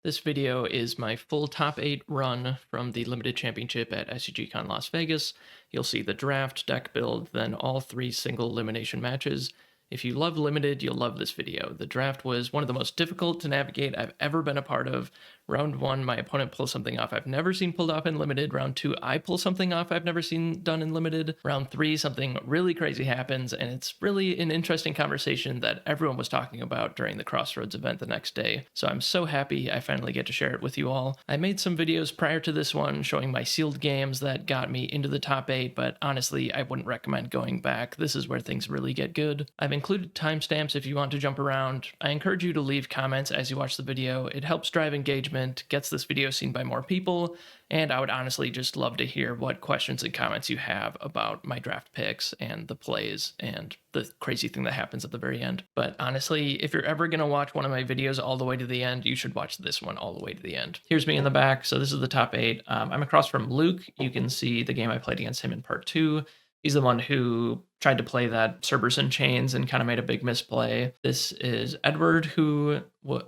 This video is my full top 8 run from the limited championship at SCG Con Las Vegas. You'll see the draft, deck build, then all 3 single elimination matches. If you love limited, you'll love this video. The draft was one of the most difficult to navigate I've ever been a part of. Round 1, my opponent pulls something off I've never seen pulled off in limited. Round 2, I pull something off I've never seen done in limited. Round 3, something really crazy happens, and it's really an interesting conversation that everyone was talking about during the Crossroads event the next day. So I'm so happy I finally get to share it with you all. I made some videos prior to this one showing my sealed games that got me into the top 8, but honestly, I wouldn't recommend going back. This is where things really get good. I've included timestamps if you want to jump around. I encourage you to leave comments as you watch the video. It helps drive engagement, gets this video seen by more people, and I would honestly just love to hear what questions and comments you have about my draft picks and the plays and the crazy thing that happens at the very end. But honestly, if you're ever going to watch one of my videos all the way to the end, you should watch this one all the way to the end. Here's me in the back. So this is the top 8. I'm across from Luke. You can see the game I played against him in part 2. He's the one who tried to play that Cerberus in Chains and kind of made a big misplay. This is Edward, who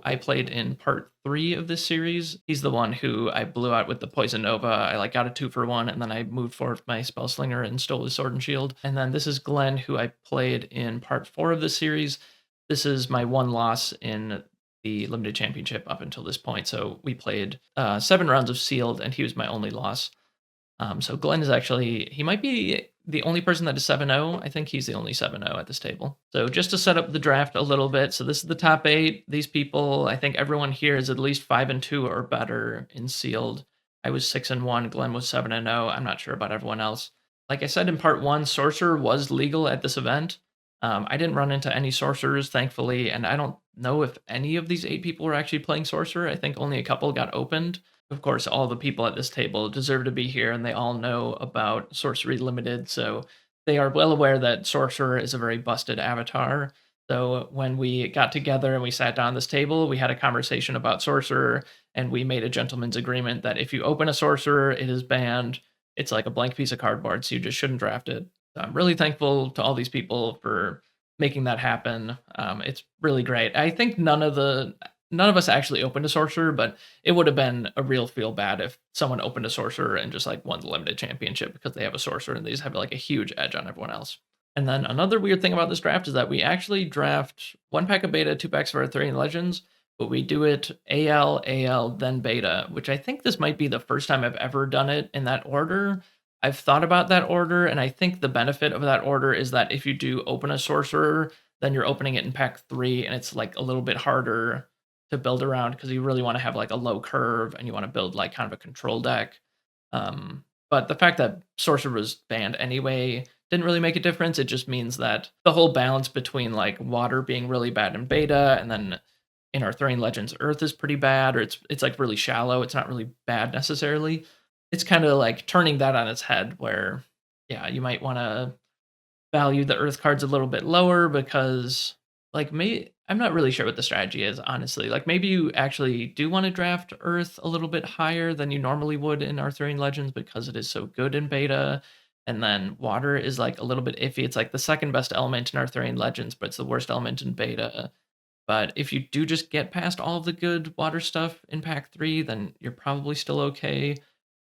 I played in part 3 of this series. He's the one who I blew out with the Poison Nova. I got a 2-for-1, and then I moved forward with my Spellslinger and stole his Sword and Shield. And then this is Glenn, who I played in part 4 of the series. This is my one loss in the limited championship up until this point. So we played 7 rounds of sealed, and he was my only loss. So Glenn is actually, he might be the only person that is 7-0. I think he's the only 7-0 at this table. So just to set up the draft a little bit. So this is the top 8. These people, I think everyone here is at least 5-2 or better in sealed. I was 6-1. Glenn was 7-0. I'm not sure about everyone else. Like I said in part 1, Sorcerer was legal at this event. I didn't run into any Sorcerers, thankfully, and I don't know if any of these 8 people were actually playing Sorcerer. I think only a couple got opened. Of course, all the people at this table deserve to be here, and they all know about Sorcery Limited, so they are well aware that Sorcerer is a very busted avatar. So when we got together and we sat down at this table, we had a conversation about Sorcerer, and we made a gentleman's agreement that if you open a Sorcerer, it is banned. It's like a blank piece of cardboard, so you just shouldn't draft it. So I'm really thankful to all these people for making that happen. It's really great. I think none of us actually opened a Sorcerer, but it would have been a real feel bad if someone opened a Sorcerer and just like won the limited championship because they have a Sorcerer and they just have like a huge edge on everyone else. And then another weird thing about this draft is that we actually draft 1 pack of beta, 2 packs of Arthurian Legends, but we do it AL, then beta, which I think this might be the first time I've ever done it in that order. I've thought about that order, and I think the benefit of that order is that if you do open a Sorcerer, then you're opening it in pack 3, and it's like a little bit harder to build around because you really want to have like a low curve and you want to build like kind of a control deck. But the fact that Sorcerer was banned anyway didn't really make a difference. It just means that the whole balance between like water being really bad in beta and then in Arthurian Legends Earth is pretty bad, or it's like really shallow. It's not really bad necessarily. It's kind of like turning that on its head where, yeah, you might want to value the Earth cards a little bit lower because like I'm not really sure what the strategy is, honestly. Like maybe you actually do want to draft Earth a little bit higher than you normally would in Arthurian Legends because it is so good in beta. And then water is like a little bit iffy. It's like the second best element in Arthurian Legends, but it's the worst element in beta. But if you do just get past all of the good water stuff in pack 3, then you're probably still okay.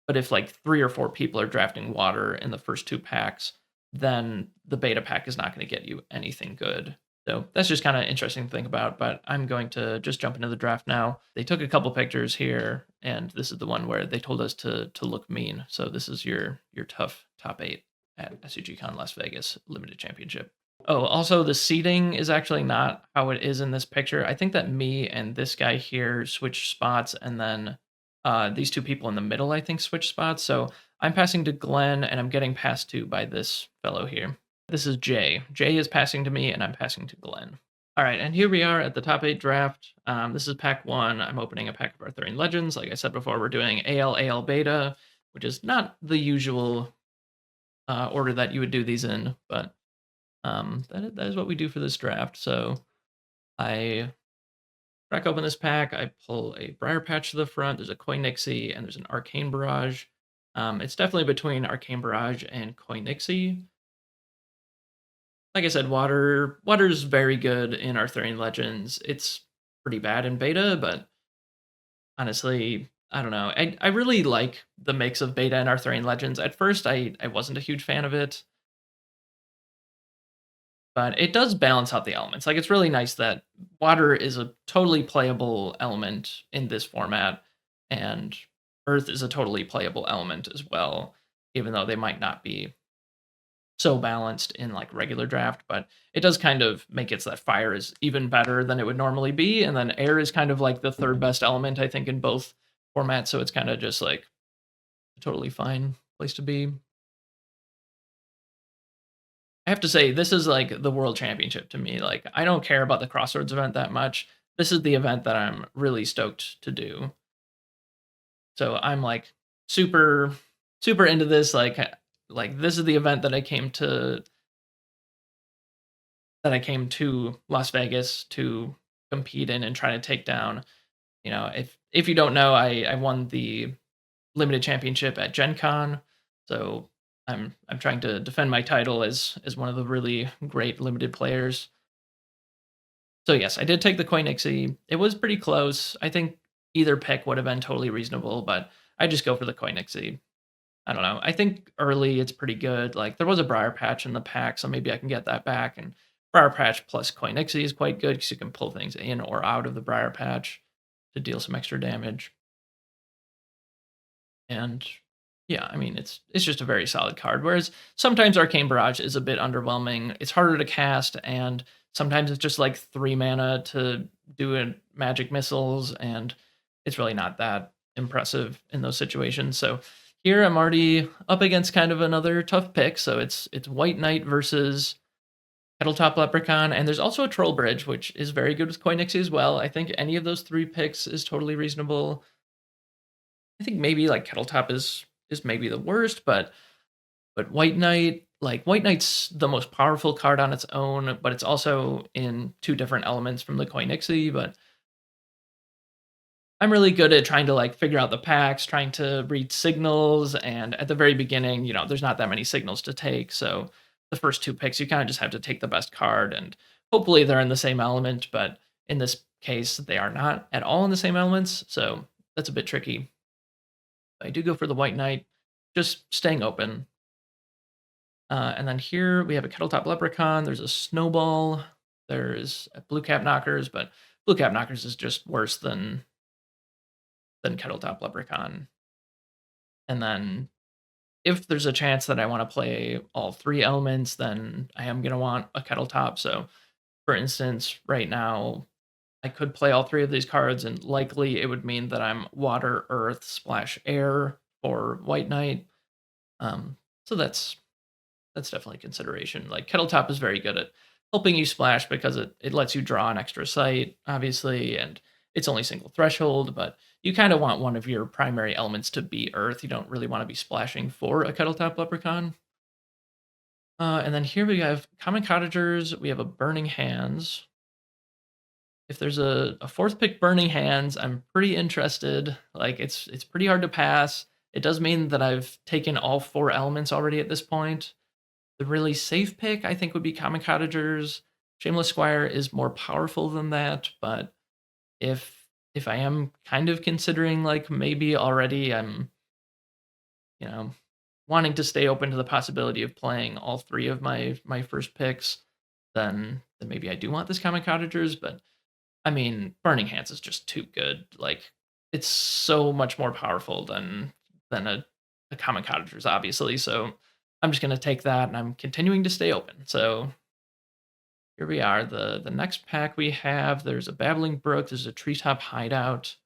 But if like 3 or 4 people are drafting water in the first 2 packs, then the beta pack is not going to get you anything good. So that's just kind of interesting to think about, but I'm going to just jump into the draft now. They took a couple pictures here, and this is the one where they told us to look mean. So this is your tough top 8 at SCG Con Las Vegas Limited Championship. Oh, also the seating is actually not how it is in this picture. I think that me and this guy here switch spots, and then these 2 people in the middle, I think, switch spots. So I'm passing to Glenn, and I'm getting passed to by this fellow here. This is Jay. Jay is passing to me, and I'm passing to Glenn. All right, and here we are at the top 8 draft. This is pack 1. I'm opening a pack of Arthurian Legends. Like I said before, we're doing AL beta, which is not the usual order that you would do these in, but that is what we do for this draft. So I crack open this pack. I pull a Briar Patch to the front. There's a Koi Nixie, and there's an Arcane Barrage. It's definitely between Arcane Barrage and Koi Nixie. Like I said, water's very good in Arthurian Legends. It's pretty bad in beta, but honestly, I don't know. I really like the mix of beta and Arthurian Legends. At first, I wasn't a huge fan of it, but it does balance out the elements. Like, it's really nice that water is a totally playable element in this format, and earth is a totally playable element as well, even though they might not be so balanced in like regular draft, but it does kind of make it so that fire is even better than it would normally be. And then air is kind of like the third best element, I think, in both formats. So it's kind of just like a totally fine place to be. I have to say, this is like the world championship to me. Like, I don't care about the Crossroads event that much. This is the event that I'm really stoked to do. So I'm like super, super into this. Like this is the event that I came to Las Vegas to compete in and try to take down. You know, if you don't know, I won the limited championship at Gen Con, so I'm trying to defend my title as one of the really great limited players. So yes, I did take the Koenigsegg. It was pretty close. I think either pick would have been totally reasonable, but I just go for the Koenigsegg. I don't know. I think early it's pretty good. Like there was a Briar Patch in the pack, so maybe I can get that back. And Briar Patch plus Koenigsegg is quite good because you can pull things in or out of the Briar Patch to deal some extra damage. And yeah, I mean it's just a very solid card. Whereas sometimes Arcane Barrage is a bit underwhelming. It's harder to cast, and sometimes it's just like 3 mana to do a magic missiles, and it's really not that impressive in those situations. So here I'm already up against kind of another tough pick. So it's White Knight versus Kettletop Leprechaun, and there's also a Troll Bridge, which is very good with Koenigsegg as well. I think any of those three picks is totally reasonable. I think maybe like Kettletop is maybe the worst, but White Knight, like White Knight's the most powerful card on its own, but it's also in two different elements from the Koenigsegg. But I'm really good at trying to like figure out the packs, trying to read signals, and at the very beginning, you know, there's not that many signals to take. So the first two picks, you kind of just have to take the best card, and hopefully they're in the same element. But in this case, they are not at all in the same elements, so that's a bit tricky. I do go for the White Knight, just staying open. And then here we have a Kettletop Leprechaun. There's a Snowball. There's a Blue Cap Knockers, but Blue Cap Knockers is just worse than Kettletop Leprechaun. And then if there's a chance that I want to play all three elements, then I am going to want a Kettletop. So for instance, right now, I could play all three of these cards, and likely it would mean that I'm water, earth, splash, air for White Knight. So that's definitely a consideration. Like Kettletop is very good at helping you splash because it lets you draw an extra sight, obviously, and it's only single threshold, but you kind of want one of your primary elements to be earth. You don't really want to be splashing for a Kettletop Leprechaun. And then here we have Common Cottagers, we have a Burning Hands. If there's a fourth pick Burning Hands, I'm pretty interested. Like it's pretty hard to pass. It does mean that I've taken all four elements already at this point. The really safe pick, I think, would be Common Cottagers. Shameless Squire is more powerful than that, but if I am kind of considering like maybe already I'm, you know, wanting to stay open to the possibility of playing all three of my first picks, then maybe I do want this Common Cottagers, but I mean, Burning Hands is just too good. Like it's so much more powerful than a Common Cottagers, obviously. So I'm just gonna take that, and I'm continuing to stay open. So here we are. The next pack we have, there's a Babbling Brook, there's a Treetop Hideout.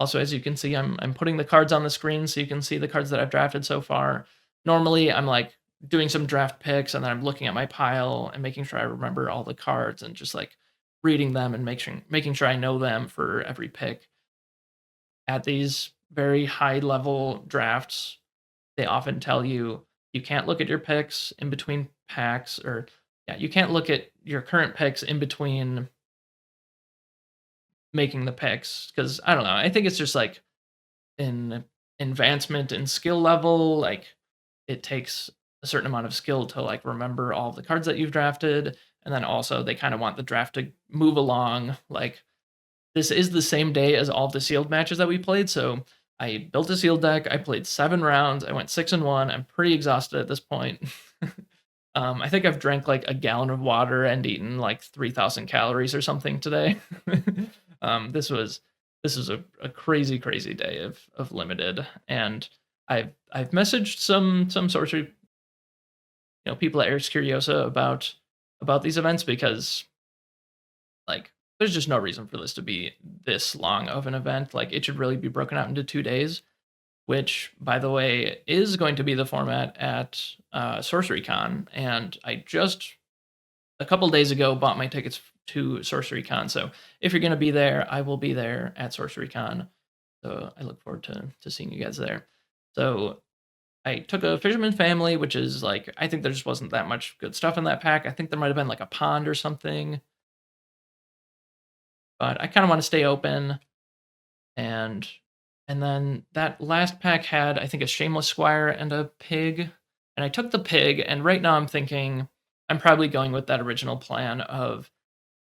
Also, as you can see, I'm putting the cards on the screen so you can see the cards that I've drafted so far. Normally, I'm like doing some draft picks, and then I'm looking at my pile and making sure I remember all the cards and just like reading them and making sure I know them for every pick. At these very high level drafts, they often tell you you can't look at your picks in between packs, or yeah, you can't look at your current picks in between making the picks because I don't know. I think it's just like in advancement in skill level, like it takes a certain amount of skill to like remember all of the cards that you've drafted, and then also they kind of want the draft to move along. Like this is the same day as all of the sealed matches that we played, so I built a sealed deck, I played 7 rounds, I went 6-1, I'm pretty exhausted at this point. I think I've drank, like, a gallon of water and eaten, like, 3,000 calories or something today. This was a crazy, crazy day of limited, and I've messaged some sorcery, people at Eris Curiosa about these events because, like, there's just no reason for this to be this long of an event. Like, it should really be broken out into 2 days, which, by the way, is going to be the format at Sorcery Con. And I just a couple days ago bought my tickets to Sorcery Con. So if you're going to be there, I will be there at Sorcery Con. So I look forward to seeing you guys there. So I took a Fisherman Family, which is like, I think there just wasn't that much good stuff in that pack. I think there might have been like a pond or something, but I kind of want to stay open. And then that last pack had, I think, a Shameless Squire and a pig. And I took the pig, and right now I'm thinking I'm probably going with that original plan of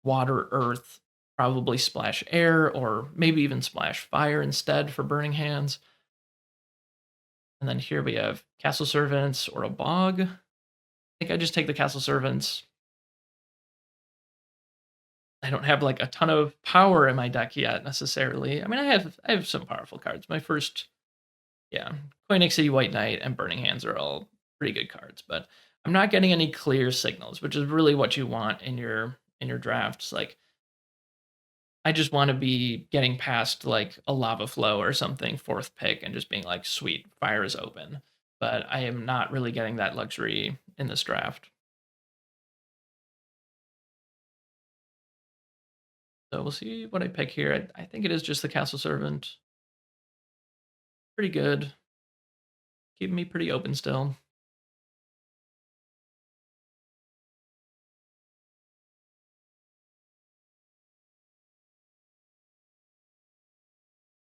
water, earth, probably splash air, or maybe even splash fire instead for burning hands. And then here we have Castle Servants or a bog. I think I just take the Castle Servants. I don't have like a ton of power in my deck yet necessarily. I mean, I have some powerful cards. My first, yeah, Koenigsegg, White Knight, and Burning Hands are all pretty good cards, but I'm not getting any clear signals, which is really what you want in your drafts. Like, I just want to be getting past like a Lava Flow or something, fourth pick, and just being like, sweet, fire is open. But I am not really getting that luxury in this draft. So we'll see what I pick here. I think it is just the Castle Servant. Pretty good. Keeping me pretty open still.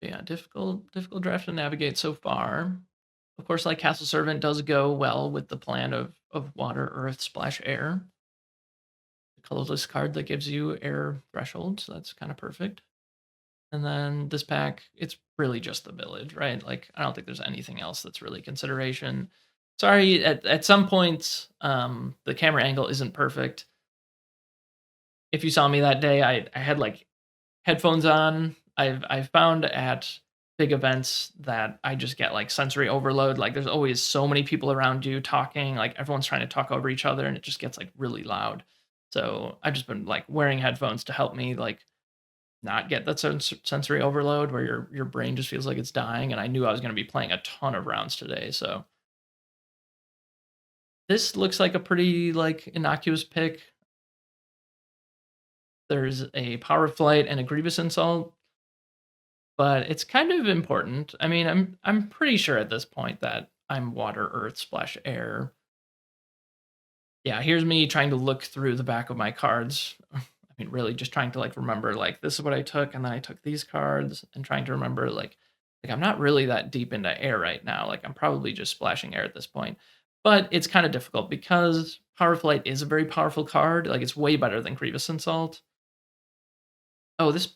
Yeah, difficult draft to navigate so far. Of course, like Castle Servant does go well with the plan of water, earth, splash, air. A colorless card that gives you air threshold, so that's kind of perfect. And then this pack, it's really just the village, right? Like, I don't think there's anything else that's really consideration. Sorry, at some points, the camera angle isn't perfect. If you saw me that day, I had like headphones on. I've found at big events that I just get like sensory overload. Like, there's always so many people around you talking, like everyone's trying to talk over each other, and it just gets like really loud. So I've just been like wearing headphones to help me like not get that sensory overload where your brain just feels like it's dying. And I knew I was going to be playing a ton of rounds today, so this looks like a pretty like innocuous pick. There's a Power of Flight and a Grievous Insult, but it's kind of important. I mean, I'm pretty sure at this point that I'm water, earth, splash, air. Yeah, here's me trying to look through the back of my cards. I mean, really just trying to like remember like this is what I took, and then I took these cards, and trying to remember like I'm not really that deep into air right now. Like, I'm probably just splashing air at this point. But it's kind of difficult because Power Flight is a very powerful card. Like, it's way better than Grievous Insult. Oh, this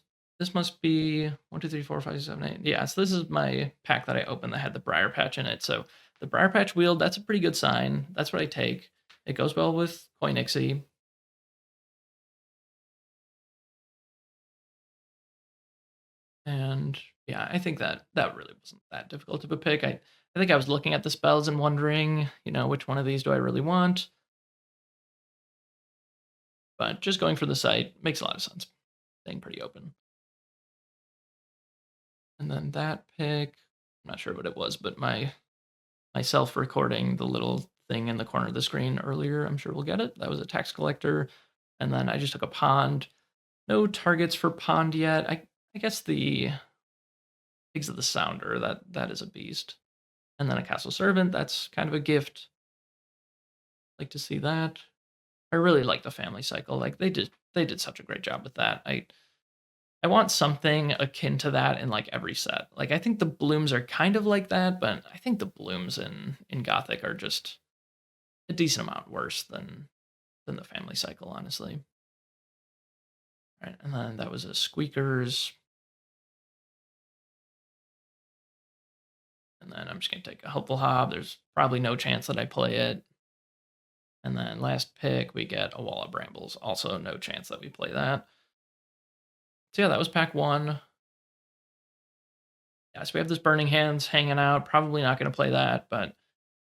must be 1, 2, 3, 4, 5, 6, 7, 8. Yeah, so this is my pack that I opened that had the Briar Patch in it. So the Briar Patch Wield, that's a pretty good sign. That's what I take. It goes well with Koenigsegg. And yeah, I think that really wasn't that difficult of a pick. I think I was looking at the spells and wondering, which one of these do I really want? But just going for the site makes a lot of sense. Staying pretty open. And then that pick, I'm not sure what it was, but myself recording the little thing in the corner of the screen earlier, I'm sure we'll get it. That was a tax collector. And then I just took a pond. No targets for pond yet. I guess the Pigs of the Sounder, that is a beast. And then a Castle Servant, that's kind of a gift. Like to see that. I really like the family cycle. Like, they did such a great job with that. I want something akin to that in like every set. Like, I think the blooms are kind of like that, but I think the blooms in Gothic are just a decent amount worse than the family cycle, honestly. All right, and then that was a Squeakers. And then I'm just going to take a Helpful Hob. There's probably no chance that I play it. And then last pick, we get a Wall of Brambles. Also, no chance that we play that. So yeah, that was pack 1. Yeah, so we have this Burning Hands hanging out. Probably not going to play that, but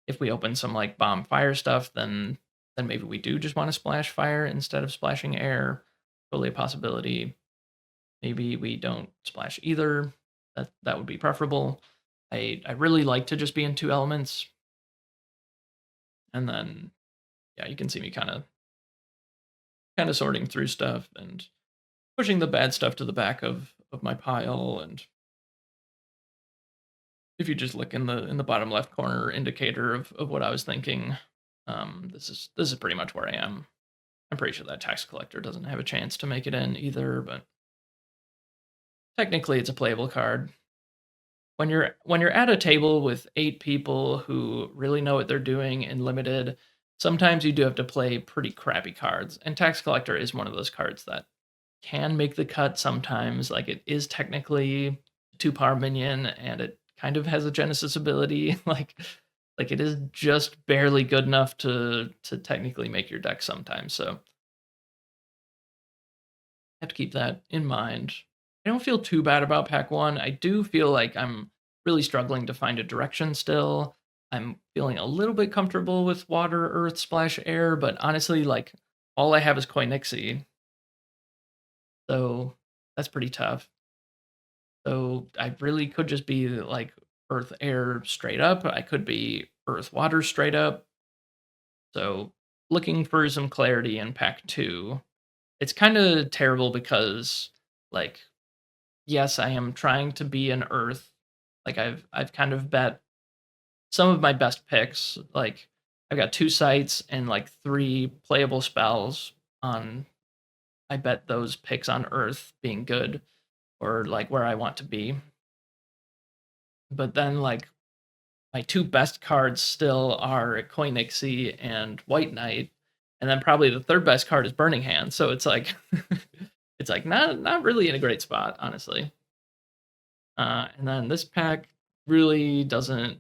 if we open some like Bomb Fire stuff, then maybe we do just want to splash fire instead of splashing air. Totally a possibility. Maybe we don't splash either. That would be preferable. I really like to just be in 2 elements. And then yeah, you can see me kind of sorting through stuff and pushing the bad stuff to the back of my pile. And if you just look in the bottom left corner indicator of what I was thinking, this is pretty much where I am. I'm pretty sure that Tax Collector doesn't have a chance to make it in either, but technically it's a playable card. When you're at a table with 8 people who really know what they're doing in limited, sometimes you do have to play pretty crappy cards, and Tax Collector is one of those cards that can make the cut sometimes. Like, it is technically a 2-power minion, and it kind of has a Genesis ability. Like it is just barely good enough to technically make your deck sometimes. So have to keep that in mind. I don't feel too bad about pack 1. I do feel like I'm really struggling to find a direction still. I'm feeling a little bit comfortable with water, earth, splash, air, but honestly, like, all I have is Koinixie. So that's pretty tough. So I really could just be like earth, air straight up. I could be earth, water straight up. So looking for some clarity in pack 2. It's kind of terrible because, like, yes, I am trying to be an earth. Like, I've kind of bet some of my best picks. Like, I've got 2 sites and like 3 playable spells on. I bet those picks on earth being good, or like where I want to be. But then, like, my 2 best cards still are Koinixie and White Knight, and then probably the 3rd best card is Burning Hand. So it's like it's like not really in a great spot, honestly. And then this pack really doesn't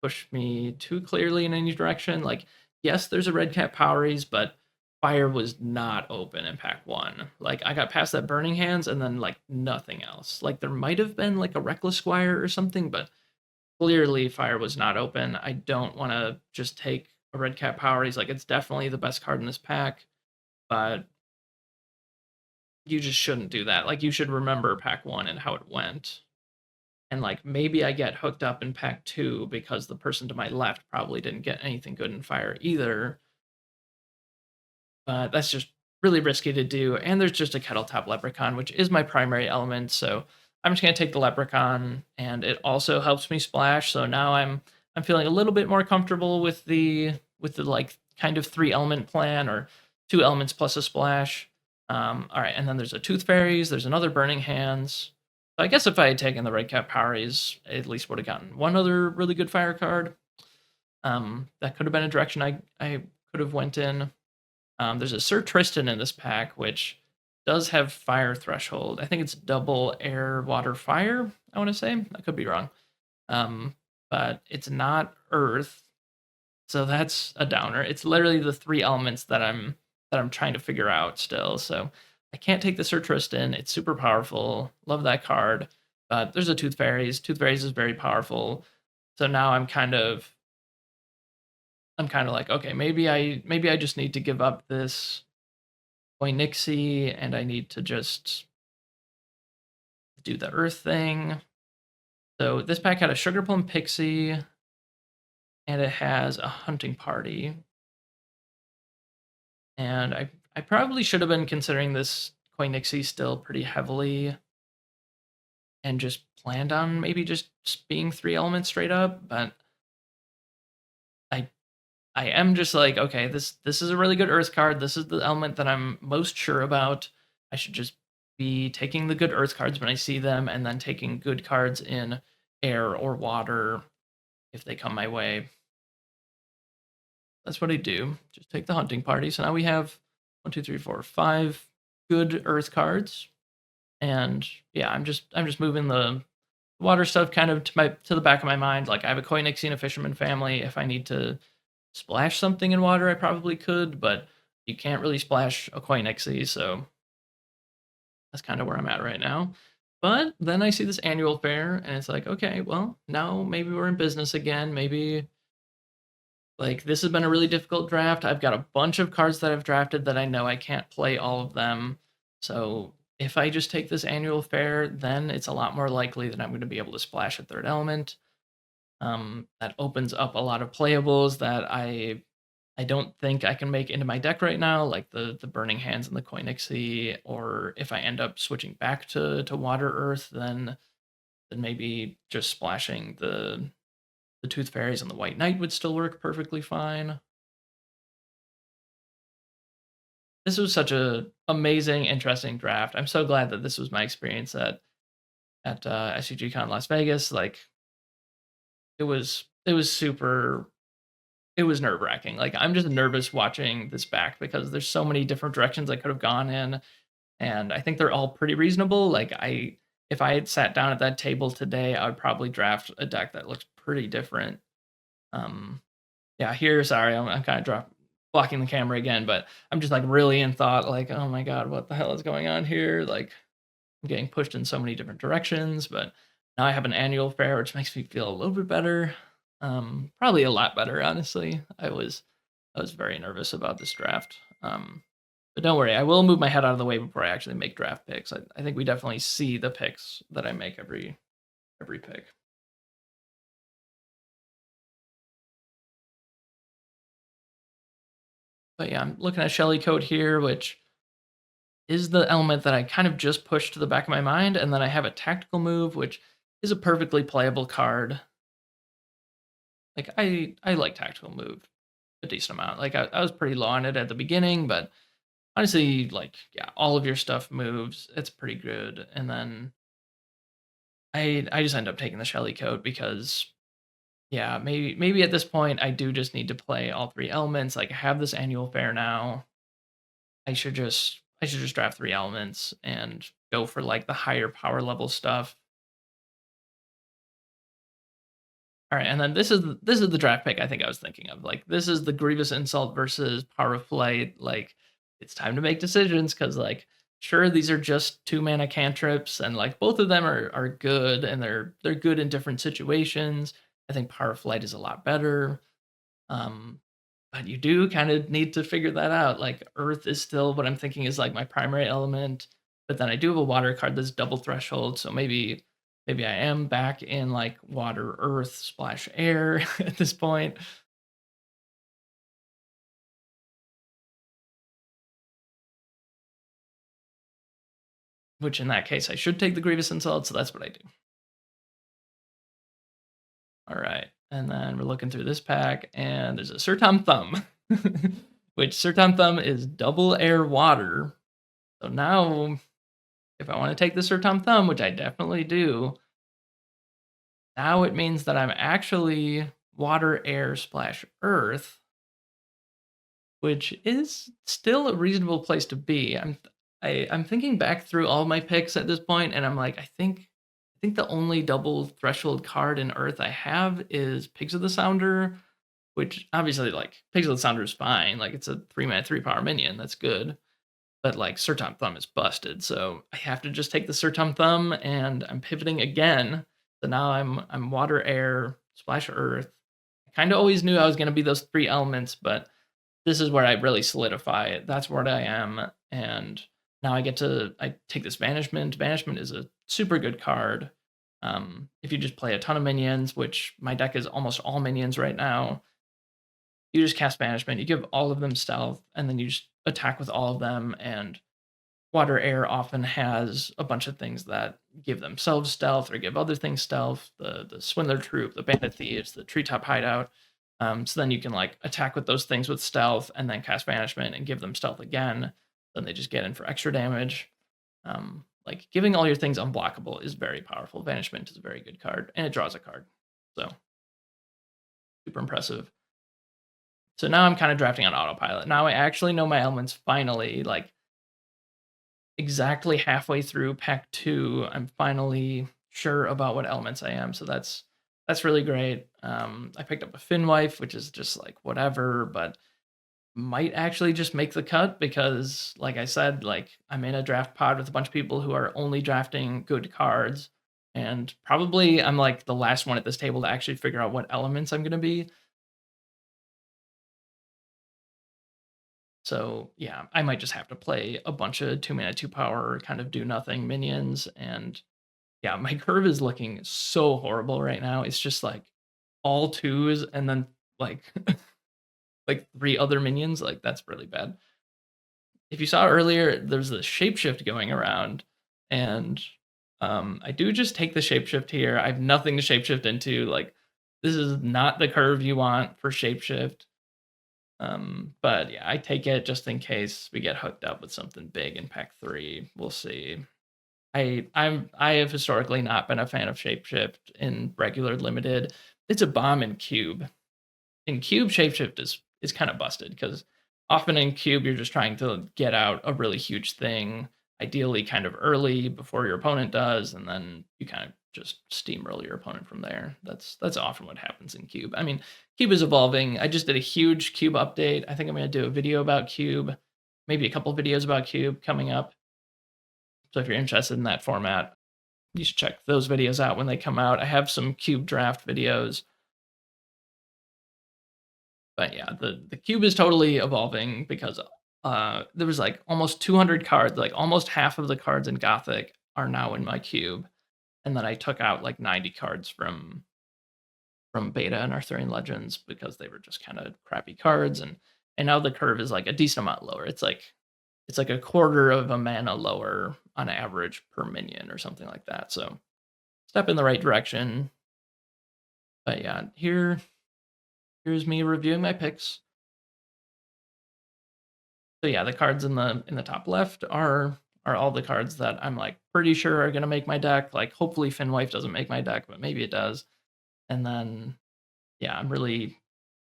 push me too clearly in any direction. Like, yes, there's a red cap Poweries, but fire was not open in pack 1. Like, I got past that Burning Hands and then like nothing else. Like, there might have been like a Reckless Squire or something, but clearly fire was not open. I don't want to just take a red cap Poweries. Like, it's definitely the best card in this pack, but you just shouldn't do that. Like, you should remember pack 1 and how it went. And like, maybe I get hooked up in pack 2 because the person to my left probably didn't get anything good in fire either. But that's just really risky to do. And there's just a Kettletop Leprechaun, which is my primary element. So I'm just gonna take the Leprechaun, and it also helps me splash. So now I'm feeling a little bit more comfortable with the like kind of 3 element plan, or 2 elements plus a splash. All right, and then there's a Tooth Fairies. There's another Burning Hands. So I guess if I had taken the red cap Poweries, I at least would have gotten one other really good fire card. That could have been a direction I could have went in. There's a Sir Tristan in this pack, which does have fire threshold. I think it's double air, water, fire, I want to say. I could be wrong. But it's not earth. So that's a downer. It's literally the 3 elements that I'm trying to figure out still. So I can't take the Sir Tristan. It's super powerful. Love that card. But there's a Tooth Fairies. Tooth Fairies is very powerful. So now I'm kind of like, okay, maybe I just need to give up this Koinixie, and I need to just do the Earth thing. So this pack had a Sugar Plum Pixie, and it has a Hunting Party. And I probably should have been considering this Koinixie still pretty heavily, and just planned on maybe just being 3 elements straight up, but I I am just like, okay, this is a really good Earth card. This is the element that I'm most sure about. I should just be taking the good Earth cards when I see them, and then taking good cards in air or water if they come my way. That's what I do. Just take the Hunting Party. So now we have 1, 2, 3, 4, 5 good earth cards. And yeah, I'm just moving the water stuff kind of to the back of my mind. Like I have a Koi Nixie and a Fisherman family. If I need to splash something in water, I probably could, but you can't really splash a Koi Nixie, so that's kind of where I'm at right now. But then I see this annual fair, and it's like, okay, well, now maybe we're in business again. Maybe like this has been a really difficult draft. I've got a bunch of cards that I've drafted that I know I can't play all of them. So if I just take this annual fair, then it's a lot more likely that I'm going to be able to splash a third element. That opens up a lot of playables that I don't think I can make into my deck right now, like the Burning Hands and the Koinixie, or if I end up switching back to Water Earth, then maybe just splashing the Tooth Fairies and the White Knight would still work perfectly fine. This was such a amazing, interesting draft. I'm so glad that this was my experience at SCG Con Las Vegas. Like it was super. It was nerve wracking. Like I'm just nervous watching this back because there's so many different directions I could have gone in, and I think they're all pretty reasonable. Like if I had sat down at that table today, I would probably draft a deck that looks pretty different. Um, yeah, here, sorry, I'm kind of blocking the camera again, but I'm just like really in thought, like, oh my god, what the hell is going on here? Like, I'm getting pushed in so many different directions, but now I have an annual fair, which makes me feel a little bit better. Probably a lot better, honestly. I was very nervous about this draft. But don't worry, I will move my head out of the way before I actually make draft picks. I think we definitely see the picks that I make every pick. But yeah, I'm looking at Shelly Coat here, which is the element that I kind of just pushed to the back of my mind, and then I have a tactical move, which is a perfectly playable card. Like I like tactical move a decent amount. Like I was pretty low on it at the beginning, but honestly, like yeah, all of your stuff moves. It's pretty good. And then I just end up taking the Shelly Coat because yeah, maybe at this point I do just need to play all three elements. Like I have this annual fair now. I should just draft three elements and go for like the higher power level stuff. All right, and then this is the draft pick I think I was thinking of. Like this is the Grievous Insult versus Power of Flight. Like it's time to make decisions because like sure these are just 2 mana cantrips and like both of them are good and they're good in different situations. I think Power of Flight is a lot better. Um, but you do kind of need to figure that out. Like Earth is still what I'm thinking is like my primary element, but then I do have a water card that's double threshold, so maybe I am back in like water, earth, splash, air at this point. Which in that case I should take the Grievous Insult, so that's what I do. All right, and then we're looking through this pack, and there's a Sir Tom Thumb, which Sir Tom Thumb is double air water. So now if I want to take the Sir Tom Thumb, which I definitely do, now it means that I'm actually water, air, splash, earth, which is still a reasonable place to be. I'm thinking back through all my picks at this point, and I'm like, I think the only double threshold card in Earth I have is Pigs of the Sounder, which obviously like Pigs of the Sounder is fine. Like it's a 3 mana 3 power minion, that's good. But like Sir Tom Thumb is busted, so I have to just take the Sir Tom Thumb, and I'm pivoting again. So now I'm water, air, splash, earth. I kind of always knew I was going to be those three elements, but this is where I really solidify it. That's what I am, and now I take this banishment. Banishment is a super good card. If you just play a ton of minions, which my deck is almost all minions right now, you just cast banishment. You give all of them stealth, and then you just attack with all of them. And water air often has a bunch of things that give themselves stealth or give other things stealth. The swindler troop, the bandit thieves, the treetop hideout. So then you can like attack with those things with stealth and then cast banishment and give them stealth again. Then they just get in for extra damage. Like giving all your things unblockable is very powerful. Banishment is a very good card, and it draws a card. So super impressive. So now I'm kind of drafting on autopilot. Now I actually know my elements finally. Like exactly halfway through pack 2, I'm finally sure about what elements I am, so that's really great. I picked up a Finwife, which is just like whatever, but might actually just make the cut because, like I said, like I'm in a draft pod with a bunch of people who are only drafting good cards, and probably I'm like the last one at this table to actually figure out what elements I'm gonna be. So yeah, I might just have to play a bunch of 2 mana, 2 power, kind of do nothing minions, and yeah, my curve is looking so horrible right now. It's just like all twos and then like like 3 other minions. Like that's really bad. If you saw earlier, there's a shapeshift going around, and I do just take the shapeshift here. I have nothing to shapeshift into. Like this is not the curve you want for shapeshift. But yeah, I take it just in case we get hooked up with something big in pack 3. We'll see. I have historically not been a fan of shapeshift in regular limited. It's a bomb in cube. In cube, shapeshift is kind of busted because often in cube you're just trying to get out a really huge thing, ideally kind of early before your opponent does, and then you kind of just steamroll your opponent from there. That's often what happens in cube. I mean, cube is evolving. I just did a huge cube update. I think I'm going to do a video about cube, maybe a couple videos about cube coming up. So if you're interested in that format, you should check those videos out when they come out. I have some cube draft videos. But yeah, the cube is totally evolving because there was like almost 200 cards, like almost half of the cards in Gothic are now in my cube. And then I took out like 90 cards from beta and Arthurian Legends because they were just kind of crappy cards, and now the curve is like a decent amount lower. It's like a quarter of a mana lower on average per minion or something like that. So step in the right direction. But yeah, here's me reviewing my picks. So yeah, the cards in the top left are all the cards that I'm like pretty sure are gonna make my deck. Like hopefully Finwife doesn't make my deck, but maybe it does. And then yeah, I'm really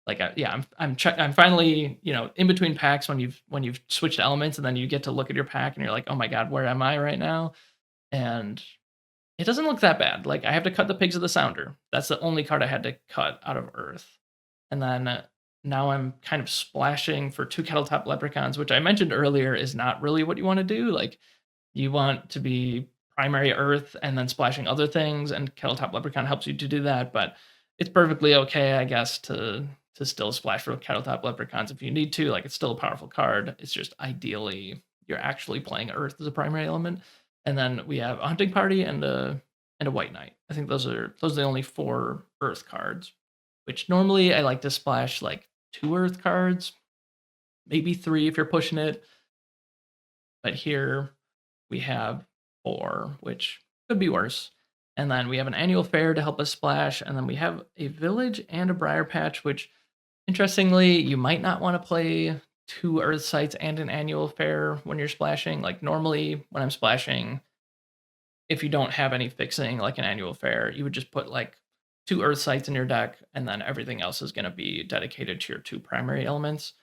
like yeah, I'm finally, in between packs when you've switched elements and then you get to look at your pack and you're like, oh my god, where am I right now? And it doesn't look that bad. Like I have to cut the Pigs of the Sounder. That's the only card I had to cut out of Earth. And then now I'm kind of splashing for 2 Kettletop Leprechauns, which I mentioned earlier is not really what you want to do. Like you want to be primary Earth and then splashing other things, and Kettletop Leprechaun helps you to do that. But it's perfectly okay, I guess, to still splash for Kettletop Leprechauns if you need to. Like it's still a powerful card. It's just ideally you're actually playing Earth as a primary element. And then we have a Hunting Party and a White Knight. I think those are the only 4 Earth cards, which normally I like to splash like 2 Earth cards, maybe 3 if you're pushing it. But here we have 4, which could be worse. And then we have an Annual Fair to help us splash, and then we have a Village and a Briar Patch, which interestingly, you might not want to play 2 Earth Sites and an Annual Fair when you're splashing. Like normally when I'm splashing, if you don't have any fixing like an Annual Fair, you would just put like 2 Earth Sites in your deck, and then everything else is going to be dedicated to your 2 primary elements.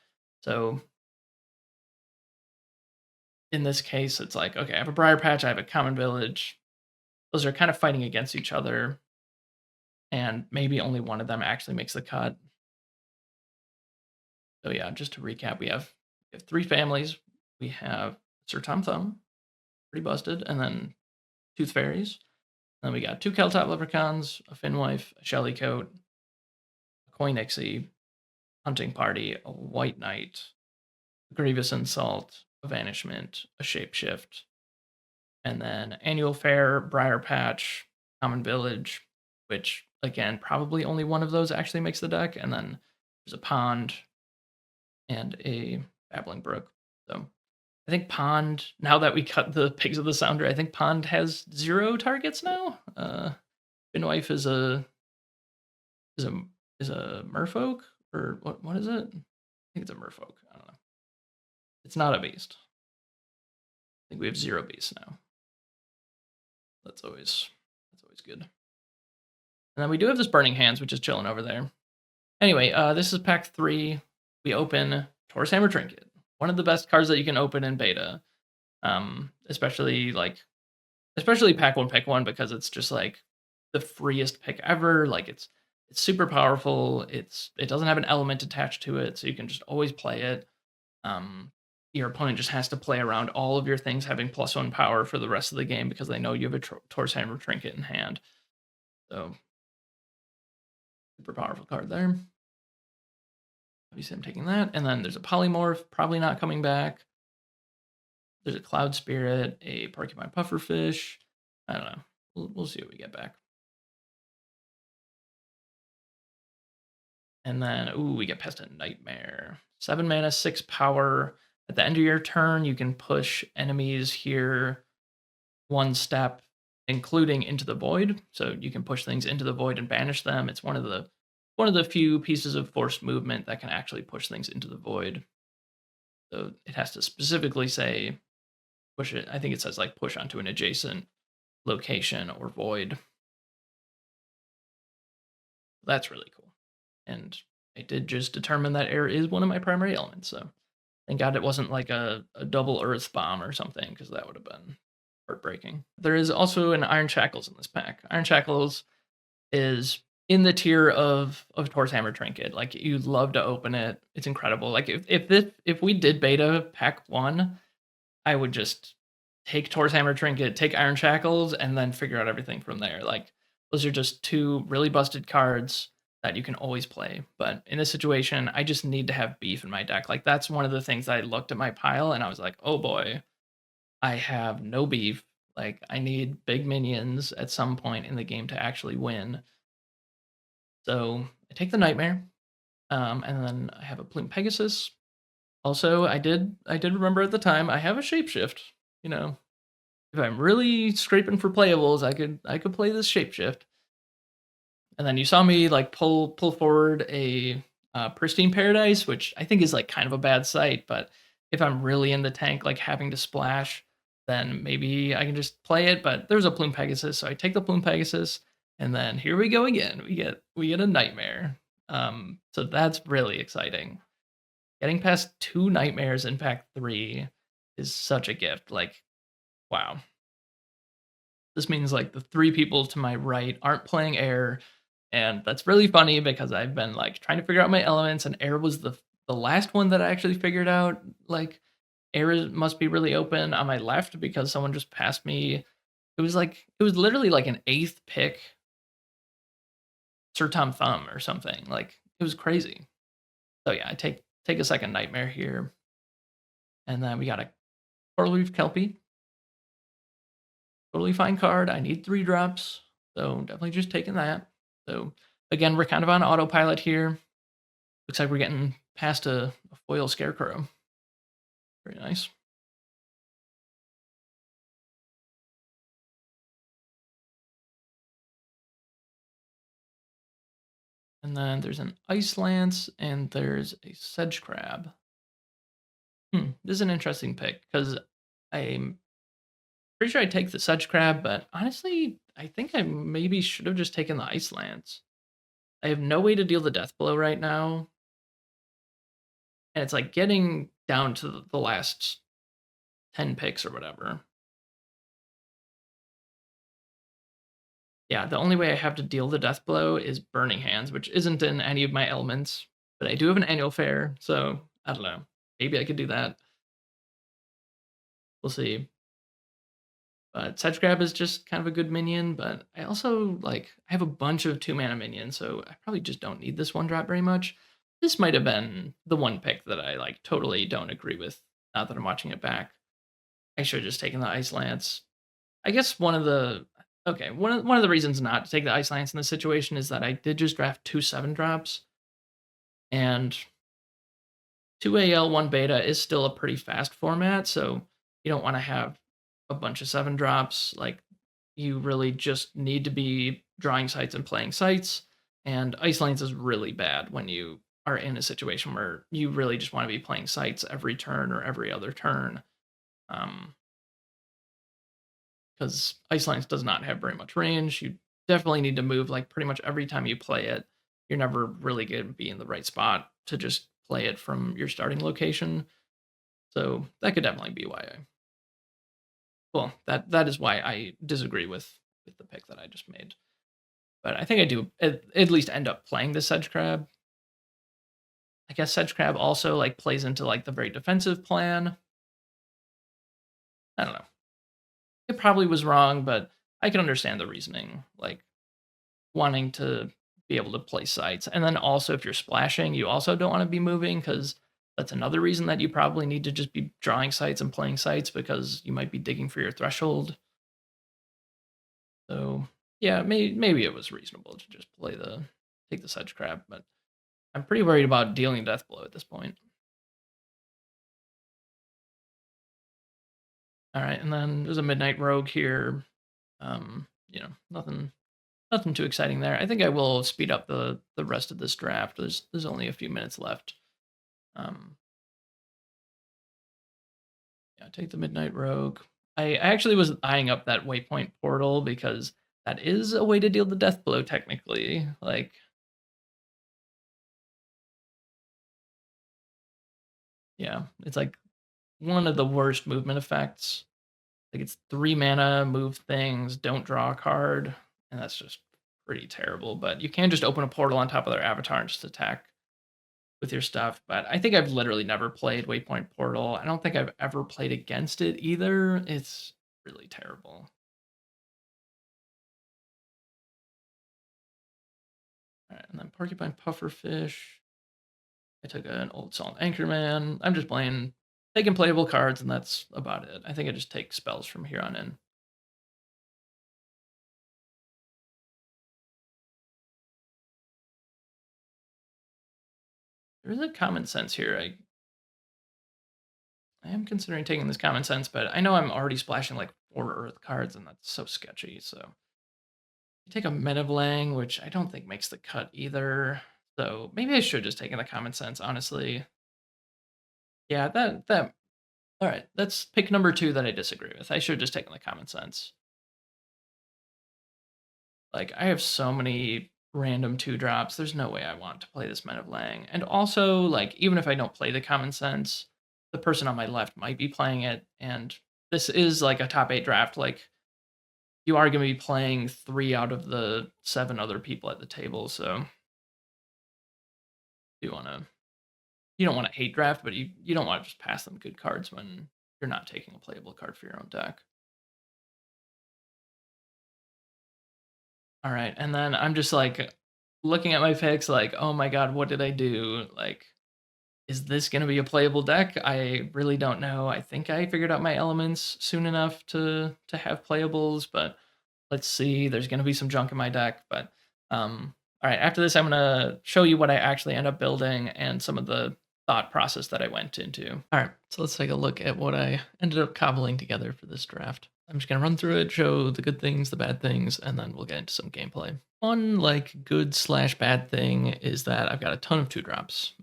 So in this case, it's like, okay, I have a Briar Patch, I have a Common Village. Those are kind of fighting against each other, and maybe only one of them actually makes the cut. So yeah, just to recap, we have 3 families. We have Sir Tom Thumb, pretty busted, and then Tooth Fairies. Then we got 2 Kettletop Leprechauns, a Finwife, a Shellycoat, a Coinixie, Hunting Party, a White Knight, a Grievous Insult, a Vanishment, a Shapeshift, and then Annual Fair, Briar Patch, Common Village, which again, probably only one of those actually makes the deck, and then there's a Pond and a Babbling Brook. So I think Pond, now that we cut the Pigs of the Sounder, I think Pond has 0 targets now. Finwife is a merfolk, or what is it? I think it's a merfolk. I don't know. It's not a beast. I think we have 0 beasts now. That's always good. And then we do have this Burning Hands, which is chilling over there. Anyway, this is pack 3. We open Taurus Hammer Trinket, one of the best cards that you can open in beta. Especially especially pack one, pick one because it's just like the freest pick ever. Like it's super powerful. It doesn't have an element attached to it, so you can just always play it. Um, your opponent just has to play around all of your things having +1 power for the rest of the game because they know you have a Tor's Hammer trinket in hand. So super powerful card there. Obviously, I'm taking that, and then there's a Polymorph, probably not coming back. There's a Cloud Spirit, a Porcupine Pufferfish. I don't know. We'll see what we get back. And then, ooh, we get past a Nightmare. 7 mana, 6 power. At the end of your turn, you can push enemies here 1 step, including into the void. So you can push things into the void and banish them. It's one of the few pieces of forced movement that can actually push things into the void. So it has to specifically say push it. I think it says like push onto an adjacent location or void. That's really cool. And I did just determine that air is one of my primary elements. So thank God it wasn't like a double earth bomb or something, because that would have been heartbreaking. There is also an Iron Shackles in this pack. Iron Shackles is in the tier of Tor's Hammer Trinket. Like, you'd love to open it. It's incredible. Like, if we did beta pack 1, I would just take Tor's Hammer Trinket, take Iron Shackles, and then figure out everything from there. Like, those are just 2 really busted cards that you can always play. But in this situation, I just need to have beef in my deck. Like, that's one of the things I looked at my pile and I was like, oh boy, I have no beef. Like, I need big minions at some point in the game to actually win. So I take the Nightmare, and then I have a Plume Pegasus. Also, I did remember at the time I have a Shapeshift. You know, if I'm really scraping for playables, I could play this Shapeshift. And then you saw me like pull forward a Pristine Paradise, which I think is like kind of a bad sight. But if I'm really in the tank, like having to splash, then maybe I can just play it. But there's a Plume Pegasus, so I take the Plume Pegasus, and then here we go again. We get a Nightmare. So that's really exciting. Getting past 2 Nightmares in pack 3 is such a gift. Like, wow. This means like the 3 people to my right aren't playing air, and that's really funny because I've been like trying to figure out my elements, and air was the last one that I actually figured out. Like, must be really open on my left because someone just passed me. It was literally like an 8th pick Sir Tom Thumb or something. Like, it was crazy. So yeah, I take a second Nightmare here, and then we got a Coral Reef Kelpie. Totally fine card. I need 3 drops, so definitely just taking that. So again, we're kind of on autopilot here. Looks like we're getting past a foil Scarecrow. Very nice. And then there's an Ice Lance, and there's a Sedge Crab. This is an interesting pick, because I'm pretty sure I take the Sedge Crab, but honestly, I think I maybe should have just taken the Ice Lance. I have no way to deal the death blow right now, and it's like getting down to the last 10 picks or whatever. Yeah, the only way I have to deal the death blow is Burning Hands, which isn't in any of my elements, but I do have an Annual Fair, so I don't know. Maybe I could do that. We'll see. But Sedge Grab is just kind of a good minion, but I also, like, I have a bunch of 2-mana minions, so I probably just don't need this 1-drop very much. This might have been the one pick that I, like, totally don't agree with now that I'm watching it back. I should have just taken the Ice Lance. I guess one of the reasons not to take the Ice Lance in this situation is that I did just draft 2 7-drops, and 2 AL, 1 beta is still a pretty fast format, so you don't want to have a bunch of 7-drops. Like, you really just need to be drawing sites and playing sites, and Ice Lance is really bad when you are in a situation where you really just want to be playing sites every turn or every other turn. Because Ice Lance does not have very much range. You definitely need to move like pretty much every time you play it. You're never really going to be in the right spot to just play it from your starting location. So that could definitely be why Well, that is why I disagree with the pick that I just made. But I think I do at least end up playing the Sedge Crab. I guess Sedge Crab also like plays into like the very defensive plan. I don't know. It probably was wrong, but I can understand the reasoning, like wanting to be able to play sites. And then also if you're splashing, you also don't want to be moving because that's another reason that you probably need to just be drawing sites and playing sites because you might be digging for your threshold. So yeah, maybe it was reasonable to just take the Sedge Crab, but I'm pretty worried about dealing Death Blow at this point. All right, and then there's a Midnight Rogue here. Nothing too exciting there. I think I will speed up the rest of this draft. There's only a few minutes left. Um, yeah, take the Midnight Rogue. I actually was eyeing up that Waypoint Portal because that is a way to deal the Death Blow technically. Like, yeah, it's like one of the worst movement effects. Like it's 3 mana, move things, don't draw a card, and that's just pretty terrible. But you can just open a portal on top of their avatar and just attack with your stuff. But I think I've literally never played Waypoint Portal. I don't think I've ever played against it either. It's really terrible. All right, and then Porcupine Pufferfish. I took an Old Salt Anchorman. I'm just taking playable cards, and that's about it. I think I just take spells from here on in. There is a common sense here. I am considering taking this common sense, but I know I'm already splashing like 4 Earth cards, and that's so sketchy. So you take a Men of Lang, which I don't think makes the cut either. So maybe I should just take in the common sense, honestly. Yeah, that. All right, that's pick number 2 that I disagree with. I should have just taken the common sense. Like I have so many random 2 drops. There's no way I want to play this Men of Lang. And also, like even if I don't play the common sense, the person on my left might be playing it, and this is like a top 8 draft. Like you are going to be playing 3 out of the 7 other people at the table, so you want to you don't want to hate draft, but you don't want to just pass them good cards when you're not taking a playable card for your own deck. All right, and then I'm just like looking at my picks like, "Oh my god, what did I do?" Like, is this going to be a playable deck? I really don't know. I think I figured out my elements soon enough to have playables, but let's see. There's going to be some junk in my deck, but all right, after this I'm going to show you what I actually end up building and some of the thought process that I went into. All right, so let's take a look at what I ended up cobbling together for this draft. I'm just going to run through it, show the good things, the bad things, and then we'll get into some gameplay. One like good/bad thing is that I've got a ton of 2 drops,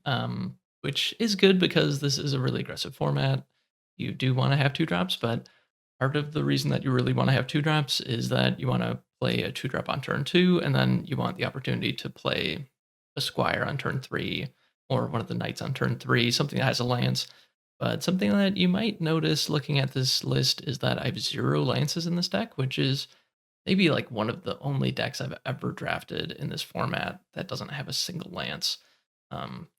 which is good because this is a really aggressive format. You do want to have 2 drops, but part of the reason that you really want to have 2 drops is that you want to play a 2 drop on turn 2, and then you want the opportunity to play a Squire on turn 3 or one of the Knights on turn 3, something that has a lance. But something that you might notice looking at this list is that I have 0 lances in this deck, which is maybe like one of the only decks I've ever drafted in this format that doesn't have a single lance.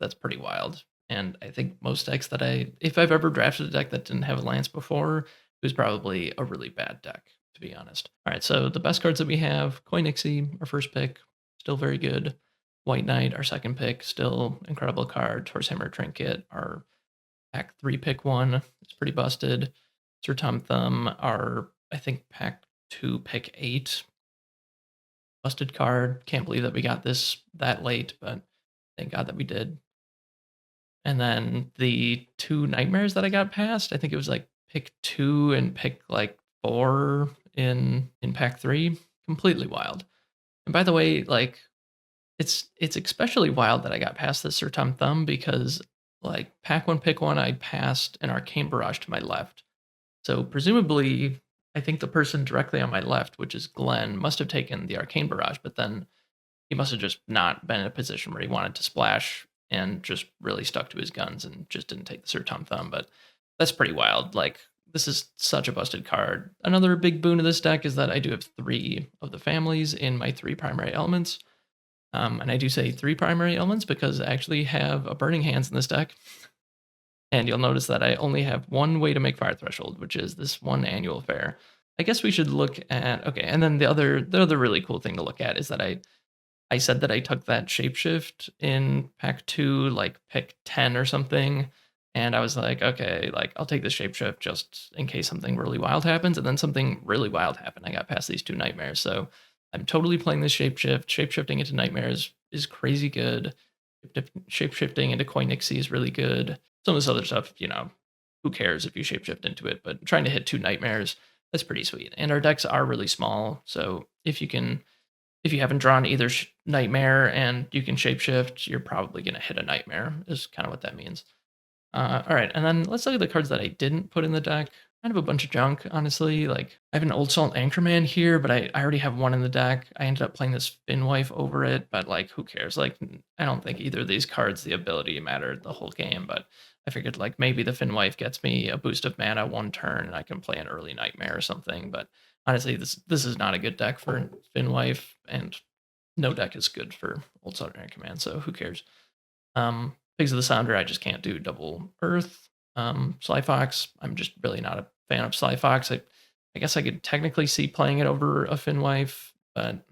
That's pretty wild. And I think most decks if I've ever drafted a deck that didn't have a lance before, it was probably a really bad deck, to be honest. All right, so the best cards that we have: Koinixie, our first pick, still very good. White Knight, our second pick, still incredible card. Horse Hammer Trinket, our pack 3 pick 1, it's pretty busted. Sir Tom Thumb, our I think pack 2 pick 8, busted card. Can't believe that we got this that late, but thank God that we did. And then the 2 nightmares that I got past, I think it was like pick 2 and pick like 4 in pack 3, completely wild. And by the way, like it's especially wild that I got past this Sir Tom Thumb because like pack 1 pick 1 I passed an Arcane Barrage to my left. So presumably I think the person directly on my left, which is Glenn, must have taken the Arcane Barrage, but then he must have just not been in a position where he wanted to splash and just really stuck to his guns and just didn't take the Sir Tom Thumb. But that's pretty wild. Like this is such a busted card. Another big boon of this deck is that I do have 3 of the families in my 3 primary elements. And I do say 3 primary elements because I actually have a Burning Hands in this deck. And you'll notice that I only have one way to make Fire Threshold, which is this one annual fair. I guess we should look at, okay, and then the other really cool thing to look at is that I said that I took that shapeshift in pack 2, like pick 10 or something. And I was like, okay, like I'll take this shapeshift just in case something really wild happens. And then something really wild happened. I got past these 2 nightmares. So I'm totally playing this shapeshift. Shapeshifting into nightmares is crazy good. Shapeshifting into Koinixie is really good. Some of this other stuff, who cares if you shapeshift into it? But trying to hit 2 nightmares, that's pretty sweet. And our decks are really small. So if you haven't drawn either nightmare and you can shapeshift, you're probably going to hit a nightmare, is kind of what that means. All right, and then let's look at the cards that I didn't put in the deck. Kind of a bunch of junk, honestly. Like, I have an Old Salt Anchorman here, but I already have one in the deck. I ended up playing this Finwife over it, but like, who cares? Like, I don't think either of these cards, the ability mattered the whole game, but I figured like maybe the Finwife gets me a boost of mana 1 turn and I can play an early Nightmare or something. But honestly, this is not a good deck for Finwife, and no deck is good for Old Salt Anchorman, so who cares? Pigs of the Sounder, I just can't do double Earth. Sly Fox, I'm just really not a fan of Sly Fox. I guess I could technically see playing it over a Finwife, but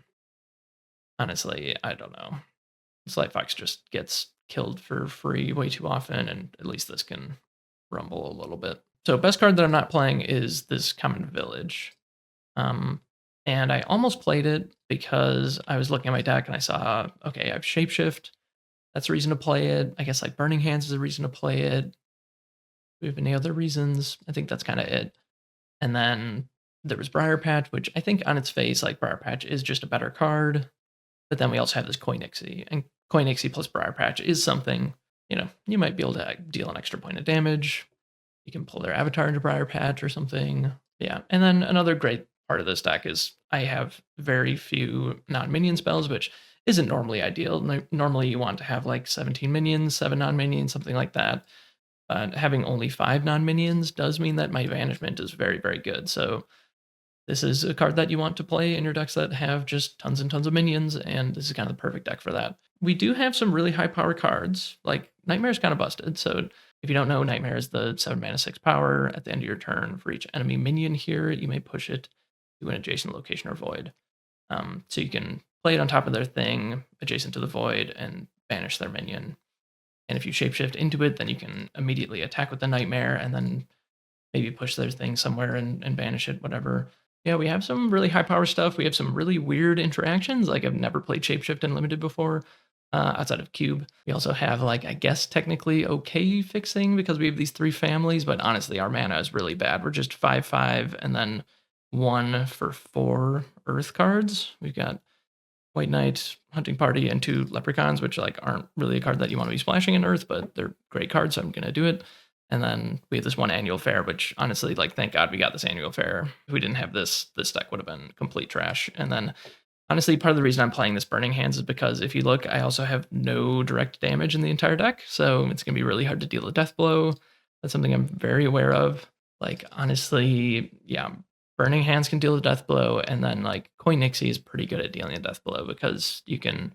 honestly, I don't know. Sly Fox just gets killed for free way too often, and at least this can rumble a little bit. So best card that I'm not playing is this Common Village. And I almost played it because I was looking at my deck and I saw, okay, I have Shapeshift. That's a reason to play it. I guess like Burning Hands is a reason to play it. Do we have any other reasons? I think that's kind of it. And then there was Briar Patch, which I think on its face, like Briar Patch is just a better card. But then we also have this Koinixie, and Koinixie plus Briar Patch is something, you might be able to deal an extra point of damage. You can pull their avatar into Briar Patch or something. Yeah. And then another great part of this deck is I have very few non-minion spells, which isn't normally ideal. Normally you want to have like 17 minions, 7 non-minions, something like that. Having only 5 non-minions does mean that my Vanishment is very, very good. So this is a card that you want to play in your decks that have just tons and tons of minions, and this is kind of the perfect deck for that. We do have some really high power cards, like Nightmare's kind of busted. So if you don't know, Nightmare is the 7 mana 6 power. At the end of your turn, for each enemy minion here, you may push it to an adjacent location or void. So you can play it on top of their thing, adjacent to the void, and banish their minion. And if you shapeshift into it, then you can immediately attack with the Nightmare and then maybe push their thing somewhere and banish it, whatever. Yeah, we have some really high power stuff. We have some really weird interactions. Like I've never played Shapeshift Unlimited before, outside of Cube. We also have like, I guess technically okay fixing because we have these 3 families, but honestly, our mana is really bad. We're just 5/5 and then 1 for 4 Earth cards. We've got White Knight, Hunting Party, and 2 Leprechauns, which like aren't really a card that you want to be splashing in Earth, but they're great cards, so I'm gonna do it. And then we have this 1 annual fair, which honestly, like, thank God we got this annual fair. If we didn't have this deck would have been complete trash. And then honestly, part of the reason I'm playing this Burning Hands is because if you look, I also have no direct damage in the entire deck. So it's gonna be really hard to deal a death blow. That's something I'm very aware of. Like, honestly, yeah, Burning Hands can deal a death blow, and then like Koinixie is pretty good at dealing a death blow because you can,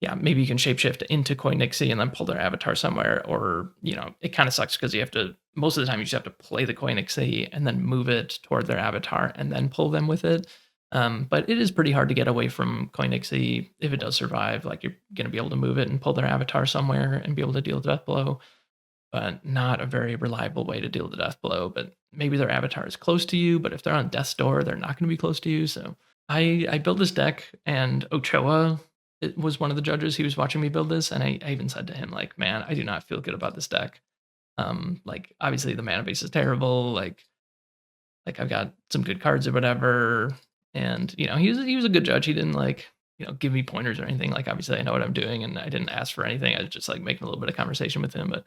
yeah, maybe you can shapeshift into Koinixie and then pull their avatar somewhere, or it kind of sucks because you have to, most of the time you just have to play the Koinixie and then move it toward their avatar and then pull them with it. But it is pretty hard to get away from Koinixie if it does survive. Like you're gonna be able to move it and pull their avatar somewhere and be able to deal the death blow, but not a very reliable way to deal the death blow. But maybe their avatar is close to you, but if they're on death's door, they're not going to be close to you. So I built this deck, and Ochoa was one of the judges. He was watching me build this, and I even said to him, like, man, I do not feel good about this deck. Like obviously the mana base is terrible. Like I've got some good cards or whatever, and he was a good judge. He didn't like give me pointers or anything. Like obviously I know what I'm doing, and I didn't ask for anything. I was just like making a little bit of conversation with him, but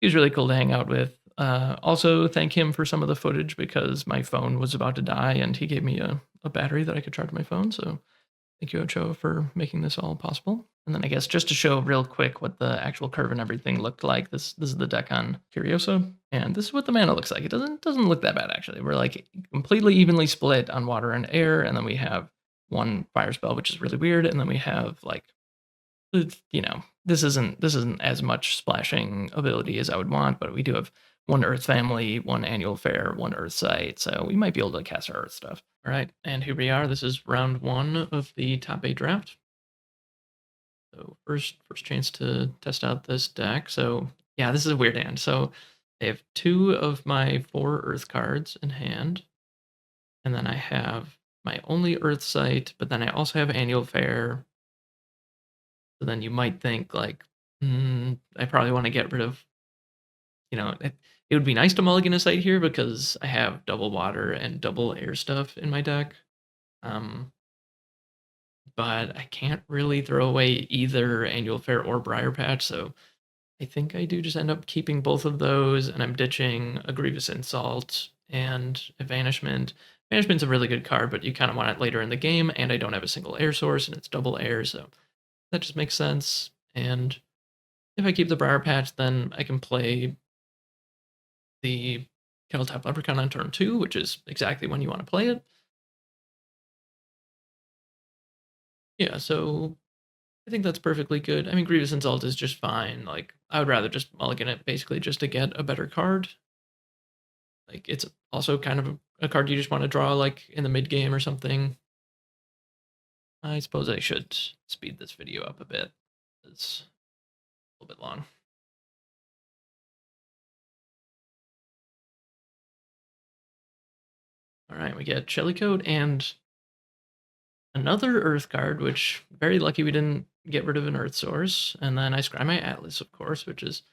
he was really cool to hang out with. Also, thank him for some of the footage because my phone was about to die and he gave me a battery that I could charge my phone. So Thank you, Ocho, for making this all possible. And then I guess just to show real quick what the actual curve and everything looked like, this is the deck on Curioso, and this is what the mana looks like. It doesn't look that bad actually. We're like completely evenly split on water and air, and then we have one fire spell, which is really weird, and then we have like this isn't as much splashing ability as I would want, but we do have one Earth Family, one Annual Fair, one Earth Site, so we might be able to cast our Earth stuff. All right, and here we are. This is round 1 of the top 8 draft. So first chance to test out this deck. So yeah, this is a weird hand. So I have 2 of my 4 Earth cards in hand, and then I have my only Earth Site, but then I also have Annual Fair. So then you might think like, I probably want to get rid of, it would be nice to mulligan a site here because I have double water and double air stuff in my deck. But I can't really throw away either Annual Fair or Briar Patch, so I think I do just end up keeping both of those, and I'm ditching a Grievous Insult and a Vanishment. Vanishment's a really good card, but you kind of want it later in the game, and I don't have a single air source, and it's double air, so that just makes sense. And if I keep the Briar Patch, then I can play the Kettletop Leprechaun on turn 2, which is exactly when you want to play it. Yeah, so I think that's perfectly good. I mean, Grievous Insult is just fine. Like, I would rather just mulligan it basically just to get a better card. Like, it's also kind of a card you just want to draw, like, in the mid game or something. I suppose I should speed this video up a bit. It's a little bit long. All right, we get Shellycoat and another Earth card, which very lucky we didn't get rid of an Earth source. And then I scry my Atlas, of course, which is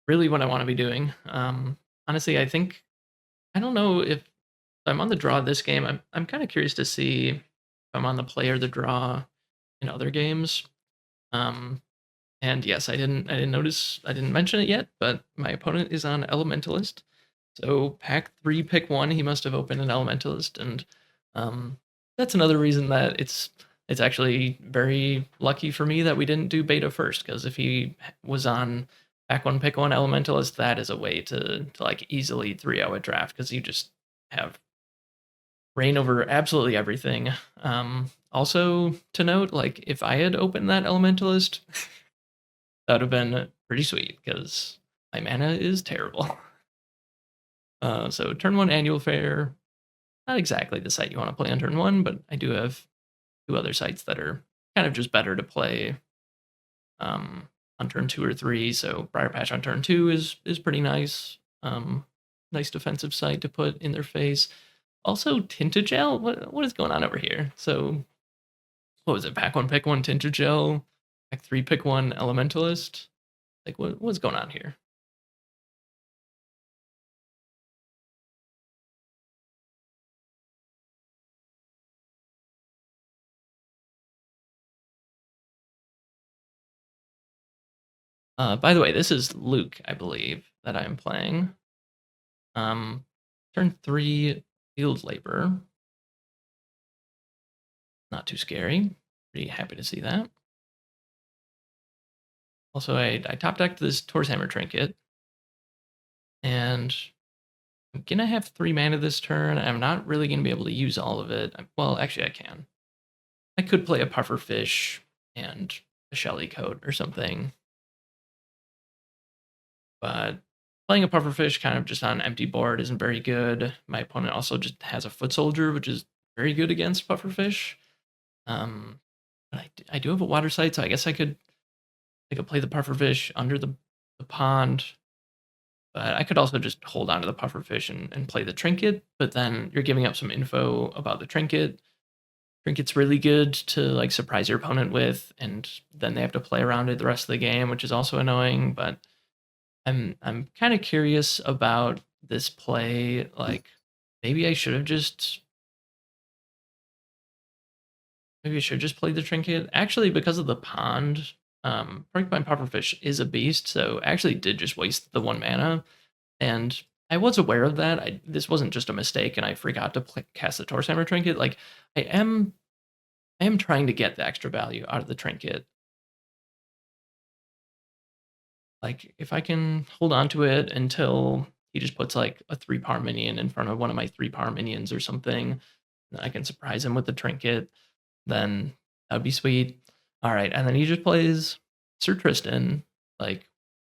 really what I want to be doing. Honestly, I don't know if I'm on the draw this game. I'm kind of curious to see if I'm on the play or the draw in other games. And yes, I didn't mention it yet, but my opponent is on Elementalist. So pack 3, pick 1. He must have opened an Elementalist, and that's another reason that it's actually very lucky for me that we didn't do beta first, because if he was on pack 1, pick 1 Elementalist, that is a way to like easily 3-0 a draft, because you just have reign over absolutely everything. Also to note, like if I had opened that Elementalist, that would have been pretty sweet because my mana is terrible. So turn 1 Annual Fair, not exactly the site you want to play on turn 1, but I do have 2 other sites that are kind of just better to play on turn 2 or 3. So Briar Patch on turn 2 is pretty nice. Nice defensive site to put in their face. Also, Tintagel, what is going on over here? So, what was it? Pack 1, pick 1, Tintagel. Pack 3, pick 1, Elementalist. Like, what's going on here? By the way, this is Luke, I believe, that I'm playing. Turn 3, Field Labor. Not too scary. Pretty happy to see that. Also, I top decked this Tor's Hammer Trinket. And I'm going to have 3 mana this turn. I'm not really going to be able to use all of it. Well, actually, I can. I could play a Pufferfish and a Shellycoat or something. But playing a Pufferfish kind of just on an empty board isn't very good. My opponent also just has a Foot Soldier, which is very good against Pufferfish. But I do have a Water Site, so I guess I could play the Pufferfish under the pond. But I could also just hold on to the Pufferfish and play the Trinket, but then you're giving up some info about the Trinket. Trinket's really good to like surprise your opponent with, and then they have to play around it the rest of the game, which is also annoying. But I'm kind of curious about this play. Like maybe I should just play the Trinket. Actually, because of the pond, Porcupine Pufferfish is a beast, so I actually did just waste the 1 mana, and I was aware of that. This wasn't just a mistake, and I forgot to cast the Torsammer Trinket. Like I am I am trying to get the extra value out of the trinket. Like, if I can hold on to it until he just puts, like, a 3-power minion in front of one of my 3-power minions or something, and I can surprise him with the trinket, then that'd be sweet. Alright, and then he just plays Sir Tristan, like,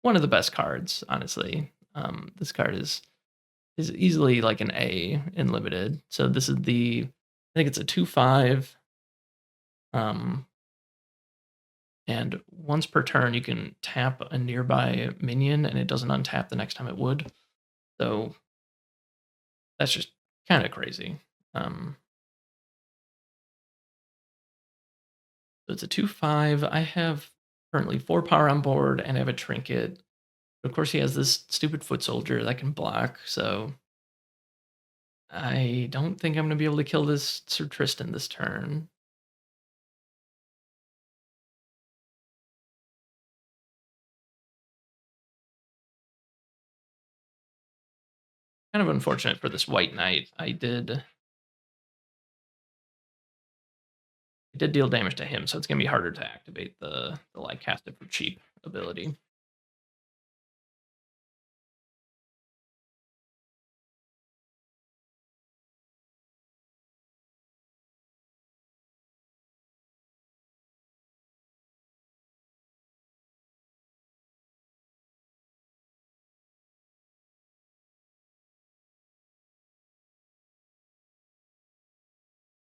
one of the best cards, honestly. This card is easily, like, an A in Limited. So this is the I think it's a 2/5, um and once per turn, you can tap a nearby minion, and it doesn't untap the next time it would. So that's just kind of crazy. Um, so it's a 2/5. I have currently 4 power on board, and I have a trinket. Of course, he has this stupid foot soldier that can block. So I don't think I'm going to be able to kill this Sir Tristan this turn. Kind of unfortunate for this White Knight. I did deal damage to him, so it's gonna be harder to activate the like cast it for cheap ability.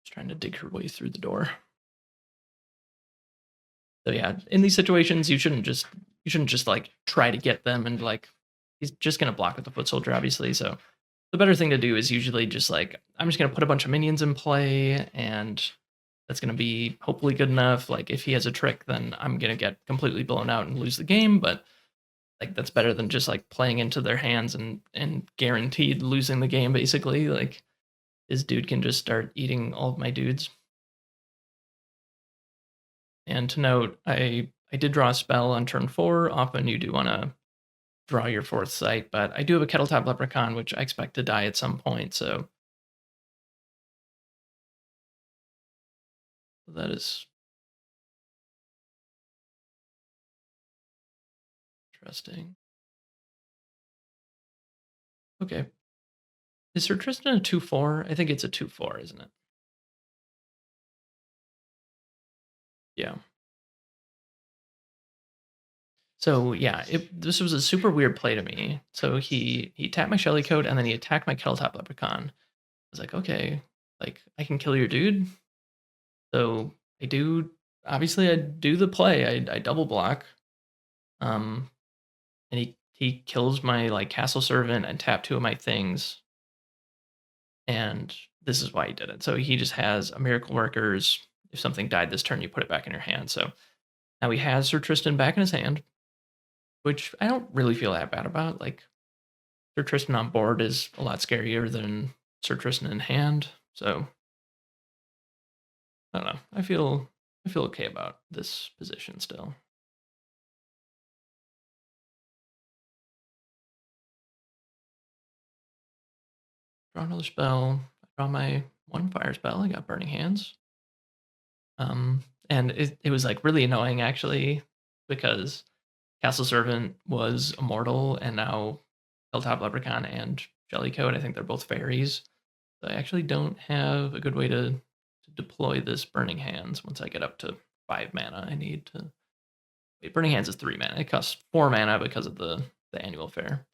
Just trying to dig her way through the door. So yeah, in these situations, you shouldn't just like try to get them and like he's just gonna block with the foot soldier, obviously. So the better thing to do is usually just like I'm just gonna put a bunch of minions in play, and that's gonna be hopefully good enough. Like if he has a trick, then I'm gonna get completely blown out and lose the game. But like that's better than just like playing into their hands and guaranteed losing the game. Basically, like this dude can just start eating all of my dudes. And to note, I did draw a spell on turn 4. Often you do want to draw your 4th sight, but I do have a Kettletop Leprechaun, which I expect to die at some point. So that is interesting. Okay. Is Sir Tristan a 2/4? I think it's a 2/4, isn't it? Yeah. So yeah, this was a super weird play to me. So he tapped my Shelly Coat and then he attacked my Kettletop Leprechaun. I was like, okay, like I can kill your dude. So I do obviously I do the play. I double block. Um and he kills my like castle servant and tap 2 of my things. And this is why he did it. So he just has a miracle workers. If something died this turn, you put it back in your hand. So now he has Sir Tristan back in his hand, which I don't really feel that bad about. Like Sir Tristan on board is a lot scarier than Sir Tristan in hand. So I don't know. I feel okay about this position still. Draw another spell. I draw my 1 fire spell. I got Burning Hands. And it was like really annoying actually because Castle Servant was immortal, and now Hilltop Leprechaun and Jellycoat, I think they're both fairies. So I actually don't have a good way to deploy this Burning Hands once I get up to 5 mana. I need to wait. Burning Hands is 3 mana. It costs 4 mana because of the annual fair.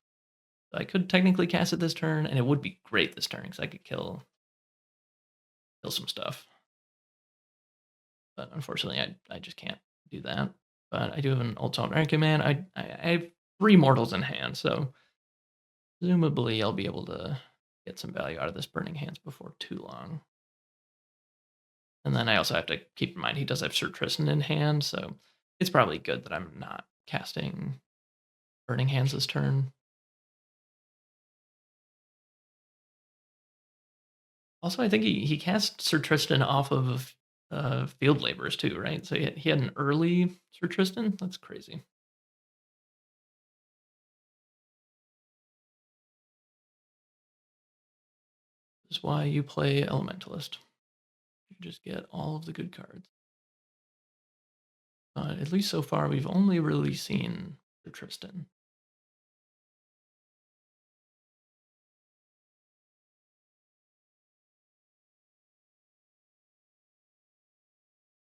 So I could technically cast it this turn, and it would be great this turn because I could kill some stuff. But unfortunately, I just can't do that. But I do have an Ultimate Ranking Man. I have 3 mortals in hand, so presumably I'll be able to get some value out of this Burning Hands before too long. And then I also have to keep in mind he does have Sir Tristan in hand, so it's probably good that I'm not casting Burning Hands this turn. Also, I think he cast Sir Tristan off of Field Laborers too, right? So he had an early Sir Tristan? That's crazy. This is why you play Elementalist. Just get all of the good cards. At least so far, we've only really seen the Tristan.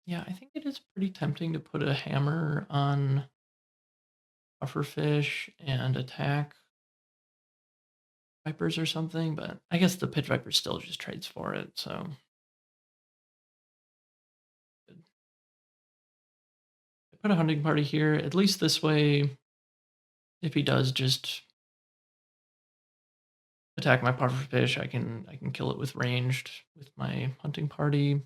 Yeah, I think it is pretty tempting to put a hammer on pufferfish and attack vipers or something, but I guess the pit viper still just trades for it, so. I put a hunting party here. At least this way, if he does just attack my pufferfish, I can kill it with ranged with my hunting party.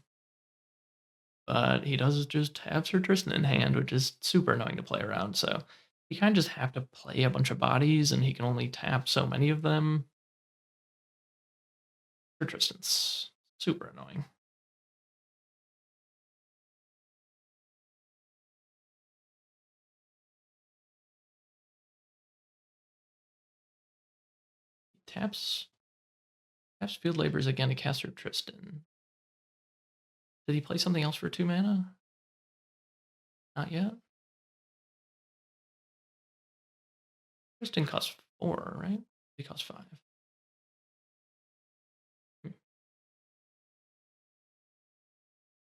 But he does just have Sir Tristan in hand, which is super annoying to play around. So you kind of just have to play a bunch of bodies, and he can only tap so many of them. Sir Tristan's super annoying. Taps field labors again to cast Sir Tristan. Did he play something else for 2 mana? Not yet. Tristan costs 4, right? He costs 5.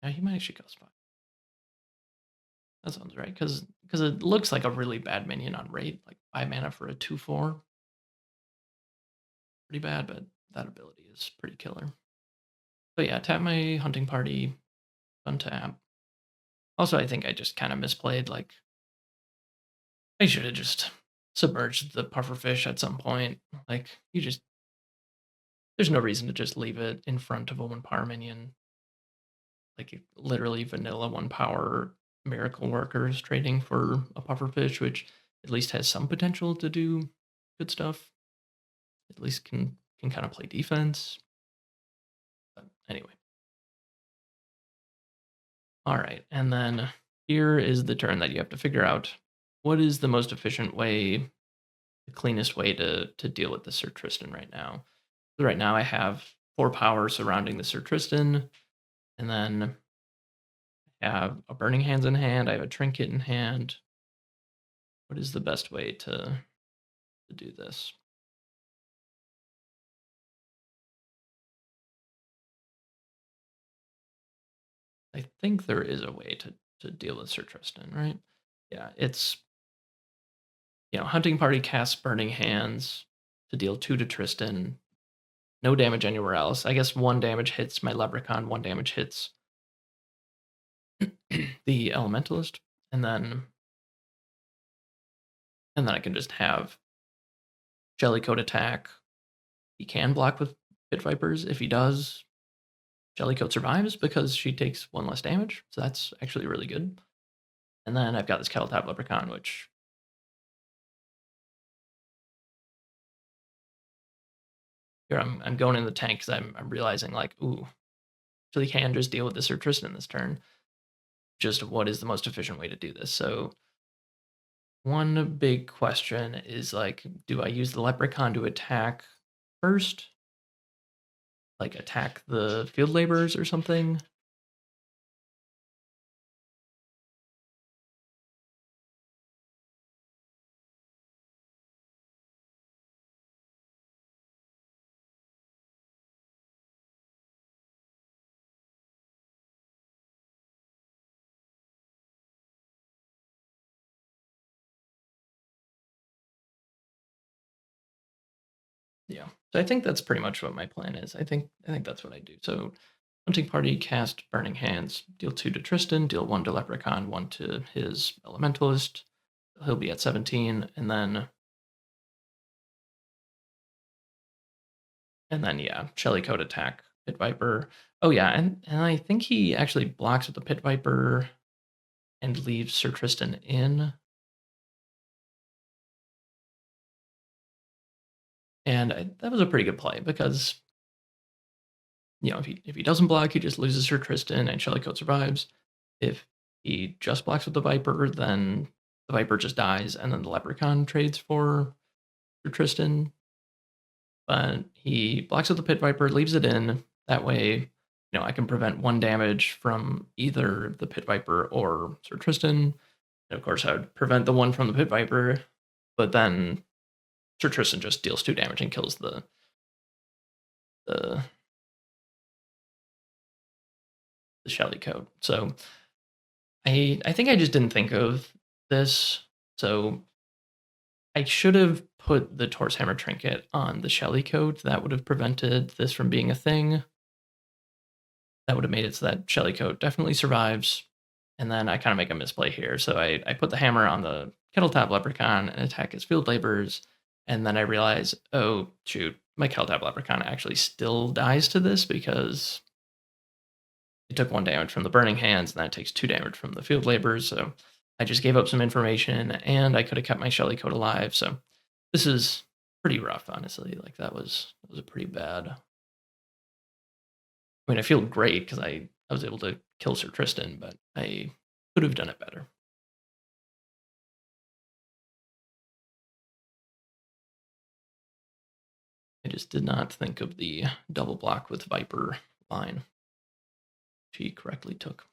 Yeah, he might actually cost 5. That sounds right, because it looks like a really bad minion on rate, like 5 mana for a 2/4. Pretty bad, but that ability is pretty killer. But yeah, tap my hunting party, untap. Also, I think I just kind of misplayed. Like, I should have just submerged the pufferfish at some point. Like, there's no reason to just leave it in front of a 1 power minion. Like, literally vanilla 1 power miracle workers trading for a pufferfish, which at least has some potential to do good stuff. At least can kind of play defense. But anyway. All right, and then here is the turn that you have to figure out what is the most efficient way, the cleanest way to deal with the Sir Tristan right now. So right now I have 4 power surrounding the Sir Tristan, and then I have a Burning Hands in hand. I have a Trinket in hand. What is the best way to do this? I think there is a way to deal with Sir Tristan, right? Yeah, it's Hunting Party casts Burning Hands to deal 2 to Tristan. No damage anywhere else. I guess 1 damage hits my Leprechaun, 1 damage hits the Elementalist, and then I can just have Jellycoat attack. He can block with Pit Vipers. If he does, Jellycoat survives because she takes 1 less damage, so that's actually really good. And then I've got this Kettletap Leprechaun, which here I'm going in the tank because I'm realizing like, ooh, actually can just deal with this Sir Tristan this turn. Just what is the most efficient way to do this? So one big question is like, do I use the Leprechaun to attack first? Like attack the field laborers or something? Yeah. So I think that's pretty much what my plan is. I think that's what I do. So Hunting Party cast Burning Hands, deal 2 to Tristan, deal 1 to Leprechaun, 1 to his Elementalist. He'll be at 17, and then yeah, Shellycoat attack Pit Viper. Oh yeah, and I think he actually blocks with the Pit Viper and leaves Sir Tristan in. And that was a pretty good play because if he doesn't block, he just loses Sir Tristan and Shellycoat survives. If he just blocks with the Viper, then the Viper just dies, and then the Leprechaun trades for Tristan. But he blocks with the Pit Viper, leaves it in. That way, I can prevent 1 damage from either the Pit Viper or Sir Tristan. And of course, I would prevent the one from the Pit Viper, but then Sir Tristan just deals 2 damage and kills the Shelly Coat. So I think I just didn't think of this. So I should have put the Tor's Hammer Trinket on the Shelly Coat. That would have prevented this from being a thing. That would have made it so that Shelly Coat definitely survives. And then I kind of make a misplay here. So I put the hammer on the Kettletop Leprechaun and attack his field laborers. And then I realize, oh, shoot, my Kettletop Leprechaun actually still dies to this because it took 1 damage from the Burning Hands, and that takes 2 damage from the field laborers. So I just gave up some information, and I could have kept my Shelly Coat alive. So this is pretty rough, honestly. Like that was a pretty bad. I mean, I feel great because I was able to kill Sir Tristan, but I could have done it better. I just did not think of the double block with Viper line she correctly took.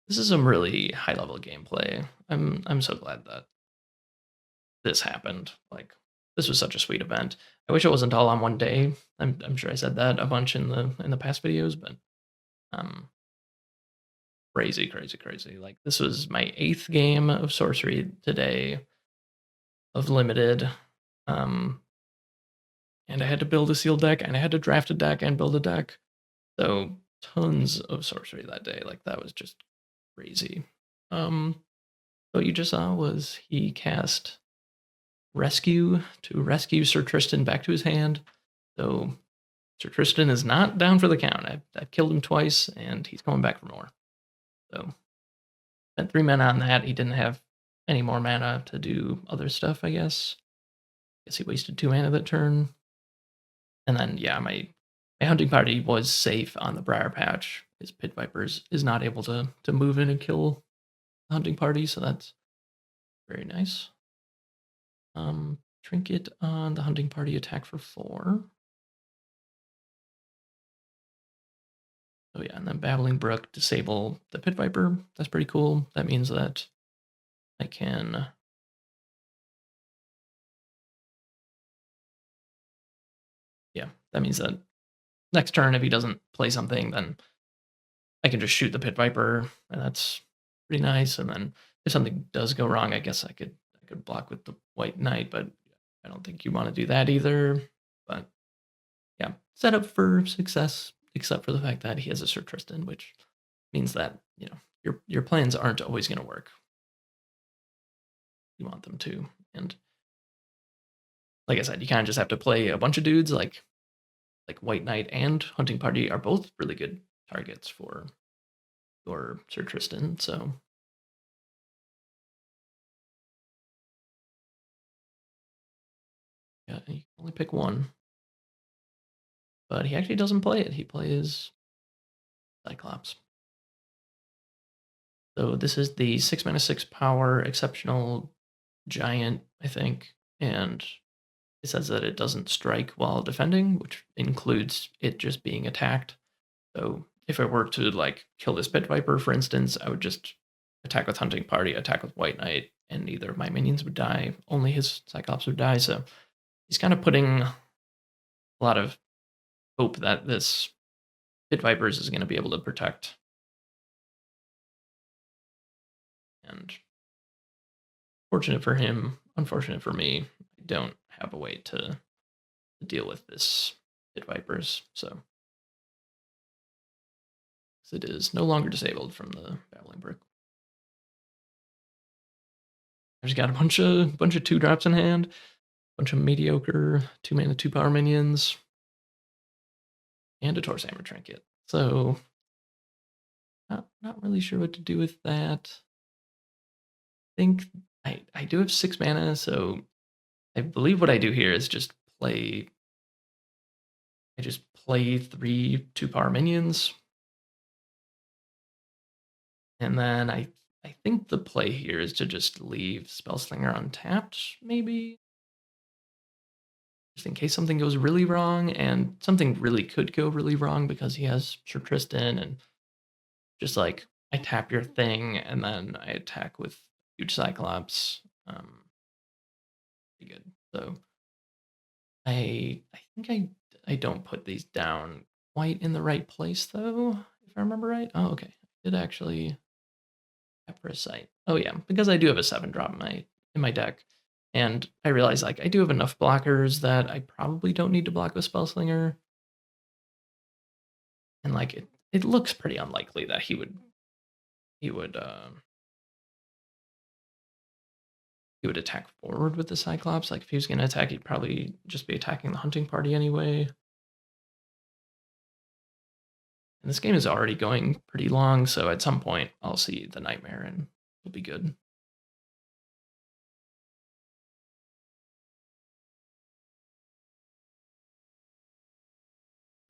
This is some really high level gameplay. I'm so glad that this happened. Like this was such a sweet event. I wish it wasn't all on one day. I'm sure I said that a bunch in the past videos, but um crazy, crazy, crazy. Like this was my 8th game of Sorcery today of limited. Um and I had to build a sealed deck and I had to draft a deck and build a deck. So tons of Sorcery that day. Like that was just crazy. What you just saw was he cast Rescue to rescue Sir Tristan back to his hand. So Sir Tristan is not down for the count. I've killed him twice, and he's coming back for more. So spent 3 mana on that. He didn't have any more mana to do other stuff, I guess. Guess he wasted 2 mana that turn. And then, yeah, my hunting party was safe on the Briar Patch. His Pit Vipers is not able to move in and kill the hunting party, so that's very nice. Trinket on the hunting party, attack for 4. Oh yeah, and then Babbling Brook, disable the Pit Viper. That's pretty cool. That means that I can... Yeah, that means that next turn, if he doesn't play something, then I can just shoot the Pit Viper, and that's pretty nice. And then if something does go wrong, I guess I could block with the White Knight, but I don't think you want to do that either. But yeah, set up for success, except for the fact that he has a Sir Tristan, which means that, your plans aren't always going to work. You want them to. And like I said, you kind of just have to play a bunch of dudes like White Knight and Hunting Party are both really good targets for your Sir Tristan, so yeah, you can only pick one. But he actually doesn't play it. He plays Cyclops. So this is the 6 mana 6 power exceptional giant, I think, and it says that it doesn't strike while defending, which includes it just being attacked. So if I were to like kill this Pit Viper, for instance, I would just attack with Hunting Party, attack with White Knight, and neither of my minions would die. Only his Cyclops would die. So he's kind of putting a lot of hope that this Pit Vipers is going to be able to protect. And fortunate for him, unfortunate for me, I don't have a way to deal with this Pit Vipers. So it is no longer disabled from the Babbling Brook. I just got a bunch of 2-drops in hand, bunch of mediocre 2 mana 2 power minions, and a Tor's Hammer Trinket. So not really sure what to do with that. I think I do have 6 mana, so I believe what I do here is just play. I just play 3 2-power minions, And then I think the play here is to just leave Spellslinger untapped, maybe? Just in case something goes really wrong, and something really could go really wrong because he has Sir Tristan, and just like I tap your thing and then I attack with huge Cyclops. Pretty good. So I think I don't put these down quite in the right place though, if I remember right. Oh, okay. I did actually tap for a site. Oh yeah, because I do have a 7-drop in my deck. And I realize like I do have enough blockers that I probably don't need to block with Spellslinger. And like it looks pretty unlikely that he would attack forward with the Cyclops. Like if he was gonna attack, he'd probably just be attacking the hunting party anyway. And this game is already going pretty long, so at some point I'll see the Nightmare and it'll be good.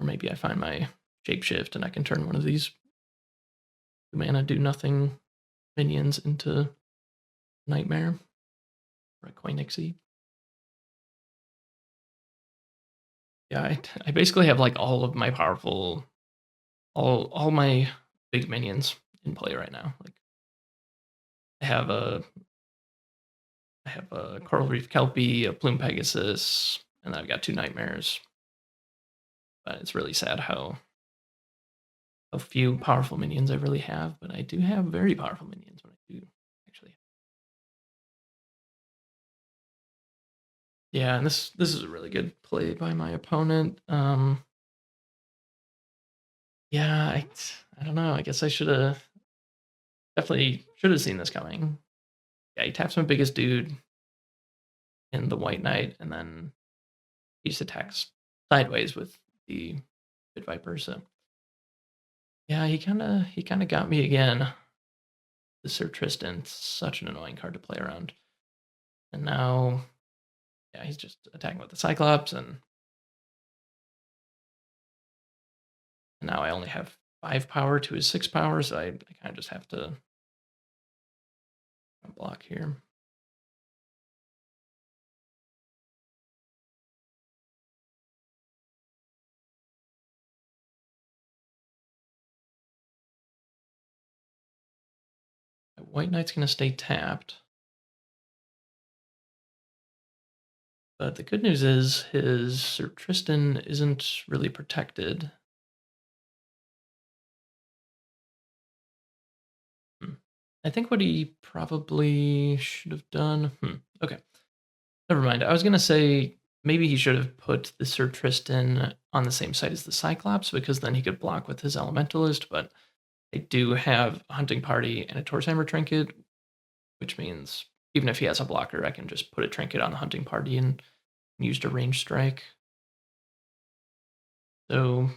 Or maybe I find my shapeshift and I can turn one of these 2-mana do nothing minions into Nightmare or a Koinixie. Yeah, I basically have like all of my powerful, all my big minions in play right now. Like I have a Coral Reef Kelpie, a Plume Pegasus, and I've got 2 Nightmares. But it's really sad how few powerful minions I really have, but I do have very powerful minions when I do actually. Yeah, and this is a really good play by my opponent. Yeah, I don't know. I guess I should have seen this coming. Yeah, he taps my biggest dude in the White Knight, and then he just attacks sideways with the Pit Viper. So yeah, he kinda got me again. The Sir Tristan, such an annoying card to play around. And now, yeah, he's just attacking with the Cyclops, and now I only have 5 power to his 6 power, so I kind of just have to block here. White Knight's going to stay tapped. But the good news is his Sir Tristan isn't really protected. I think what he probably should have done. Okay. Never mind. I was going to say maybe he should have put the Sir Tristan on the same side as the Cyclops because then he could block with his Elementalist, but I do have a Hunting Party and a Torsheimer Trinket, which means even if he has a blocker, I can just put a Trinket on the Hunting Party and use a range strike. So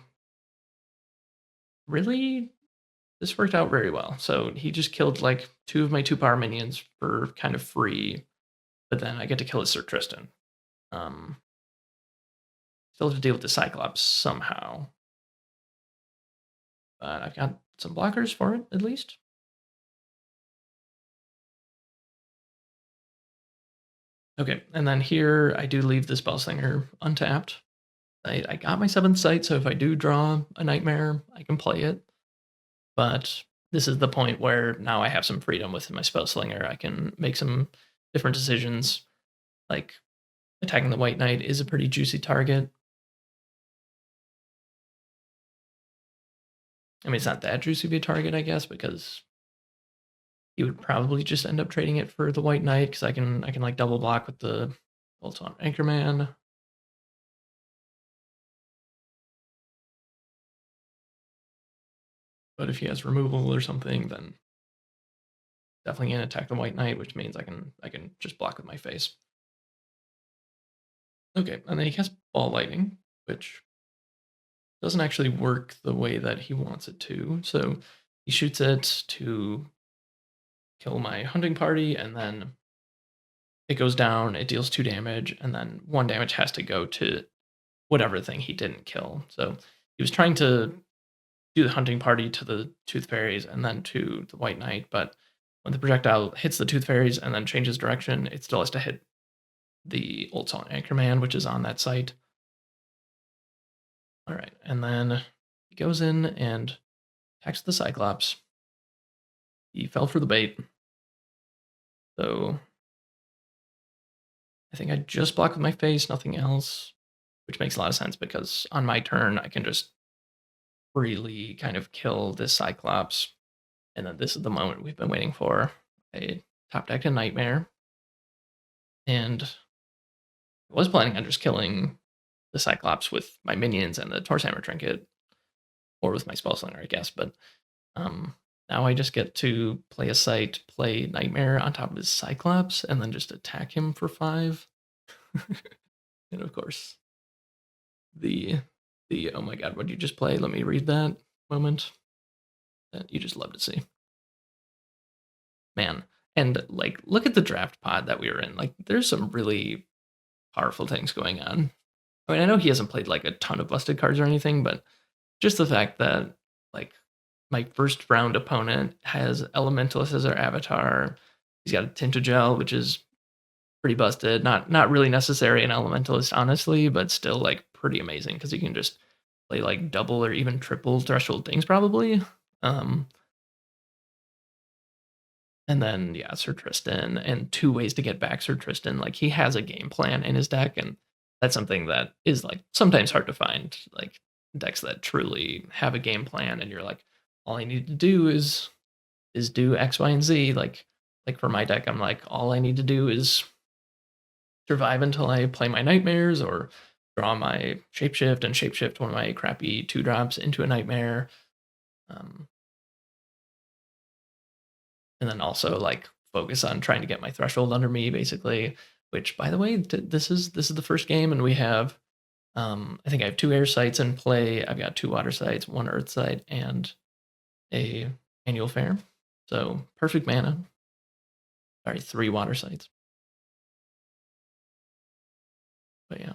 really, this worked out very well. So he just killed like 2 of my 2-power minions for kind of free, but then I get to kill his Sir Tristan. Still have to deal with the Cyclops somehow. But I've got some blockers for it, at least. Okay, and then here I do leave the Spellslinger untapped. I got my 7th sight, so if I do draw a Nightmare, I can play it. But this is the point where now I have some freedom with my Spellslinger. I can make some different decisions, like attacking the White Knight is a pretty juicy target. I mean, it's not that juicy of a target, I guess, because he would probably just end up trading it for the White Knight because I can like double block with the Bolt on Anchorman. But if he has removal or something, then definitely gonna attack the White Knight, which means I can just block with my face. Okay, and then he casts Ball Lightning, which doesn't actually work the way that he wants it to. So he shoots it to kill my hunting party, and then it goes down, it deals 2 damage, and then 1 damage has to go to whatever thing he didn't kill. So he was trying to do the hunting party to the Tooth Fairies and then to the White Knight, but when the projectile hits the Tooth Fairies and then changes direction, it still has to hit the Old Salt Anchorman, which is on that site. All right, and then he goes in and attacks the Cyclops. He fell for the bait. So I think I just block with my face, nothing else, which makes a lot of sense because on my turn, I can just freely kind of kill this Cyclops. And then this is the moment we've been waiting for. I top decked a Nightmare. And I was planning on just killing the Cyclops with my minions and the Torse Hammer Trinket, or with my Spellslinger, I guess. But now I just get to play a site, play Nightmare on top of his Cyclops, and then just attack him for 5. And of course, the oh my god, what did you just play? Let me read that moment that you just love to see. Man, and like look at the draft pod that we were in. Like there's some really powerful things going on. I mean, I know he hasn't played like a ton of busted cards or anything, but just the fact that like my first round opponent has Elementalist as their avatar. He's got a Tinted Gel, which is pretty busted. Not really necessary in Elementalist, honestly, but still like pretty amazing because you can just play like double or even triple threshold things probably. And then yeah, Sir Tristan and 2 ways to get back Sir Tristan. Like he has a game plan in his deck, and that's something that is like sometimes hard to find. Like decks that truly have a game plan, and you're like, all I need to do is do X, Y, and Z. Like for my deck, I'm like, all I need to do is survive until I play my Nightmares or draw my Shapeshift and Shapeshift one of my crappy 2-drops into a Nightmare. And then also like focus on trying to get my threshold under me, basically. Which, by the way, this is the first game, and we have, I think I have 2 air sites in play. I've got 2 water sites, 1 earth site, and a annual fair. So perfect mana. Sorry, 3 water sites. But yeah,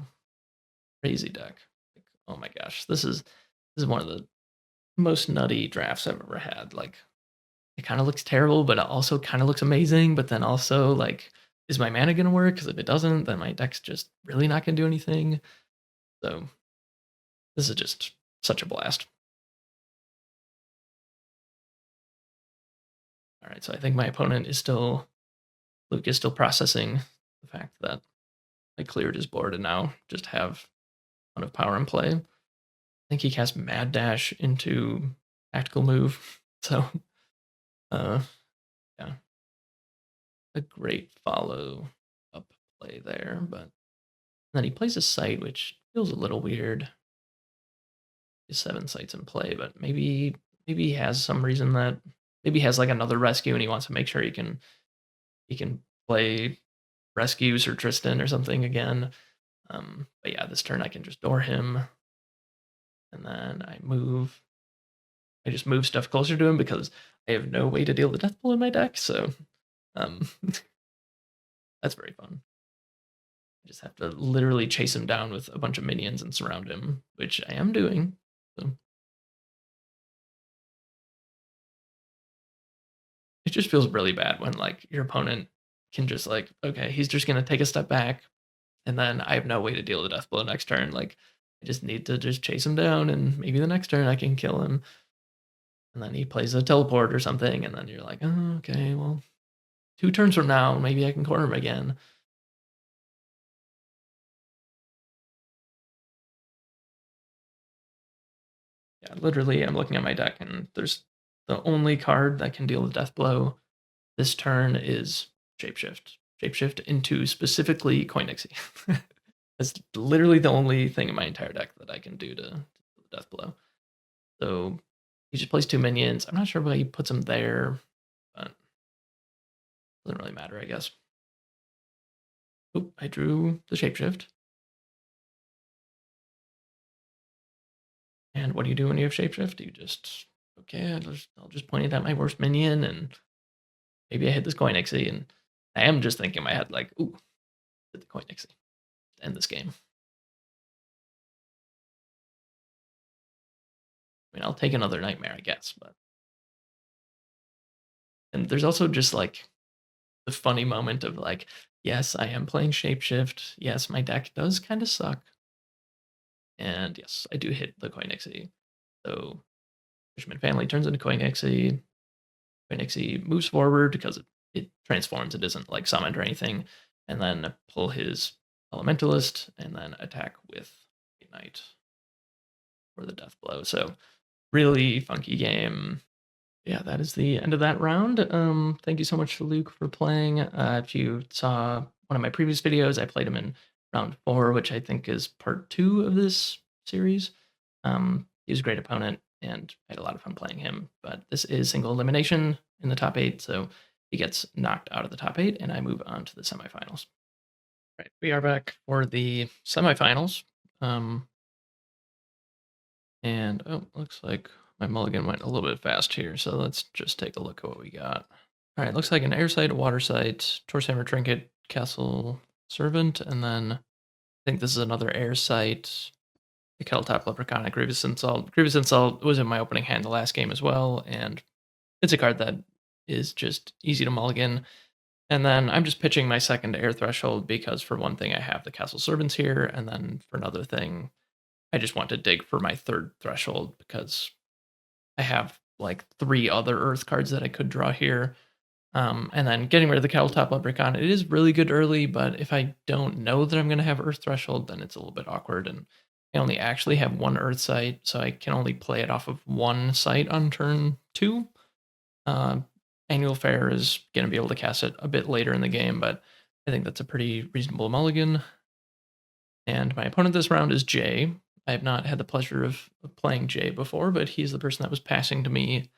crazy deck. Like, oh my gosh, this is one of the most nutty drafts I've ever had. Like, it kind of looks terrible, but it also kind of looks amazing. But then also, like, is my mana gonna work? Because if it doesn't, then my deck's just really not gonna do anything. So this is just such a blast. All right, so I think my opponent is still, Luke is still processing the fact that I cleared his board and now just have a ton of power in play. I think he cast Mad Dash into Tactical Move. So, yeah, a great follow up play there. But then he plays a site, which feels a little weird. His 7 sites in play, but maybe he has some reason that maybe he has like another rescue and he wants to make sure he can play rescues or Tristan or something again. But yeah, this turn I can just door him, and then I just move stuff closer to him because I have no way to deal with Death Blow in my deck. So that's very fun. I just have to literally chase him down with a bunch of minions and surround him, which I am doing. So it just feels really bad when like your opponent can just like, okay, he's just gonna take a step back, and then I have no way to deal with Death Blow next turn. Like I just need to just chase him down, and maybe the next turn I can kill him. And then he plays a teleport or something, and then you're like, oh, okay, well, 2 turns from now, maybe I can corner him again. Yeah, literally, I'm looking at my deck, and there's the only card that can deal with Death Blow this turn is Shapeshift. Shapeshift into specifically Coin Nixie. That's literally the only thing in my entire deck that I can do to Death Blow. So he just plays 2 minions. I'm not sure why he puts them there, but it doesn't really matter, I guess. Oop, I drew the Shapeshift. And what do you do when you have Shapeshift? You just, okay, I'll just point it at my worst minion, and maybe I hit this Coin Nixie, and I am just thinking in my head, like, ooh, hit the Coin Nixie. End this game. I mean, I'll take another nightmare, I guess, but and there's also just like the funny moment of like, yes, I am playing shapeshift. Yes, my deck does kind of suck. And yes, I do hit the Koinixie. So Fisherman Family turns into Koinixie. Koinixie moves forward because it transforms. It isn't like summoned or anything. And then pull his Elementalist and then attack with Ignite for the death blow. So really funky game. Yeah, that is the end of that round. Thank you so much to Luke for playing. If you saw one of my previous videos, I played him in round 4, which I think is part 2 of this series. He was a great opponent, and I had a lot of fun playing him. But this is single elimination in the top 8, so he gets knocked out of the top 8, and I move on to the semifinals. Right, we are back for the semifinals. And oh, looks like my mulligan went a little bit fast here, so let's just take a look at what we got. All right, looks like an air site, a water site, Torch Hammer Trinket, Castle Servant, and then I think this is another air site. The Kettletop Leprechaun, and Grievous Insult. Grievous Insult was in my opening hand the last game as well, and it's a card that is just easy to mulligan. And then I'm just pitching my second air threshold because for one thing I have the Castle Servants here, and then for another thing I just want to dig for my third threshold because I have like 3 other Earth cards that I could draw here. And then getting rid of the Kettletop Leprechaun, it is really good early, but if I don't know that I'm going to have Earth Threshold, then it's a little bit awkward. And I only actually have 1 Earth site, so I can only play it off of 1 site on turn 2. Annual Fair is going to be able to cast it a bit later in the game, but I think that's a pretty reasonable mulligan. And my opponent this round is Jay. I have not had the pleasure of playing Jay before, but he's the person that was passing to me.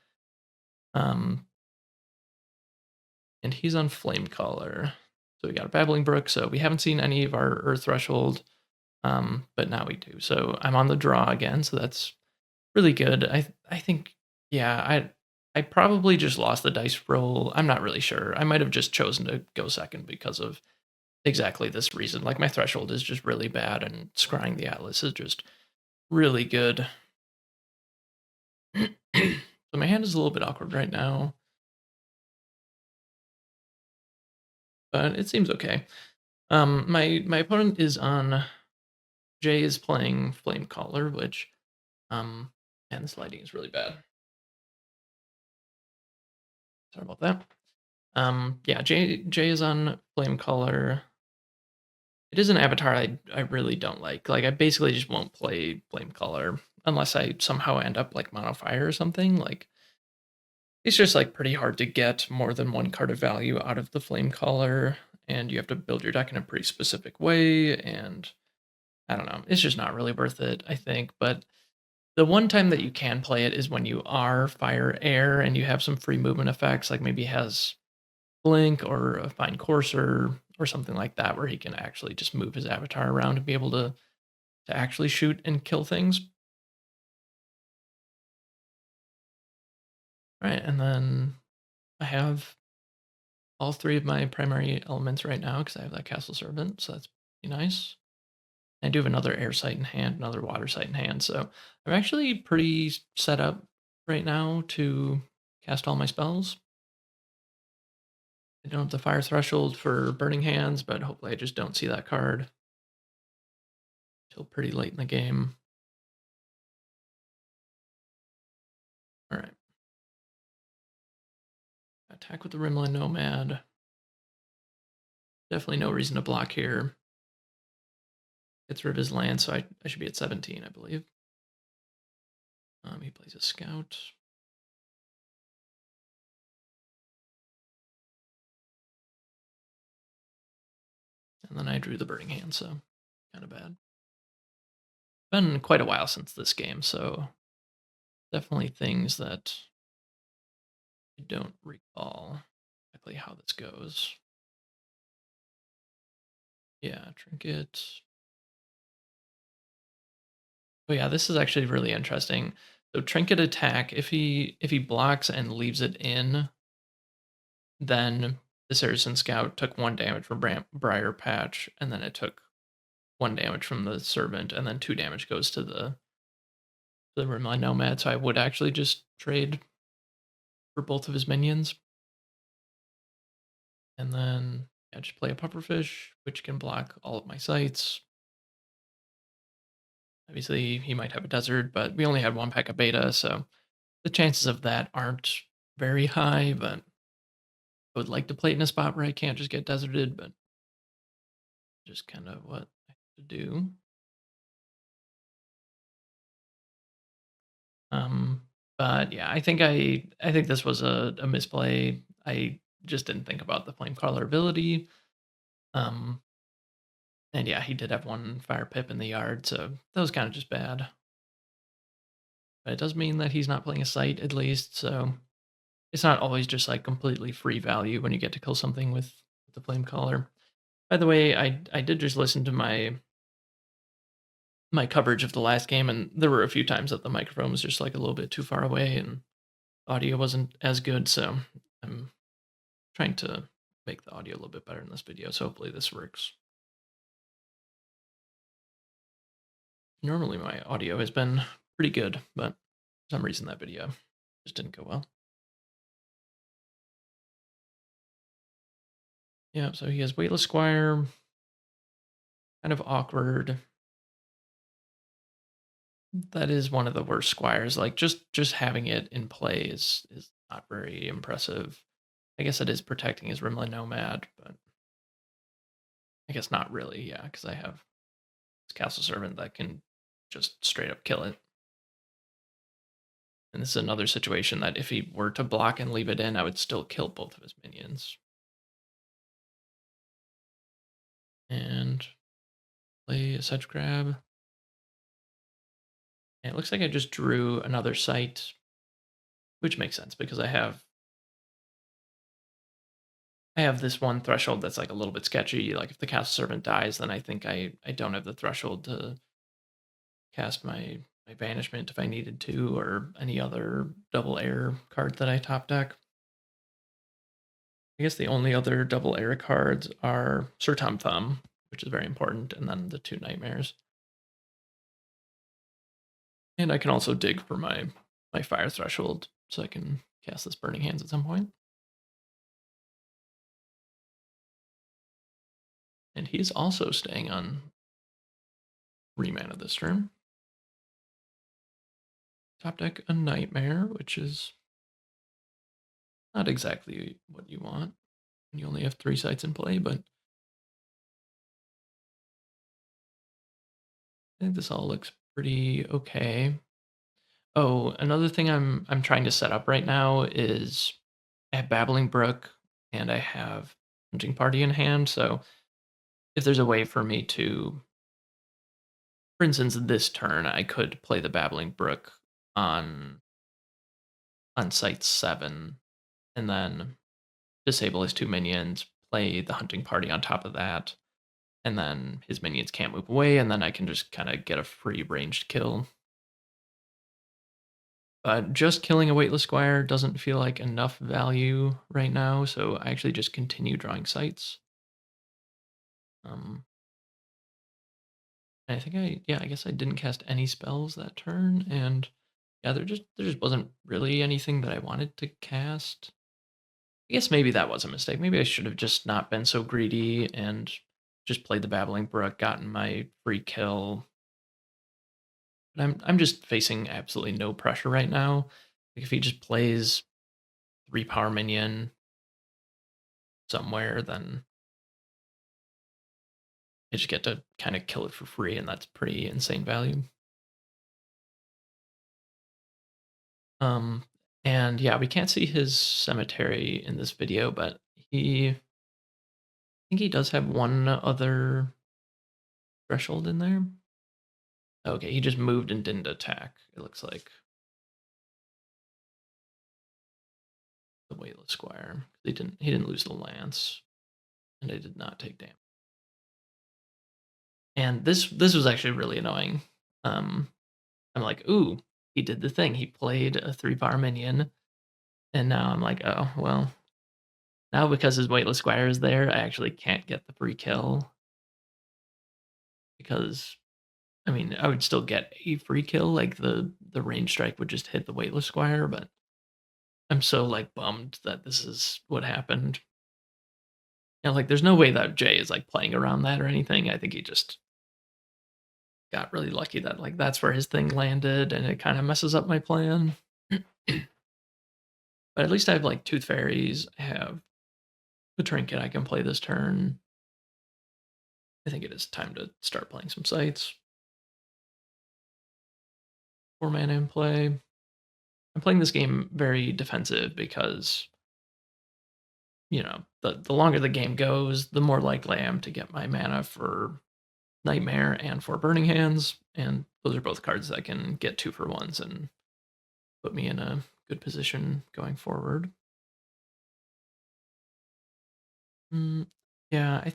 And he's on Flamecaller. So we got a Babbling Brook. So we haven't seen any of our Earth Threshold, but now we do. So I'm on the draw again. So that's really good. I think, yeah, I probably just lost the dice roll. I'm not really sure. I might have just chosen to go second because of exactly this reason. Like my threshold is just really bad, and scrying the Atlas is just really good. So my hand is a little bit awkward right now, but it seems okay. My opponent is on. Jay is playing Flamecaller, which, and this lighting is really bad. Sorry about that. Yeah, Jay is on Flamecaller. It is an avatar I really don't like. Like I basically just won't play Flamecaller unless I somehow end up like Mono Fire or something. Like it's just like pretty hard to get more than 1 card of value out of the Flamecaller, and you have to build your deck in a pretty specific way, and I don't know. It's just not really worth it, I think. But the one time that you can play it is when you are fire air and you have some free movement effects, like maybe has blink or a fine courser or something like that, where he can actually just move his avatar around and be able to actually shoot and kill things. Right, and then I have all 3 of my primary elements right now because I have that Castle Servant, so that's pretty nice. I do have another air site in hand, another water site in hand, so I'm actually pretty set up right now to cast all my spells. I don't have the fire threshold for Burning Hands, but hopefully I just don't see that card until pretty late in the game. All right. Attack with the Rimland Nomad. Definitely no reason to block here. Gets rid of his land, so I should be at 17, I believe. He plays a Scout. And then I drew the Burning Hand, so kind of bad. Been quite a while since this game, so definitely things that I don't recall exactly how this goes. Yeah, Trinket. Oh yeah, this is actually really interesting. So Trinket attack, if he blocks and leaves it in, then the Saracen Scout took 1 damage from Briar Patch, and then it took 1 damage from the Servant, and then 2 damage goes to the the Rimline Nomad, so I would actually just trade for both of his minions. And then yeah, just play a pufferfish, which can block all of my sites. Obviously, he might have a desert, but we only had one pack of beta, so the chances of that aren't very high. But I would like to play it in a spot where I can't just get deserted, but just kind of what I have to do. Um, but yeah, I think this was a misplay. I just didn't think about the flame color ability. Um, and yeah, he did have one fire pip in the yard, so that was kind of just bad. But it does mean that he's not playing a site at least, so it's not always just like completely free value when you get to kill something with the flame collar. By the way, I did just listen to my coverage of the last game, and there were a few times that the microphone was just like a little bit too far away and audio wasn't as good. So I'm trying to make the audio a little bit better in this video. So hopefully this works. Normally my audio has been pretty good, but for some reason that video just didn't go well. Yeah, so he has Weightless Squire, kind of awkward. That is one of the worst squires. Like just having it in play is not very impressive. I guess it is protecting his Rimland Nomad, but I guess not really. Yeah, because I have this Castle Servant that can just straight up kill it. And this is another situation that if he were to block and leave it in, I would still kill both of his minions. And play a Sedge Grab. And it looks like I just drew another site, which makes sense because I have this one threshold that's like a little bit sketchy. Like if the Castle Servant dies, then I think I don't have the threshold to cast my Banishment if I needed to, or any other double air card that I top deck. I guess the only other double air cards are Sir Tom Thumb, which is very important, and then the 2 Nightmares. And I can also dig for my fire threshold, so I can cast this Burning Hands at some point. And he's also staying on 3 mana this turn. Top deck a Nightmare, which is not exactly what you want. You only have 3 sites in play, but I think this all looks pretty okay. Oh, another thing I'm trying to set up right now is I have Babbling Brook and I have Hunting Party in hand. So if there's a way for me to, for instance, this turn, I could play the Babbling Brook on site 7 and then disable his 2 minions, play the Hunting Party on top of that, and then his minions can't move away, and then I can just kind of get a free ranged kill. But just killing a Weightless Squire doesn't feel like enough value right now, so I actually just continue drawing sites. Um, I think I guess I didn't cast any spells that turn, and yeah, there just wasn't really anything that I wanted to cast. I guess maybe that was a mistake. Maybe I should have just not been so greedy and just played the Babbling Brook, gotten my free kill. But I'm just facing absolutely no pressure right now. Like if he just plays 3 power minion somewhere, then I just get to kind of kill it for free, and that's pretty insane value. Um, and yeah, we can't see his cemetery in this video, but I think he does have one other threshold in there. Okay, he just moved and didn't attack, it looks like. The Weightless Squire. He didn't lose the lance, and I did not take damage. And this was actually really annoying. I'm like, ooh, he did the thing. He played a 3-power minion, and now I'm like, oh well. Now because his Weightless Squire is there, I actually can't get the free kill because I mean, I would still get a free kill, like the range strike would just hit the weightless squire, but I'm so like bummed that this is what happened. Like there's no way that Jay is like playing around that or anything. I think he just got really lucky that like that's where his thing landed and it kind of messes up my plan. But at least I have like Tooth Fairies. I have the trinket I can play this turn. I think it is time to start playing some sites. 4 mana in play. I'm playing this game very defensive because, the longer the game goes, the more likely I am to get my mana for Nightmare and for Burning Hands. And those are both cards that can get 2-for-1s and put me in a good position going forward. Yeah, I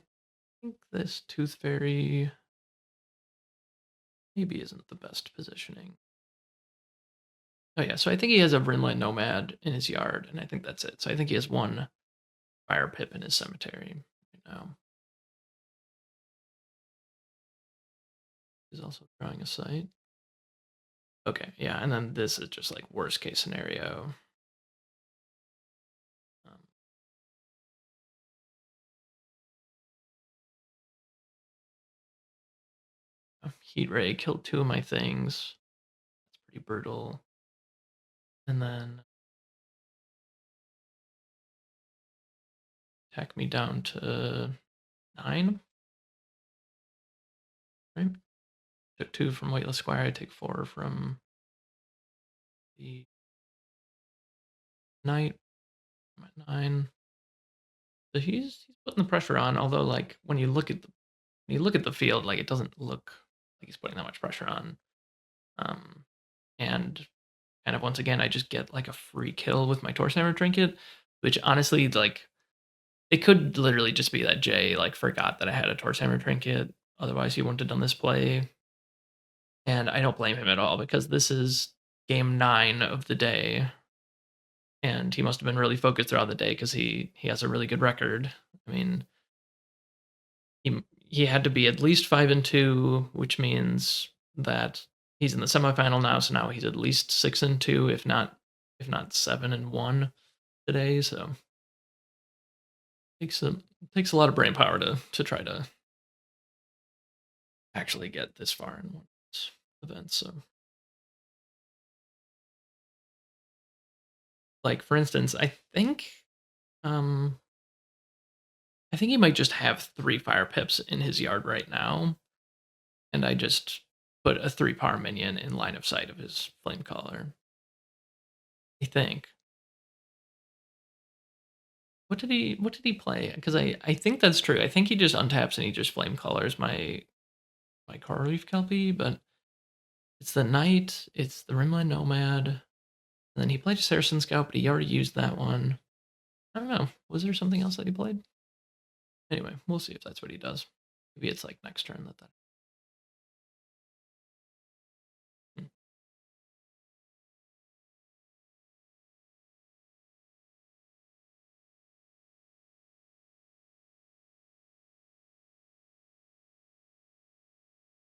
think this Tooth Fairy maybe isn't the best positioning. Oh yeah, so I think he has a Rinland Nomad in his yard, and I think that's it. So I think he has 1 Fire Pip in his cemetery right now. He's also drawing a site. Okay, yeah, and then this is just like worst case scenario. Heat Ray killed 2 of my things. That's pretty brutal. And then attack me down to 9. Right? Took 2 from Weightless Squire. I take 4 from the Knight. I'm at 9. So he's putting the pressure on. Although, like when you look at the field, like it doesn't look like he's putting that much pressure on. And kind of once again, I just get like a free kill with my Torch Hammer Trinket, which honestly, like it could literally just be that Jay like forgot that I had a Torch Hammer Trinket. Otherwise, he wouldn't have done this play. And I don't blame him at all because this is game 9 of the day. And he must have been really focused throughout the day because he has a really good record. I mean, he had to be at least 5-2, which means that he's in the semifinal now. So now he's at least 6-2, if not 7-1 today. So takes a lot of brain power to try to actually get this far in one event. So, like for instance, um I think he might just have 3 fire pips in his yard right now, and I just put a 3-power minion in line of sight of his flame caller. I think. What did he play? Because I think that's true. I think he just untaps and he just flame colors my Coral Reef Kelpie, but it's the Knight, it's the Rimland Nomad, and then he played a Saracen Scout, but he already used that one. I don't know. Was there something else that he played? Anyway, we'll see if that's what he does. Maybe it's like next turn that. Hmm.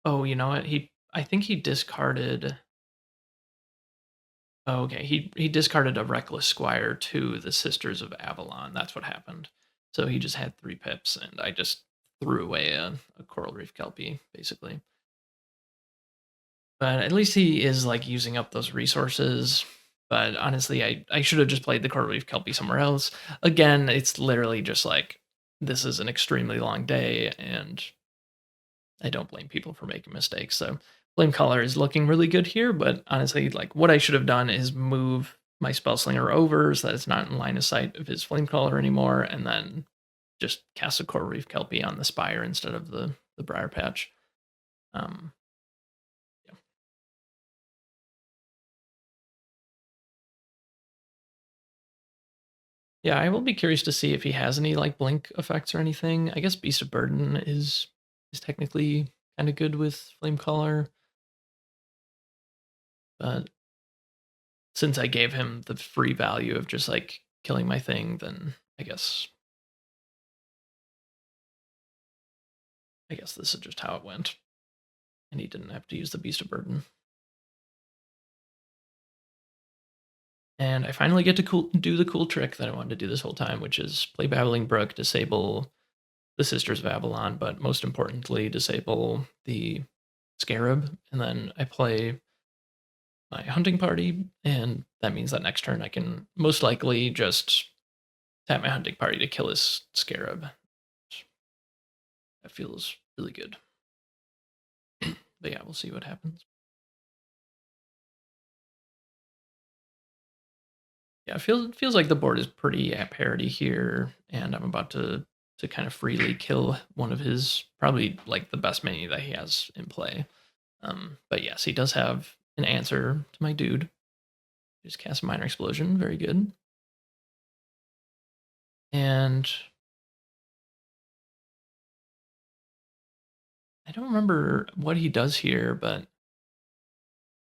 Oh, you know what? I think he discarded. Oh, okay. He discarded a Reckless Squire to the Sisters of Avalon. That's what happened. So he just had 3 pips, and I just threw away a Coral Reef Kelpie, basically. But at least he is like using up those resources. But honestly, I should have just played the Coral Reef Kelpie somewhere else. Again, it's literally just like this is an extremely long day, and I don't blame people for making mistakes. So Flame Color is looking really good here, but honestly, like what I should have done is move my Spellslinger over so that it's not in line of sight of his Flame Color anymore, and then just cast a Coral Reef Kelpie on the Spire instead of the Briar Patch. Um, yeah. Yeah, I will be curious to see if he has any like blink effects or anything. I guess Beast of Burden is technically kind of good with Flame Color, but since I gave him the free value of just like killing my thing, then I guess this is just how it went. And he didn't have to use the Beast of Burden. And I finally get to do the cool trick that I wanted to do this whole time, which is play Babbling Brook, disable the Sisters of Avalon, but most importantly, disable the Scarab. And then I play my hunting party, and that means that next turn I can most likely just tap my hunting party to kill his Scarab. That feels really good. But yeah, we'll see what happens. Yeah, it feels like the board is pretty at parity here, and I'm about to kind of freely kill one of his probably like the best menu that he has in play. But yes, he does have an answer to my dude. Just cast Minor Explosion, very good. And I don't remember what he does here, but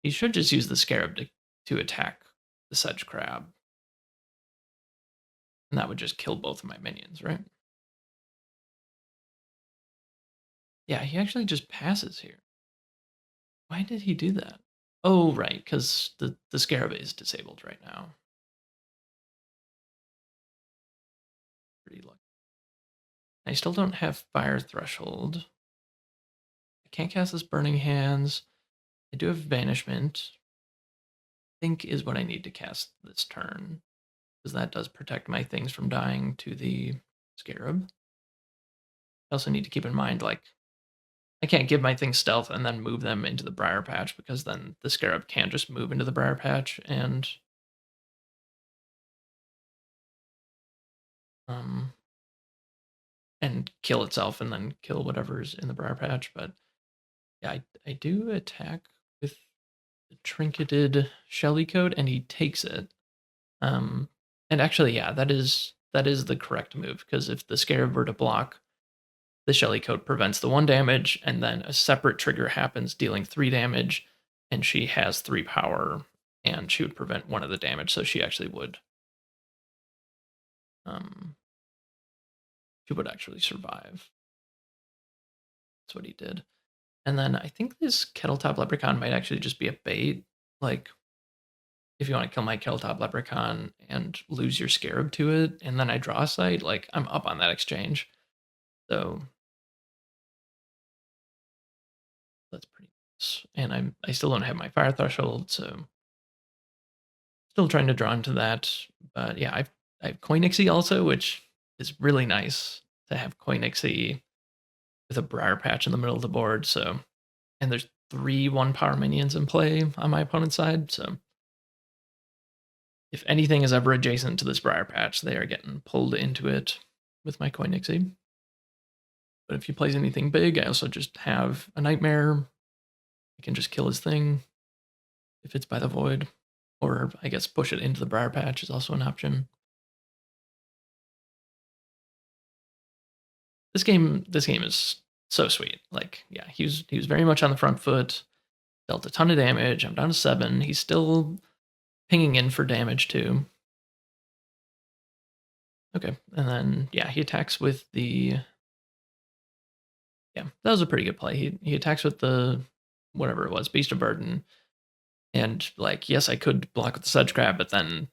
he should just use the Scarab to attack the Sedge Crab. And that would just kill both of my minions, right? Yeah, he actually just passes here. Why did he do that? Oh, right, because the Scarab is disabled right now. Pretty lucky. I still don't have Fire Threshold. I can't cast this Burning Hands. I do have Banishment. I think is what I need to cast this turn, because that does protect my things from dying to the Scarab. I also need to keep in mind, like, I can't give my things stealth and then move them into the Briar Patch, because then the Scarab can't just move into the Briar Patch um, and kill itself and then kill whatever's in the Briar Patch. But yeah, I do attack with the Trinketed Shelly Coat, and he takes it. And actually, yeah, that is the correct move, because if the Scarab were to block, the Shelly Coat prevents the 1 damage, and then a separate trigger happens, dealing 3 damage, and she has 3 power, and she would prevent 1 of the damage, so she actually would. She would actually survive. That's what he did. And then I think this Kettletop Leprechaun might actually just be a bait. Like, if you want to kill my Kettletop Leprechaun and lose your Scarab to it, and then I draw a sight, like, I'm up on that exchange. So that's pretty nice. And I still don't have my Fire Threshold, so still trying to draw into that. But yeah, I have Koinixie also, which is really nice to have Koinixie with a Briar Patch in the middle of the board. So, and there's 3 1-power minions in play on my opponent's side. So if anything is ever adjacent to this Briar Patch, they are getting pulled into it with my Koinixie. But if he plays anything big, I also just have a Nightmare. I can just kill his thing if it's by the Void. Or I guess push it into the Briar Patch is also an option. This game is so sweet. Like, yeah, he was very much on the front foot, dealt a ton of damage. I'm down to 7. He's still pinging in for damage too. Okay, and then yeah, he attacks with the that was a pretty good play. He attacks with the whatever it was, Beast of Burden. And like, yes, I could block with the Sedge Crab, but then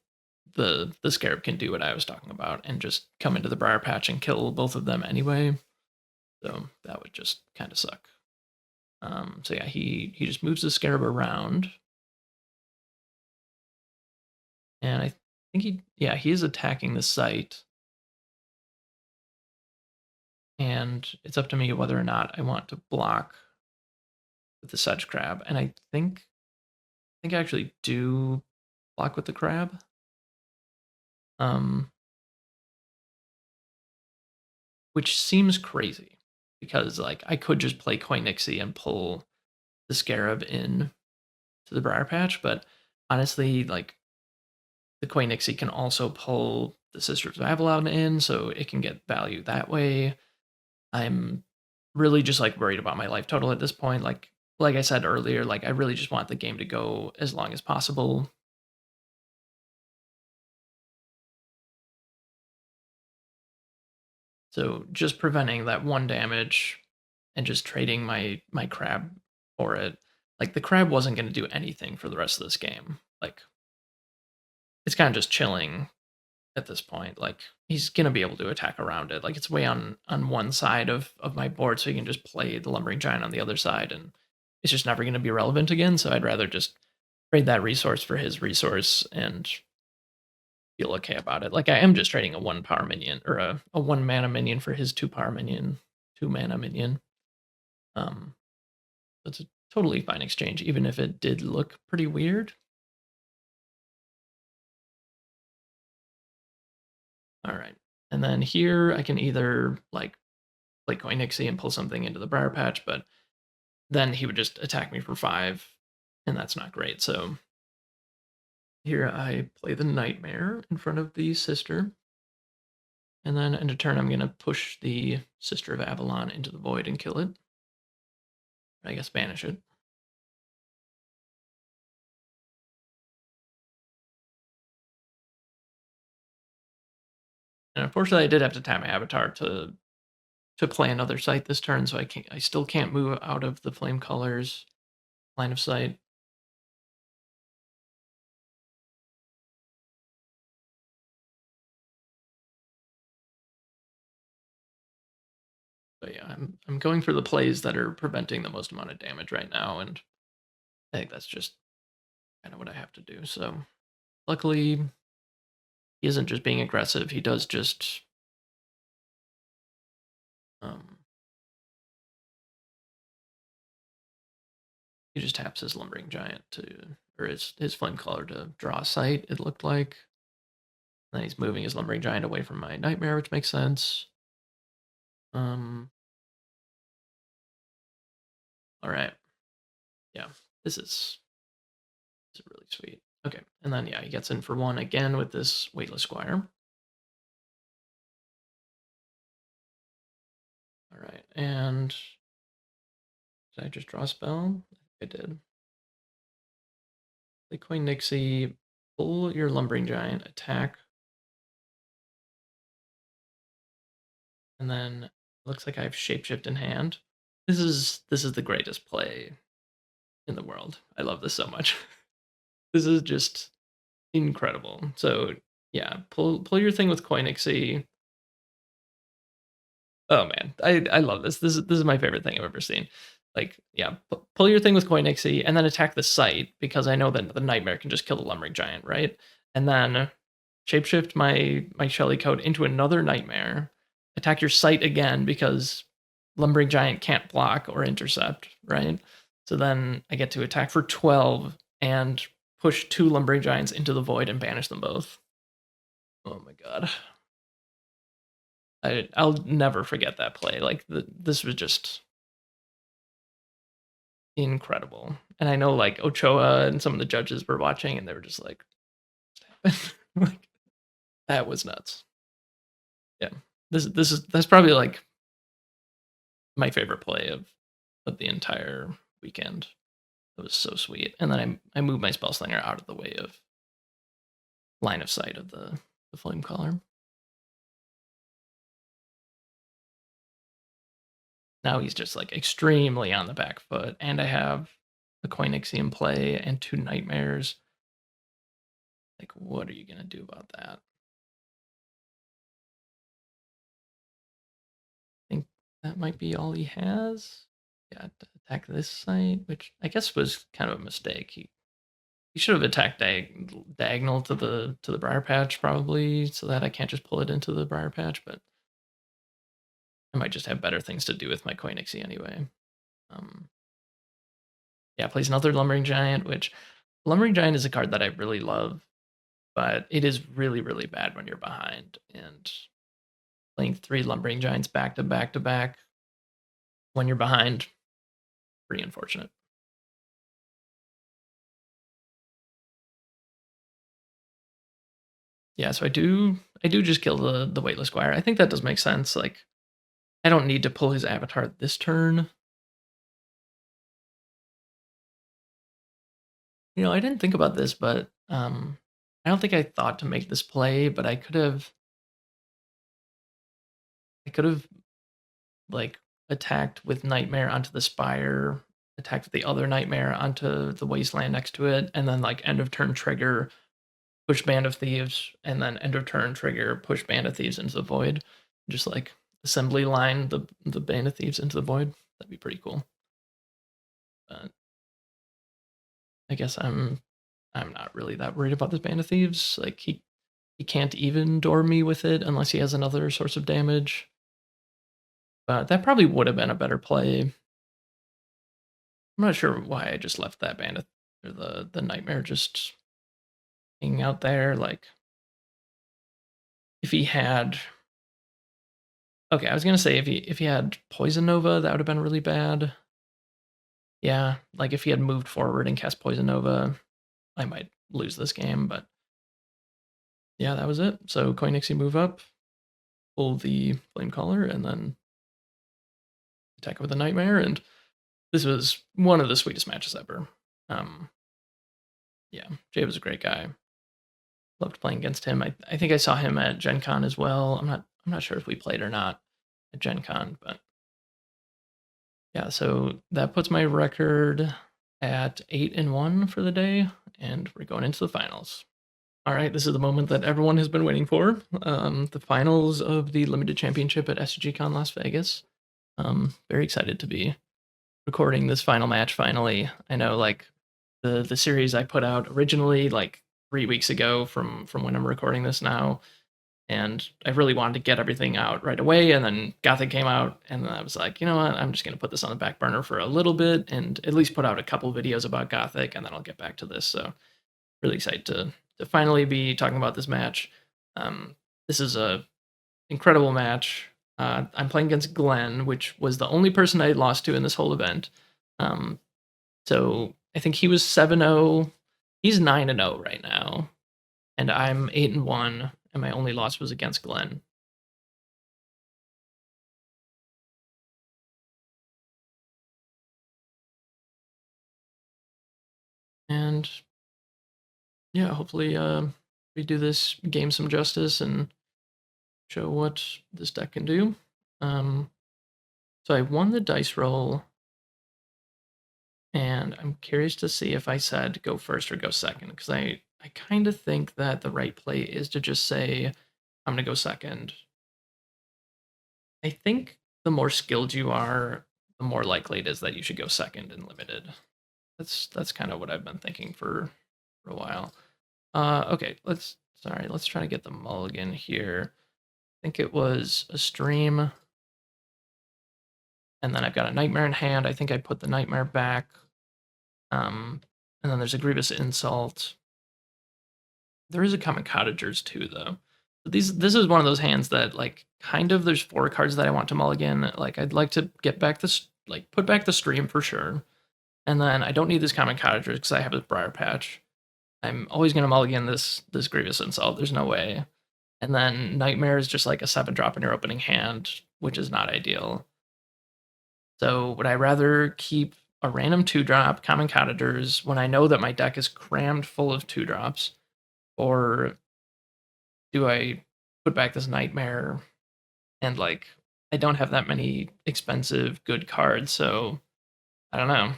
the Scarab can do what I was talking about and just come into the Briar Patch and kill both of them anyway. So that would just kind of suck. So yeah, he just moves the Scarab around. And I think he is attacking the site. And it's up to me whether or not I want to block with the Sedge Crab. And I think I actually do block with the crab. Which seems crazy, because like I could just play Koinixie and pull the Scarab in to the Briar Patch, but honestly, like the Koinixie can also pull the Sisters of Avalon in, so it can get value that way. I'm really just like worried about my life total at this point. Like I said earlier, like I really just want the game to go as long as possible. So just preventing that 1 damage and just trading my crab for it. Like the crab wasn't going to do anything for the rest of this game. Like it's kind of just chilling at this point. Like he's gonna be able to attack around it. Like it's way on one side of my board, so he can just play the lumbering giant on the other side, and it's just never gonna be relevant again. So I'd rather just trade that resource for his resource and feel okay about it. Like I am just trading a 1 power minion or a 1 mana minion for his 2 power minion, 2 mana minion. Um, it's a totally fine exchange, even if it did look pretty weird. All right. And then here I can either like play Coin Nixie and pull something into the Briar Patch, but then he would just attack me for 5, and that's not great. So here I play the Nightmare in front of the Sister, and then end of turn I'm going to push the Sister of Avalon into the Void and kill it. I guess banish it. And unfortunately, I did have to tap my Avatar to play another site this turn, so I still can't move out of the Flame Colors line of sight. But yeah, I'm going for the plays that are preventing the most amount of damage right now, and I think that's just kind of what I have to do. So luckily, he isn't just being aggressive. He does just um, he just taps his lumbering giant to or his flame caller to draw a sight. It looked like. Then he's moving his lumbering giant away from my nightmare, which makes sense. Um, all right, yeah, this is really sweet. Okay, and then yeah, he gets in for 1 again with this weightless squire. All right, and did I just draw a spell? I did. Play Coin Nixie, pull your lumbering giant, attack, and then it looks like I have shapeshift in hand. This is the greatest play in the world. I love this so much. This is just incredible. So yeah, pull your thing with Coin Nixie. Oh man, I love this. This is my favorite thing I've ever seen. Like, yeah, pull your thing with Coin Nixie and then attack the site because I know that the nightmare can just kill the lumbering giant, right? And then shapeshift my Shelly code into another nightmare. Attack your site again because lumbering giant can't block or intercept, right? So then I get to attack for 12 and push 2 lumbering giants into the void and banish them both. Oh my god. I'll never forget that play. Like this was just incredible. And I know like Ochoa and some of the judges were watching and they were just like, like that was nuts. Yeah. That's probably like my favorite play of the entire weekend. It was so sweet. And then I moved my spell slinger out of the way of line of sight of the flame caller. Now he's just like extremely on the back foot, and I have a Coin Nixie in play and 2 nightmares. Like, what are you gonna do about that? I think that might be all he has. Yeah, to attack this site, which I guess was kind of a mistake. He should have attacked diagonal to the Briar Patch probably, so that I can't just pull it into the Briar Patch. But I might just have better things to do with my Coin Nixie anyway. Um, yeah, plays another Lumbering Giant, which Lumbering Giant is a card that I really love, but it is really, really bad when you're behind. And playing 3 Lumbering Giants back to back to back when you're behind, pretty unfortunate. Yeah, so I do just kill the weightless squire. I think that does make sense. Like I don't need to pull his avatar this turn. I didn't think about this, but I don't think I thought to make this play, but I could have like attacked with nightmare onto the spire attack with the other Nightmare onto the Wasteland next to it, and then like end of turn trigger, push Band of Thieves, and then end of turn trigger, push Band of Thieves into the void. Just like assembly line the Band of Thieves into the void. That'd be pretty cool. But I guess I'm not really that worried about this Band of Thieves. Like he can't even door me with it unless he has another source of damage. But that probably would have been a better play. I'm not sure why I just left that Bandit or the Nightmare just hanging out there. Like if he had, okay, I was gonna say if he had Poison Nova, that would have been really bad. Yeah, like if he had moved forward and cast Poison Nova, I might lose this game. But yeah, that was it. So Koinixie move up, pull the Flame Caller, and then attack with the Nightmare, and this was one of the sweetest matches ever. Yeah, Jay was a great guy. Loved playing against him. I think I saw him at Gen Con as well. I'm not sure if we played or not at Gen Con, but yeah, so that puts my record at 8-1 for the day, and we're going into the finals. All right, this is the moment that everyone has been waiting for. The finals of the limited championship at SCG Con Las Vegas. Very excited to be recording this final match finally. I know like the series I put out originally like 3 weeks ago from when I'm recording this now, and I really wanted to get everything out right away, and then Gothic came out, and I was like, you know what, I'm just going to put this on the back burner for a little bit and at least put out a couple videos about Gothic, and then I'll get back to this. So really excited to finally be talking about this match. This is a incredible match. I'm playing against Glenn, which was the only person I lost to in this whole event. So I think he was 7-0. He's 9-0 right now, and I'm 8-1, and my only loss was against Glenn. And yeah, hopefully we do this game some justice and show what this deck can do. So I won the dice roll, and I'm curious to see if I said go first or go second, because I kind of think that the right play is to just say I'm going to go second. I think the more skilled you are, the more likely it is that you should go second in limited. That's kind of what I've been thinking for a while. Okay, let's try to get the mulligan here. I think it was a stream, and then I've got a Nightmare in hand. I think I put the Nightmare back, and then there's a Grievous Insult. There is a Common Cottagers too, though. This is one of those hands that like kind of there's 4 cards that I want to mulligan. Like I'd like to get back this, like put back the stream for sure, and then I don't need this Common Cottagers because I have a Briar Patch. I'm always gonna mulligan this Grievous Insult. There's no way. And then Nightmare is just like a 7-drop in your opening hand, which is not ideal. So would I rather keep a random 2-drop Common Cottagers when I know that my deck is crammed full of 2-drops, or do I put back this Nightmare and like I don't have that many expensive good cards, so I don't know.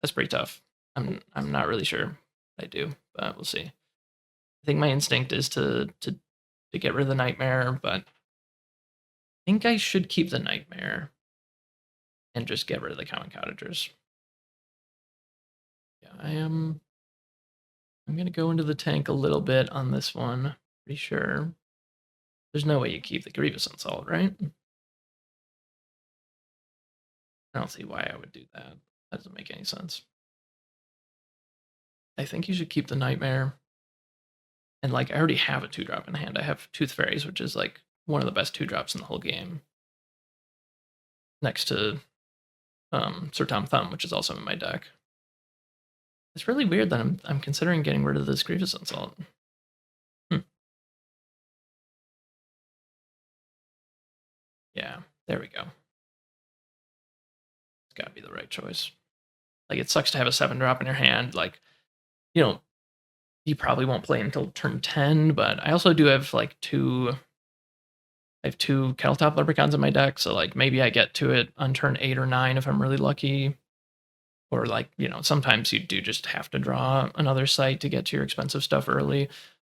That's pretty tough. I'm not really sure I do, but we'll see. I think my instinct is to get rid of the Nightmare, but I think I should keep the Nightmare and just get rid of the Common Cottagers. Yeah, I'm gonna go into the tank a little bit on this one. Pretty sure. There's no way you keep the Grievous Insult, right? I don't see why I would do that. That doesn't make any sense. I think you should keep the Nightmare. And like I already have a 2-drop in hand. I have Tooth Fairies, which is like one of the best 2-drops in the whole game. Next to Sir Tom Thumb, which is also in my deck. It's really weird that I'm considering getting rid of this Grievous Insult. Yeah, there we go. It's gotta be the right choice. Like it sucks to have a 7-drop in your hand. Like, you know, you probably won't play until turn 10, but I also do have like I have 2 Kettletop Leprechauns in my deck, so like maybe I get to it on turn 8 or 9 if I'm really lucky. Or like, sometimes you do just have to draw another site to get to your expensive stuff early.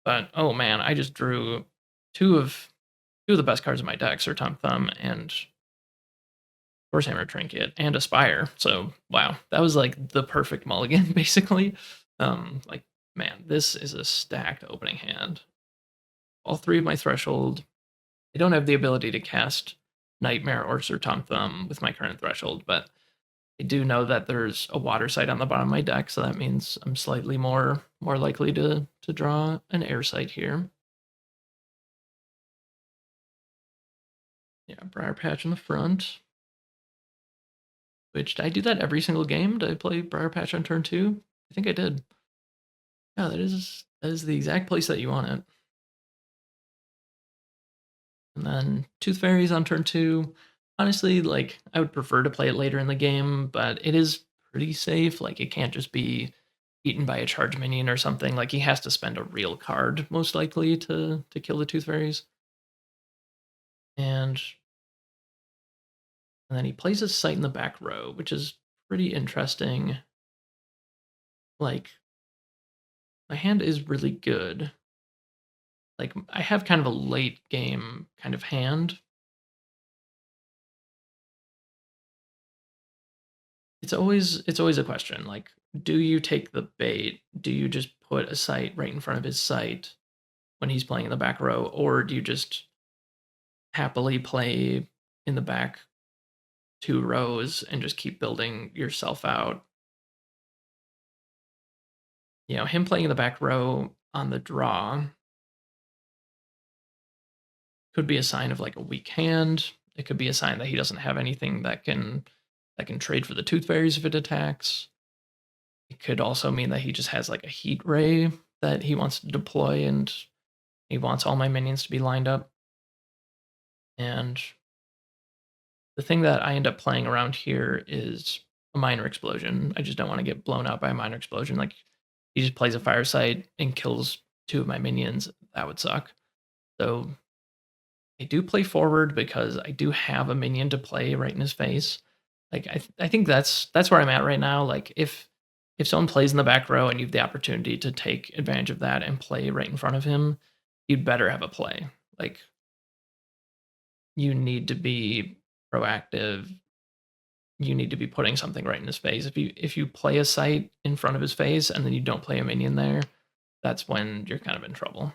But oh man, I just drew two of two of the best cards in my deck, Sir Tom Thumb and Force Hammer Trinket and Aspire. So wow, that was like the perfect mulligan, basically. Like, man, this is a stacked opening hand. All three of my threshold. I don't have the ability to cast Nightmare or Sir Tom Thumb with my current threshold, but I do know that there's a water site on the bottom of my deck, so that means I'm slightly more likely to draw an air site here. Yeah, Briar Patch in the front. Which, did I do that every single game? Did I play Briar Patch on turn 2? I think I did. Yeah, that is the exact place that you want it. And then Tooth Fairies on turn 2. Honestly, like, I would prefer to play it later in the game, but it is pretty safe. Like, it can't just be eaten by a charge minion or something. Like, he has to spend a real card, most likely, to kill the Tooth Fairies. And then he plays his site in the back row, which is pretty interesting. Like, my hand is really good. Like, I have kind of a late game kind of hand. It's always a question, like, do you take the bait? Do you just put a site right in front of his site when he's playing in the back row, or do you just happily play in the back 2 rows and just keep building yourself out? Him playing in the back row on the draw could be a sign of, like, a weak hand. It could be a sign that he doesn't have anything that can trade for the Tooth Fairies if it attacks. It could also mean that he just has, like, a Heat Ray that he wants to deploy, and he wants all my minions to be lined up. And the thing that I end up playing around here is a Minor Explosion. I just don't wanna get blown out by a Minor Explosion. Like, he just plays a Fire Site and kills 2 of my minions. That would suck. So I do play forward because I do have a minion to play right in his face. Like, I think that's where I'm at right now. Like, if someone plays in the back row and you have the opportunity to take advantage of that and play right in front of him, you'd better have a play. Like, you need to be proactive. You need to be putting something right in his face. If you play a site in front of his face and then you don't play a minion there, that's when you're kind of in trouble.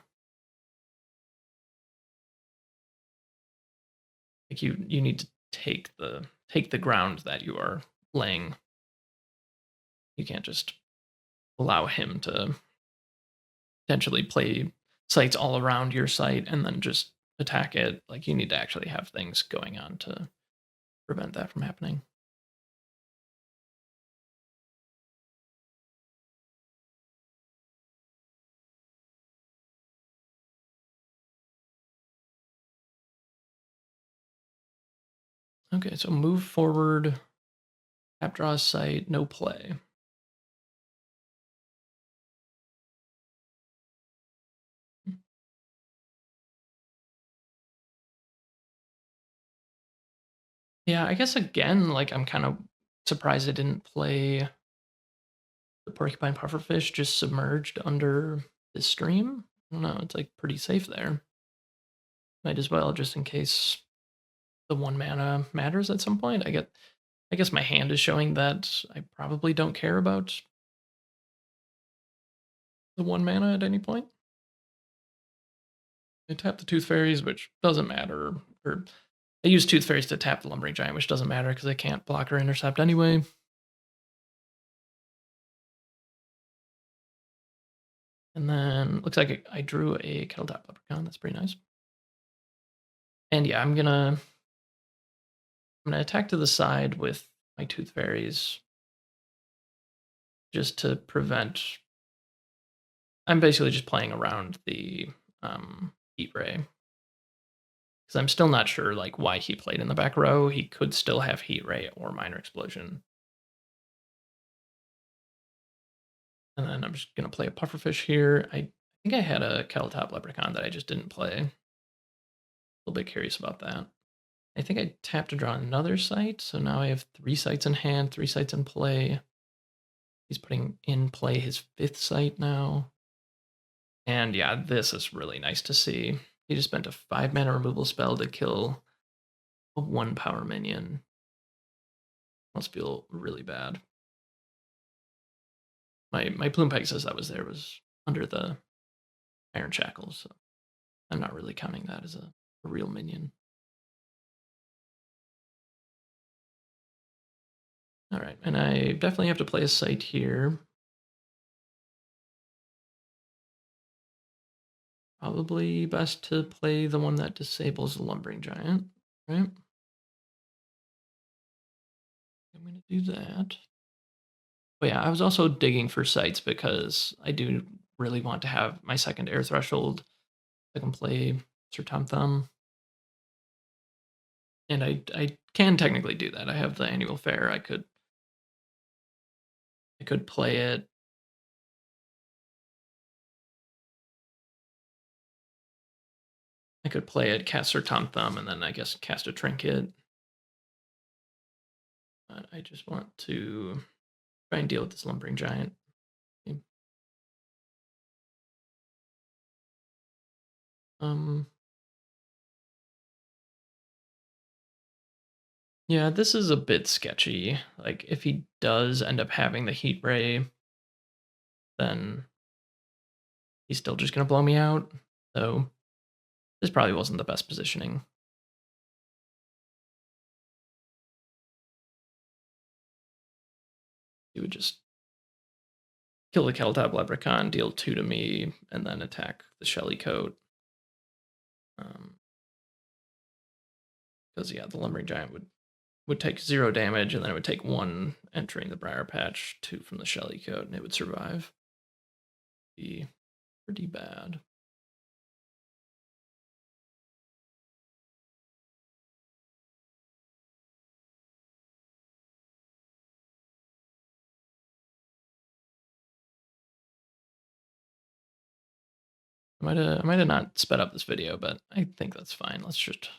Like, you need to take the ground that you are laying. You can't just allow him to potentially play sites all around your site and then just attack it. Like, you need to actually have things going on to prevent that from happening. Okay, so move forward, tap draw site, no play. Yeah, I guess again, like, I'm kind of surprised I didn't play the porcupine pufferfish just submerged under this stream. I don't know, it's like pretty safe there. Might as well, just in case the 1 mana matters at some point. I guess my hand is showing that I probably don't care about the 1 mana at any point. I tap the Tooth Fairies, which doesn't matter. Or I use Tooth Fairies to tap the Lumbering Giant, which doesn't matter because I can't block or intercept anyway. And then looks like I drew a Kettletop Leprechaun. That's pretty nice. And yeah, I'm gonna attack to the side with my Tooth Fairies just to prevent. I'm basically just playing around the Heat Ray because I'm still not sure like why he played in the back row. He could still have Heat Ray or Minor Explosion. And then I'm just gonna play a Pufferfish here. I think I had a Kettletop Leprechaun that I just didn't play. A little bit curious about that. I think I tapped to draw another site, so now I have 3 sites in hand, 3 sites in play. He's putting in play his 5th site now. And yeah, this is really nice to see. He just spent a 5-mana removal spell to kill a 1-power minion. Must feel really bad. My Plume Pegasus that was there was under the Iron Shackles, so I'm not really counting that as a real minion. All right, and I definitely have to play a site here. Probably best to play the one that disables the Lumbering Giant, right? I'm going to do that. But yeah, I was also digging for sites because I do really want to have my second air threshold. I can play Sir Tom Thumb. And I can technically do that. I have the annual fair. I could play it. I could play it, cast Sir Tom Thumb, and then I guess cast a trinket. But I just want to try and deal with this Lumbering Giant. Yeah, this is a bit sketchy. Like, if he does end up having the Heat Ray, then he's still just gonna blow me out. So this probably wasn't the best positioning. He would just kill the Keltop Leprechaun, deal 2 to me, and then attack the Shelly Coat. Because yeah, the Lumbering Giant would take 0 damage, and then it would take 1 entering the Briar Patch, 2 from the Shelly Coat, and it would survive. Be pretty bad. I might have not sped up this video, but I think that's fine. Let's just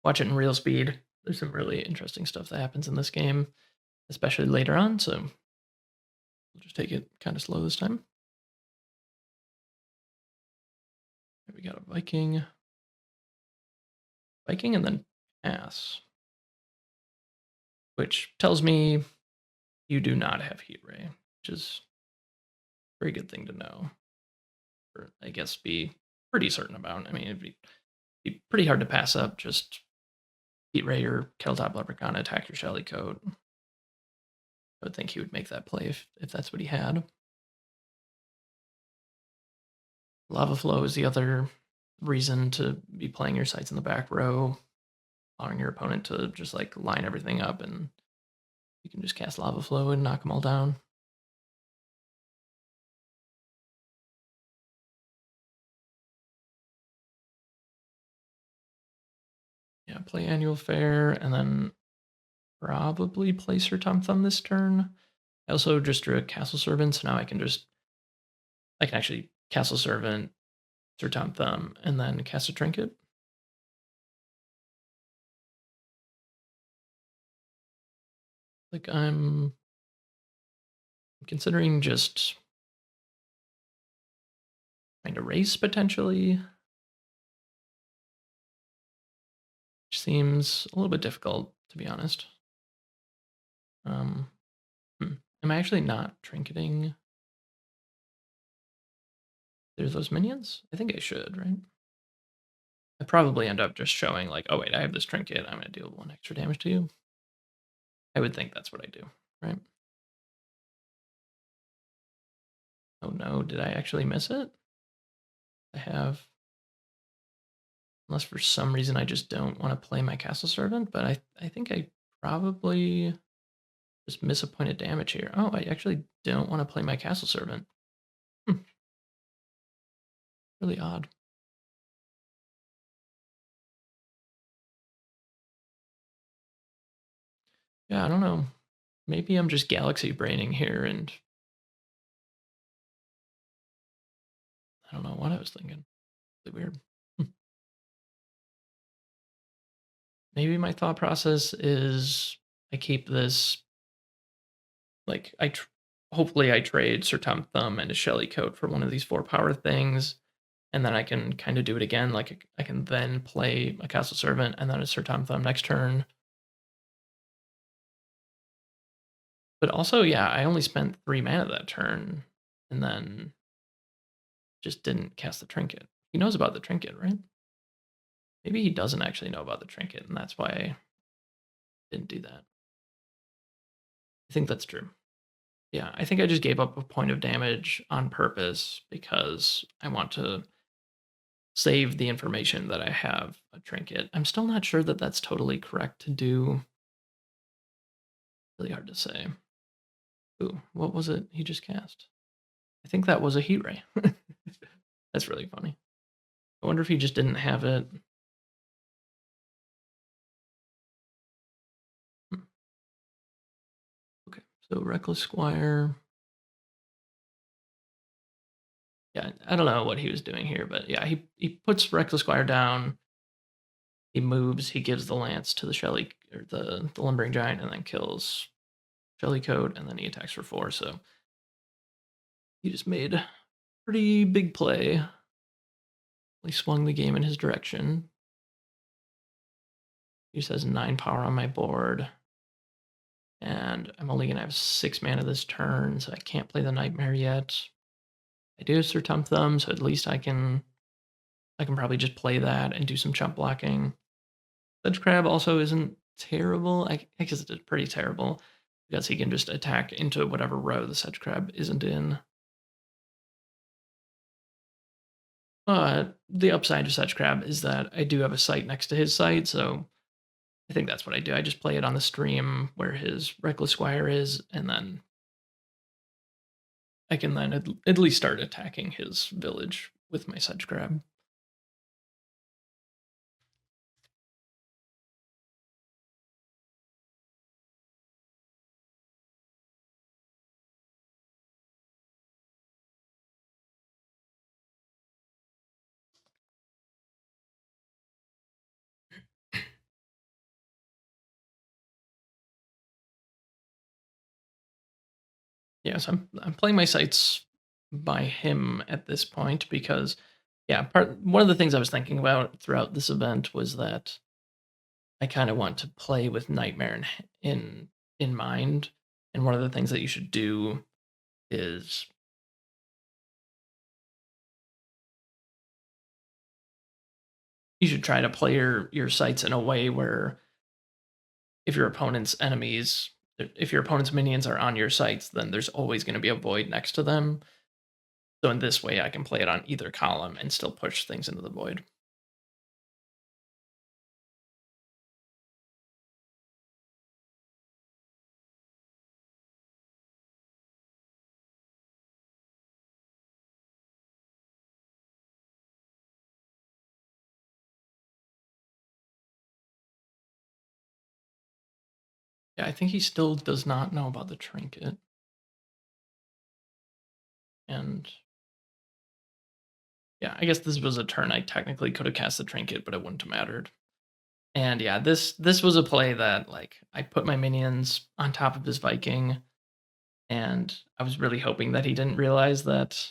watch it in real speed. There's some really interesting stuff that happens in this game, especially later on, so we'll just take it kind of slow this time. We got a Viking, and then Ass, which tells me you do not have Heat Ray, which is a very good thing to know, or I guess be pretty certain about. I mean, it'd be pretty hard to pass up, just Heat Ray or Keltop Leprechaun, attack your Shelly Coat. I would think he would make that play if that's what he had. Lava Flow is the other reason to be playing your sites in the back row, allowing your opponent to just like line everything up, and you can just cast Lava Flow and knock them all down. Yeah, play Annual Fair, and then probably play Sir Tom Thumb this turn. I also just drew a Castle Servant, so now I can actually Castle Servant, Sir Tom Thumb, and then cast a Trinket. Like, I'm considering just trying to race potentially, which seems a little bit difficult, to be honest. Am I actually not trinketing? There's those minions? I think I should, right? I probably end up just showing like, oh wait, I have this trinket, I'm gonna deal 1 extra damage to you. I would think that's what I do, right? Oh no, did I actually miss it? I have, unless for some reason I just don't want to play my Castle Servant, but I think I probably just miss a point of damage here. Oh, I actually don't want to play my Castle Servant. Really odd. Yeah, I don't know. Maybe I'm just galaxy braining here, and I don't know what I was thinking. Really weird. Maybe my thought process is I keep this, like, hopefully I trade Sir Tom Thumb and a Shelly Coat for one of these 4 power things, and then I can kind of do it again. Like I can then play a Castle Servant and then a Sir Tom Thumb next turn. But also, yeah, I only spent 3 mana that turn, and then just didn't cast the Trinket. He knows about the Trinket, right? Maybe he doesn't actually know about the Trinket, and that's why I didn't do that. I think that's true. Yeah, I think I just gave up a point of damage on purpose because I want to save the information that I have a Trinket. I'm still not sure that that's totally correct to do. Really hard to say. Ooh, what was it he just cast? I think that was a Heat Ray. That's really funny. I wonder if he just didn't have it. Okay, so Reckless Squire. Yeah, I don't know what he was doing here, but yeah, he puts Reckless Squire down. He moves, he gives the lance to the Shelly or the Lumbering Giant, and then kills Shelly Coat, and then he attacks for 4. So he just made a pretty big play. He swung the game in his direction. He just has 9 power on my board. And I'm only gonna have 6 mana this turn, so I can't play the Nightmare yet. I do have Sir Tum Thumb, so at least I can probably just play that and do some chump blocking. Sedge Crab also isn't terrible. I guess it's pretty terrible because he can just attack into whatever row the Sedge Crab isn't in. But the upside of Sedge Crab is that I do have a site next to his site, so I think that's what I do. I just play it on the stream where his Reckless Squire is, and then I can then at least start attacking his village with my Sedge Crab. Yeah, so I'm playing my sites by him at this point because, yeah, one of the things I was thinking about throughout this event was that I kind of want to play with Nightmare in mind, and one of the things that you should do is you should try to play your sites in a way where if your opponent's enemies, if your opponent's minions are on your sites, then there's always going to be a void next to them. So in this way, I can play it on either column and still push things into the void. Yeah, I think he still does not know about the trinket. And yeah, I guess this was a turn I technically could have cast the trinket, but it wouldn't have mattered. And yeah, this was a play that like I put my minions on top of his Viking, and I was really hoping that he didn't realize that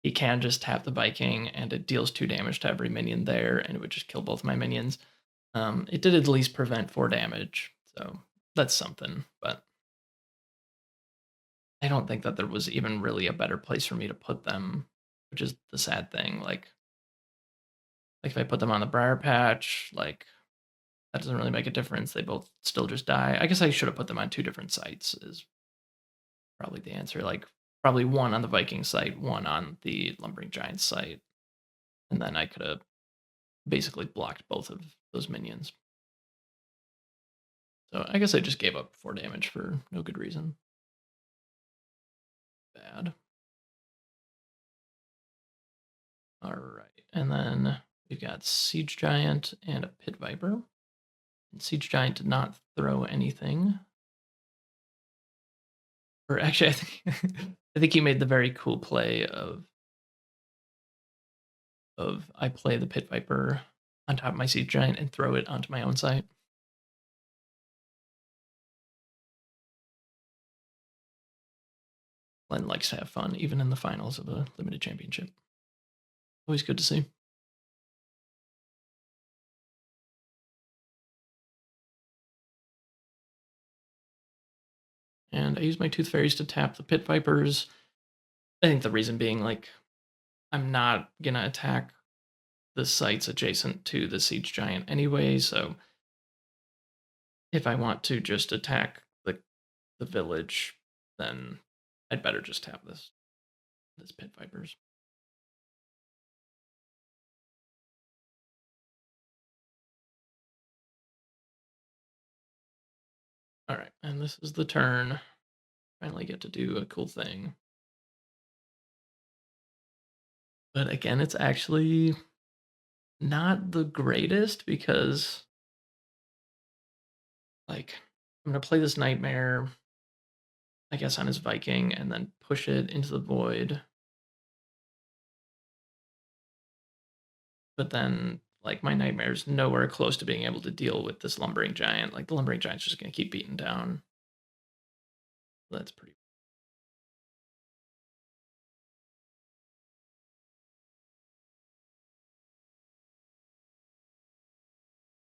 he can just tap the Viking and it deals 2 damage to every minion there, and it would just kill both my minions. It did at least prevent 4 damage, so that's something, but I don't think that there was even really a better place for me to put them, which is the sad thing. Like if I put them on the Briar Patch, like that doesn't really make a difference. They both still just die. I guess I should have put them on 2 different sites is probably the answer. Like probably one on the Viking site, one on the Lumbering Giant site. And then I could have basically blocked both of those minions. So I guess I just gave up 4 damage for no good reason. Bad. All right. And then we've got Siege Giant and a Pit Viper. And Siege Giant did not throw anything. Or actually, I think I think he made the very cool play of I play the Pit Viper on top of my Siege Giant and throw it onto my own site. Glenn likes to have fun, even in the finals of a limited championship. Always good to see. And I use my Tooth Fairies to tap the Pit Vipers. I think the reason being, like, I'm not gonna attack the sites adjacent to the Siege Giant anyway, so if I want to just attack the village, then I'd better just tap this Pit Vipers. All right, and this is the turn. Finally get to do a cool thing. But again, it's actually not the greatest because, like, I'm gonna play this Nightmare, I guess, on his Viking, and then push it into the void. But then, like, my Nightmare's nowhere close to being able to deal with this Lumbering Giant. Like, the Lumbering Giant's just gonna keep beating down. That's pretty.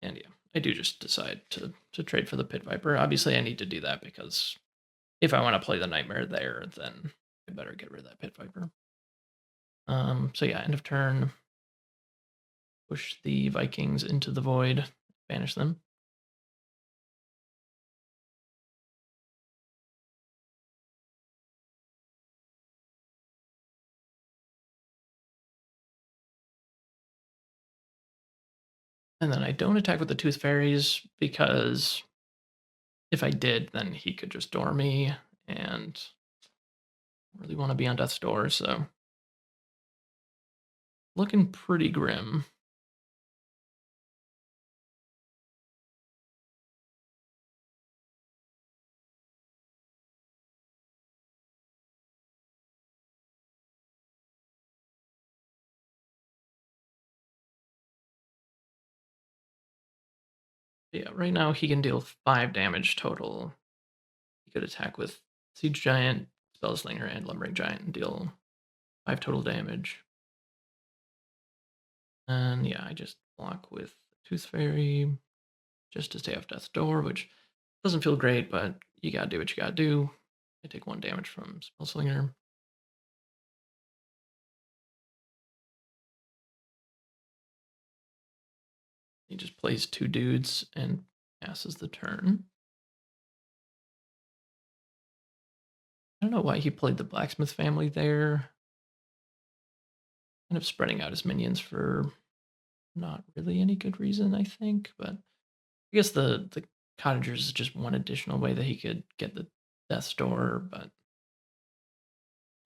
And yeah, I do just decide to trade for the Pit Viper. Obviously, I need to do that because if I want to play the Nightmare there, then I better get rid of that Pit Viper. So yeah, end of turn. Push the Vikings into the void, banish them. And then I don't attack with the Tooth Fairies because if I did, then he could just door me and really want to be on death's door. So looking pretty grim. Yeah, right now he can deal 5 damage total. He could attack with Siege Giant, Spellslinger, and Lumbering Giant and deal 5 total damage. And yeah, I just block with Tooth Fairy just to stay off death's door, which doesn't feel great, but you gotta do what you gotta do. I take 1 damage from Spellslinger. He just plays 2 dudes and passes the turn. I don't know why he played the Blacksmith family there. Kind of spreading out his minions for not really any good reason, I think. But I guess the Cottagers is just one additional way that he could get the Death's Door. But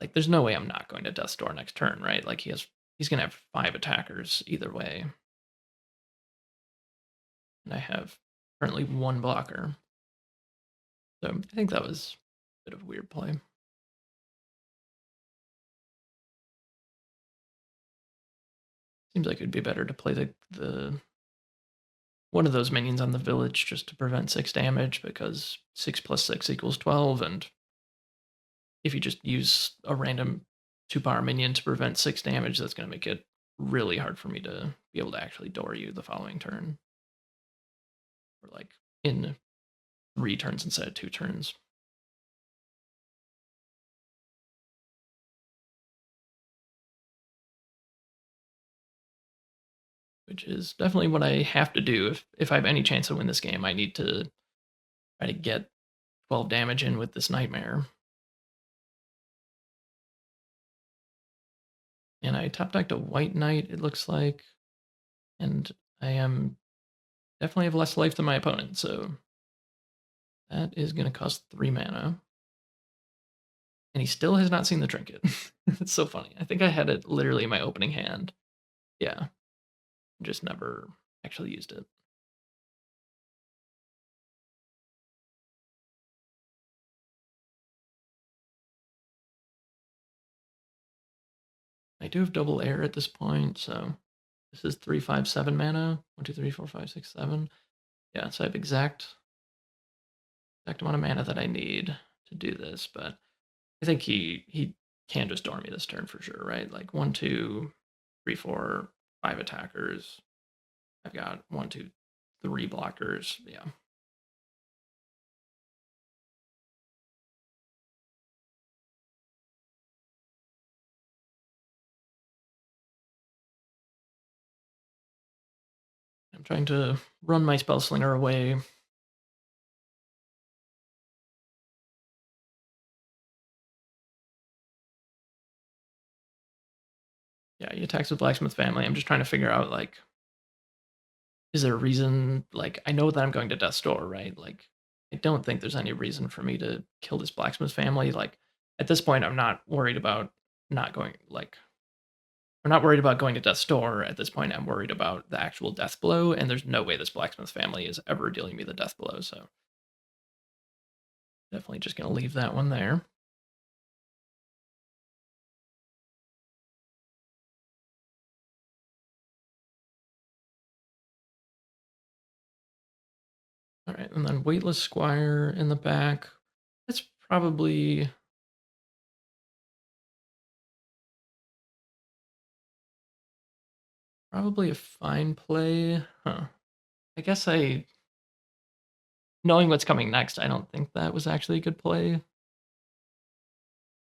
like, there's no way I'm not going to Death's Door next turn, right? Like he's gonna have 5 attackers either way, and I have currently 1 blocker. So I think that was a bit of a weird play. Seems like it'd be better to play the one of those minions on the village just to prevent 6 damage because 6 plus 6 equals 12, and if you just use a random 2-power minion to prevent 6 damage, that's going to make it really hard for me to be able to actually door you the following turn. Or like in 3 turns instead of 2 turns. Which is definitely what I have to do. If I have any chance to win this game, I need to try to get 12 damage in with this Nightmare. And I top decked a White Knight, it looks like. And I am definitely have less life than my opponent, so that is going to cost 3 mana. And he still has not seen the trinket. It's so funny. I think I had it literally in my opening hand. Yeah. Just never actually used it. I do have double air at this point, so this is 3, 5, 7 mana. 1, 2, 3, 4, 5, 6, 7. Yeah, so I have exact amount of mana that I need to do this, but I think he can just door me this turn for sure, right? Like 1, 2, 3, 4, 5 attackers. I've got 1, 2, 3 blockers. Yeah. I'm trying to run my Spellslinger away. Yeah, he attacks with Blacksmith Family. I'm just trying to figure out, like, is there a reason? Like, I know that I'm going to Death's Door, right? Like, I don't think there's any reason for me to kill this Blacksmith Family. Like, at this point, I'm not worried about not going, like, I'm not worried about going to Death's Door. At this point, I'm worried about the actual death blow, and there's no way this Blacksmith Family is ever dealing me the death blow, so definitely just going to leave that one there. All right, and then Weightless Squire in the back. That's probably a fine play. Huh. I guess knowing what's coming next, I don't think that was actually a good play.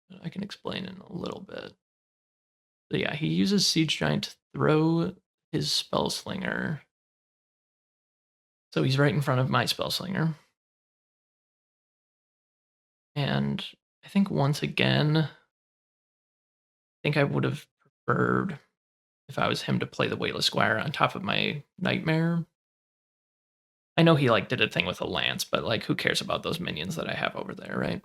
But I can explain in a little bit. So yeah, he uses Siege Giant to throw his Spellslinger. So he's right in front of my Spellslinger. And I think once again, I think I would have preferred if I was him to play the Weightless Squire on top of my Nightmare. I know he like did a thing with a lance, but like who cares about those minions that I have over there, right?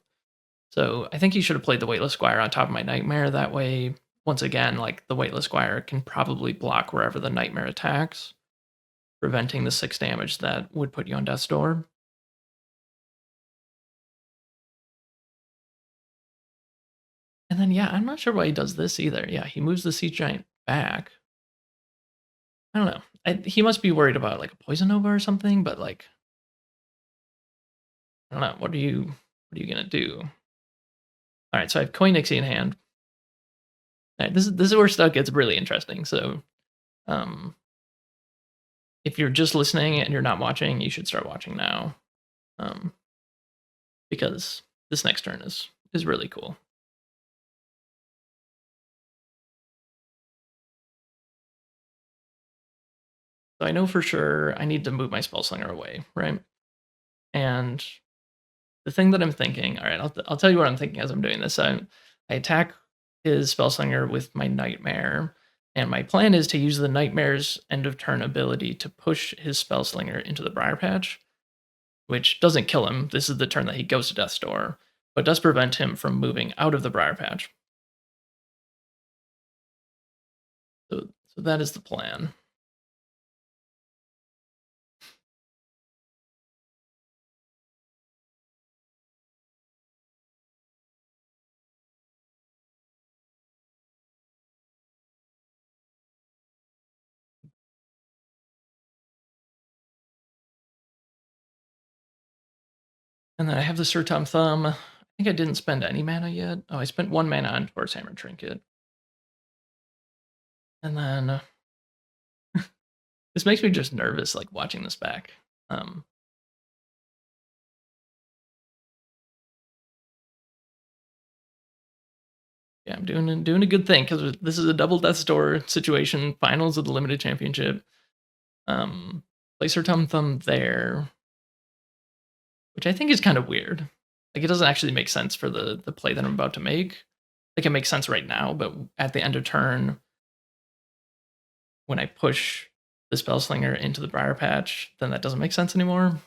So I think he should have played the Weightless Squire on top of my Nightmare. That way, once again, like the Weightless Squire can probably block wherever the Nightmare attacks, preventing the 6 damage that would put you on Death's Door. And then, yeah, I'm not sure why he does this either. Yeah, he moves the Siege Giant back. I don't know. He must be worried about like a Poison Nova or something, but like, I don't know. What are you gonna do? All right, so I have Coin Nixie in hand. All right, this is where stuff gets really interesting. So, um, if you're just listening and you're not watching, you should start watching now, because this next turn is really cool. So I know for sure I need to move my Spellslinger away, right? And the thing that I'm thinking, all right, I'll tell you what I'm thinking as I'm doing this. I attack his Spellslinger with my Nightmare, and my plan is to use the Nightmare's end of turn ability to push his Spellslinger into the Briar Patch, which doesn't kill him. This is the turn that he goes to Death's Door, but does prevent him from moving out of the Briar Patch. So that is the plan. And then I have the Sir Tom Thumb. I think I didn't spend any mana yet. Oh, I spent 1 mana on Taurus Hammer Trinket. And then this makes me just nervous, like watching this back. Yeah, I'm doing a good thing because this is a double Death's Door situation, finals of the limited championship. Place her Tom Thumb there, which I think is kind of weird. Like it doesn't actually make sense for the play that I'm about to make. Like it makes sense right now, but at the end of turn, when I push the Spellslinger into the Briar Patch, then that doesn't make sense anymore.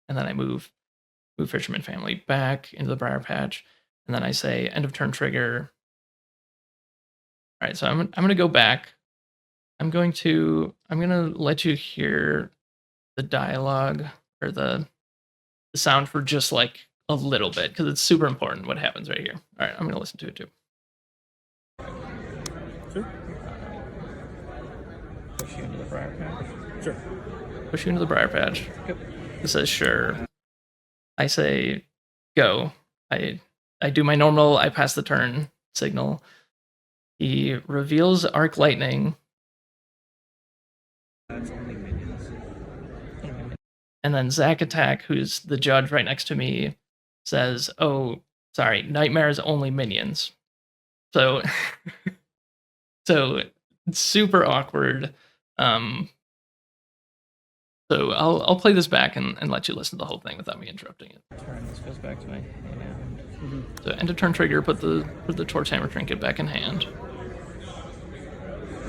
And then I move Fisherman Family back into the Briar Patch, and then I say end of turn trigger. All right, so I'm gonna go back. I'm gonna let you hear the dialogue or the sound for just like a little bit because it's super important what happens right here. All right, I'm gonna listen to it too. Sure. Push you into the Briar Patch. Sure. Push you into the Briar Patch. Yep. It says sure. I say go. I I do my normal, I pass the turn signal. He reveals Arc Lightning. That's only minions. And then Zack Attack, who's the judge right next to me, says, "Oh, sorry, Nightmare is only minions." So, so it's super awkward. So I'll play this back and let you listen to the whole thing without me interrupting it. Turn. This goes back to my hand. So end of turn trigger. Put the Torch Hammer trinket back in hand.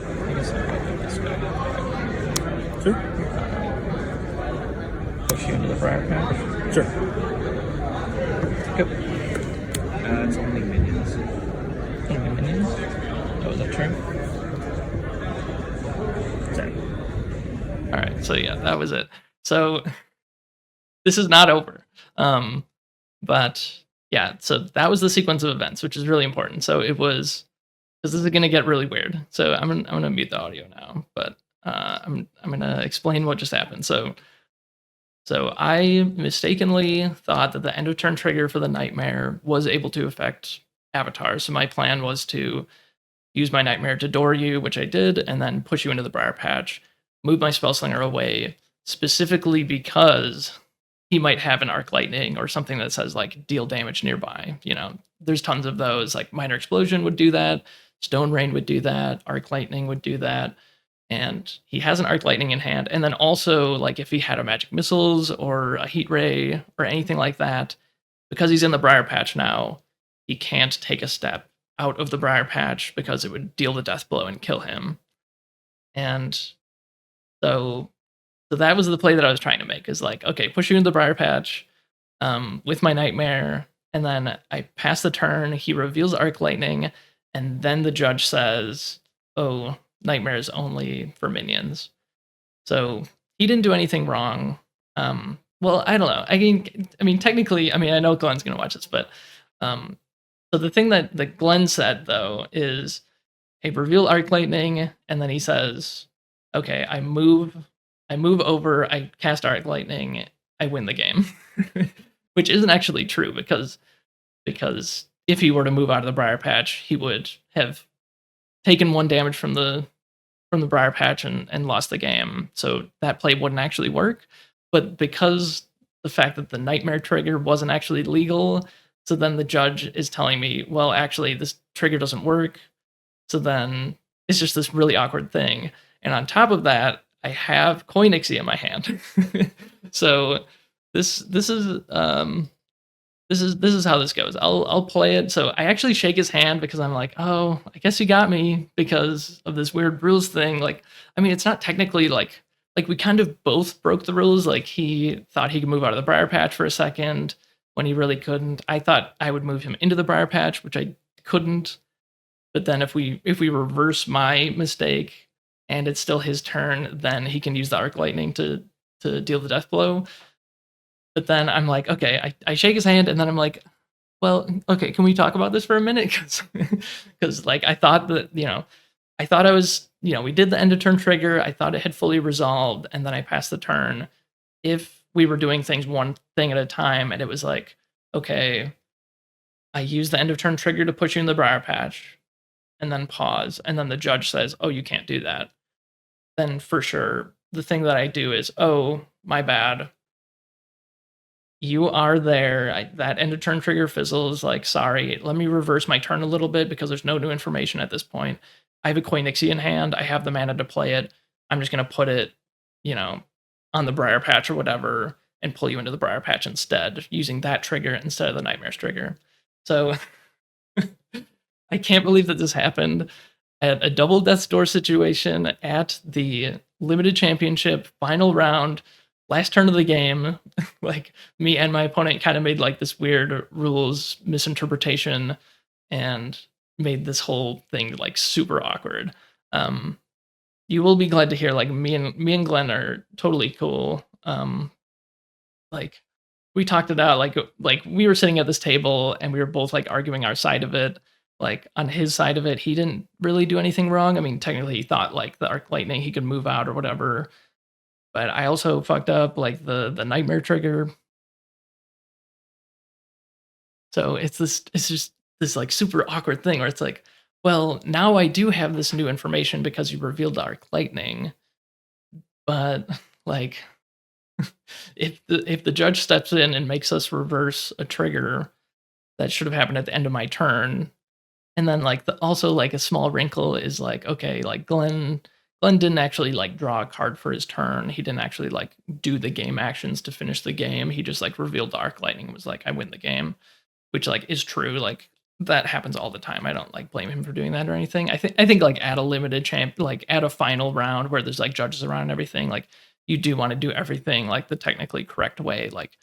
I guess I'll go this way. Sure. Push you into the Briar Patch. Sure. Yep. It's only minions. Only minions? Oh, is that true? Sorry. Alright, so yeah, that was it. So this is not over. But yeah, so that was the sequence of events, which is really important. So it was, because this is gonna get really weird. So I'm gonna mute the audio now, but I'm gonna explain what just happened. So I mistakenly thought that the end of turn trigger for the Nightmare was able to affect avatars. So my plan was to use my Nightmare to door you, which I did, and then push you into the Briar Patch, move my Spellslinger away, specifically because he might have an Arc Lightning or something that says like deal damage nearby. You know, there's tons of those. Like Minor Explosion would do that, Stone Rain would do that, Arc Lightning would do that. And he has an Arc Lightning in hand. And then also, like, if he had a Magic Missiles or a Heat Ray or anything like that, because he's in the Briar Patch now, he can't take a step out of the Briar Patch because it would deal the death blow and kill him. And so that was the play that I was trying to make, is like, okay, push you into the Briar Patch with my Nightmare, and then I pass the turn, he reveals Arc Lightning, and then the judge says, oh, Nightmare is only for minions. So he didn't do anything wrong. Well, I don't know. I mean, technically, I mean, I know Glenn's gonna watch this, but so the thing that Glenn said though is, hey, reveal Arc Lightning, and then he says, okay, I move over, I cast Arc Lightning, I win the game, which isn't actually true because if he were to move out of the Briar Patch, he would have taken 1 damage from the Briar Patch and lost the game. So that play wouldn't actually work. But because the fact that the Nightmare trigger wasn't actually legal, so then the judge is telling me, well, actually, this trigger doesn't work. So then it's just this really awkward thing. And on top of that, I have Coin Ixie in my hand. So this is how this goes. I'll play it. So I actually shake his hand because I'm like, oh, I guess you got me because of this weird rules thing. Like, I mean, it's not technically like we kind of both broke the rules. Like he thought he could move out of the Briar Patch for a second when he really couldn't. I thought I would move him into the Briar Patch, which I couldn't. But then if we reverse my mistake and it's still his turn, then he can use the Arc Lightning to deal the death blow. But then I'm like, okay, I shake his hand, and then I'm like, well, okay, can we talk about this for a minute? Because like I thought that, I thought I was, we did the end of turn trigger. I thought it had fully resolved, and then I passed the turn. If we were doing things one thing at a time, and it was like, okay, I use the end of turn trigger to push you in the Briar Patch, and then pause, and then the judge says, oh, you can't do that. Then for sure, the thing that I do is, oh, my bad. You are there. That end of turn trigger fizzles. Like, sorry, let me reverse my turn a little bit because there's no new information at this point. I have a Coin Ixie in hand. I have the mana to play it. I'm just going to put it, on the Briar Patch or whatever and pull you into the Briar Patch instead, using that trigger instead of the Nightmares trigger. So I can't believe that this happened at a double Death's Door situation at the Limited Championship final round. Last turn of the game, like me and my opponent kind of made like this weird rules misinterpretation and made this whole thing like super awkward. You will be glad to hear like me and Glenn are totally cool. Like we talked it out, like we were sitting at this table and we were both like arguing our side of it. Like on his side of it, he didn't really do anything wrong. I mean, technically he thought like the Arc Lightning he could move out or whatever. But I also fucked up like the Nightmare trigger. So it's just this like super awkward thing where it's like, well, now I do have this new information because you revealed Arc Lightning, but like if the judge steps in and makes us reverse a trigger that should have happened at the end of my turn, and then like also like a small wrinkle is like, okay, like Glenn didn't actually like draw a card for his turn. He didn't actually like do the game actions to finish the game. He just like revealed the Arc Lightning and was like, I win the game, which like is true. Like that happens all the time. I don't like blame him for doing that or anything. I think like at a limited champ, like at a final round where there's like judges around and everything, like you do want to do everything like the technically correct way. Like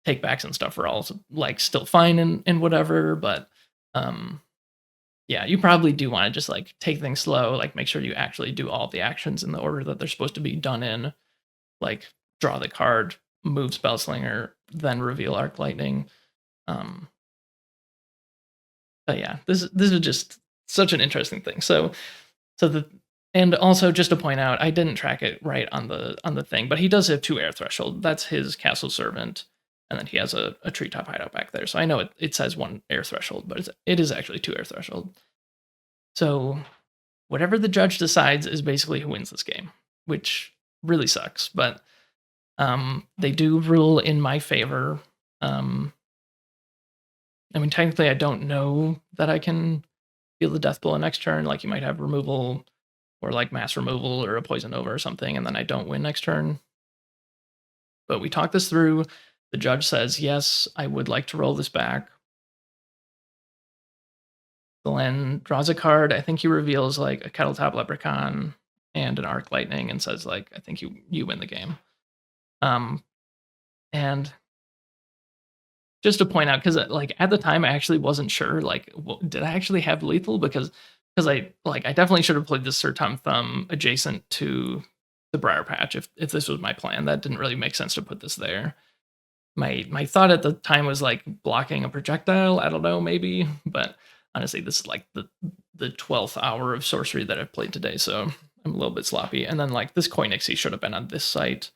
take backs and stuff are all like still fine and whatever, but um yeah, you probably do want to just like take things slow, like make sure you actually do all the actions in the order that they're supposed to be done in, like draw the card, move Spellslinger, then reveal Arc Lightning. Um, but yeah, this is just such an interesting thing. So the and also just to point out, I didn't track it right on the thing, but he does have 2 air threshold. That's his castle servant, and then he has a treetop hideout back there. So I know it says 1 air threshold, but it is actually 2 air threshold. So whatever the judge decides is basically who wins this game, which really sucks. But they do rule in my favor. I mean, technically, I don't know that I can deal the death blow next turn. Like you might have removal or like mass removal or a poison over or something, and then I don't win next turn. But we talk this through. The judge says, yes, I would like to roll this back. Glenn draws a card. I think he reveals like a Kettletop Leprechaun and an Arc Lightning and says like, I think you win the game. And just to point out, because like at the time I actually wasn't sure, like, did I actually have lethal? Because I definitely should have played this Sir Tom Thumb adjacent to the Briar Patch if this was my plan. That didn't really make sense to put this there. My thought at the time was like blocking a projectile. I don't know, maybe, but honestly, this is like the 12th hour of sorcery that I've played today, so I'm a little bit sloppy. And then like this Koinixie should have been on this site.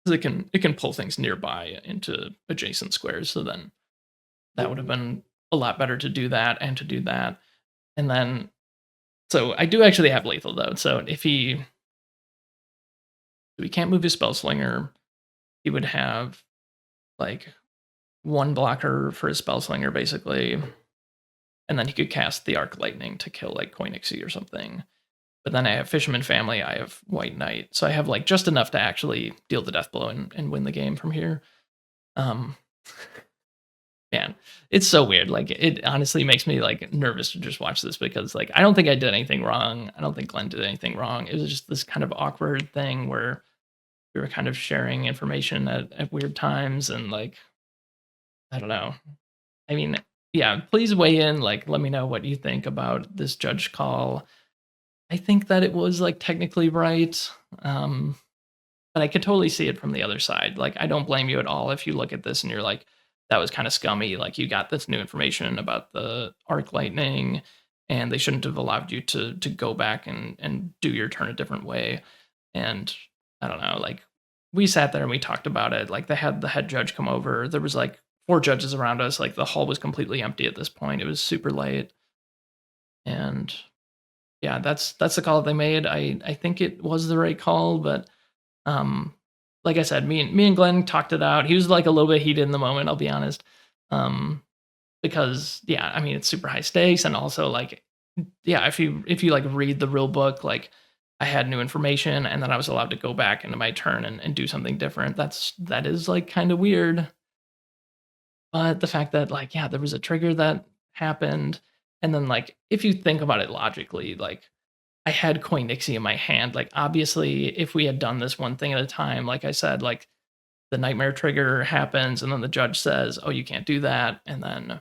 It can pull things nearby into adjacent squares, so then that would have been a lot better to do that and to do that. And then so I do actually have lethal though. So if he can't move his Spellslinger, he would have like 1 blocker for his Spellslinger basically. And then he could cast the Arc Lightning to kill like Koinixie or something. But then I have Fisherman Family, I have White Knight. So I have like just enough to actually deal the death blow and win the game from here. Man, it's so weird. Like it honestly makes me like nervous to just watch this because like I don't think I did anything wrong. I don't think Glenn did anything wrong. It was just this kind of awkward thing where we were kind of sharing information at weird times and like I don't know. I mean, yeah, please weigh in. Like, let me know what you think about this judge call. I think that it was like technically right, but I could totally see it from the other side. Like, I don't blame you at all if you look at this and you're like, that was kind of scummy. Like, you got this new information about the Arc Lightning, and they shouldn't have allowed you to go back and do your turn a different way. And I don't know, like we sat there and we talked about it. Like they had the head judge come over. There was like 4 judges around us. Like the hall was completely empty at this point. It was super late, and yeah, that's the call they made. I think it was the right call, but like I said, me and Glenn talked it out. He was like a little bit heated in the moment, I'll be honest. Because yeah, I mean it's super high stakes, and also like yeah, if you like read the real book, like I had new information and then I was allowed to go back into my turn and do something different. That is like kind of weird. But the fact that like yeah, there was a trigger that happened, and then like if you think about it logically, like I had Koinixie in my hand. Like obviously, if we had done this one thing at a time, like I said, like the nightmare trigger happens, and then the judge says, "Oh, you can't do that," and then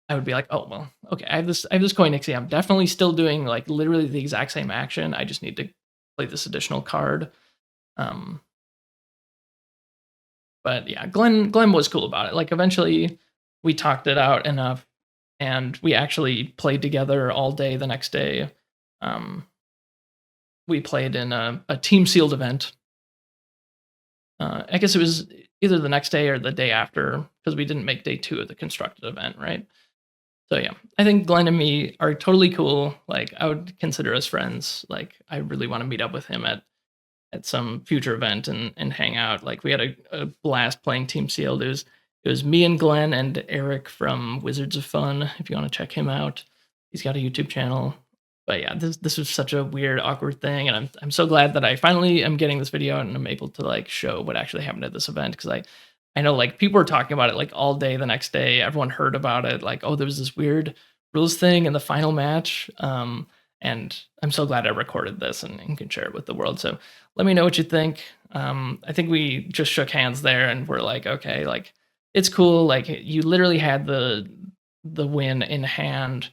I would be like, "Oh well, okay. I have this Koinixie. I'm definitely still doing like literally the exact same action. I just need to play this additional card." Um, but yeah, Glenn was cool about it. Like eventually, we talked it out enough, and we actually played together all day the next day. We played in a team sealed event. I guess it was either the next day or the day after, because we didn't make day 2 of the constructed event, right? So yeah, I think Glenn and me are totally cool. Like, I would consider us friends. Like, I really want to meet up with him at some future event and hang out. Like, we had a blast playing Team Sealed. It was me and Glenn and Eric from Wizards of Fun. If you want to check him out, he's got a YouTube channel. But yeah, this was such a weird, awkward thing, and I'm so glad that I finally am getting this video out and I'm able to like show what actually happened at this event, because I know like people were talking about it like all day the next day. Everyone heard about it. Like, oh, there was this weird rules thing in the final match. And I'm so glad I recorded this and can share it with the world. So let me know what you think. I think we just shook hands there and we're like, okay, like it's cool. Like, you literally had the win in hand.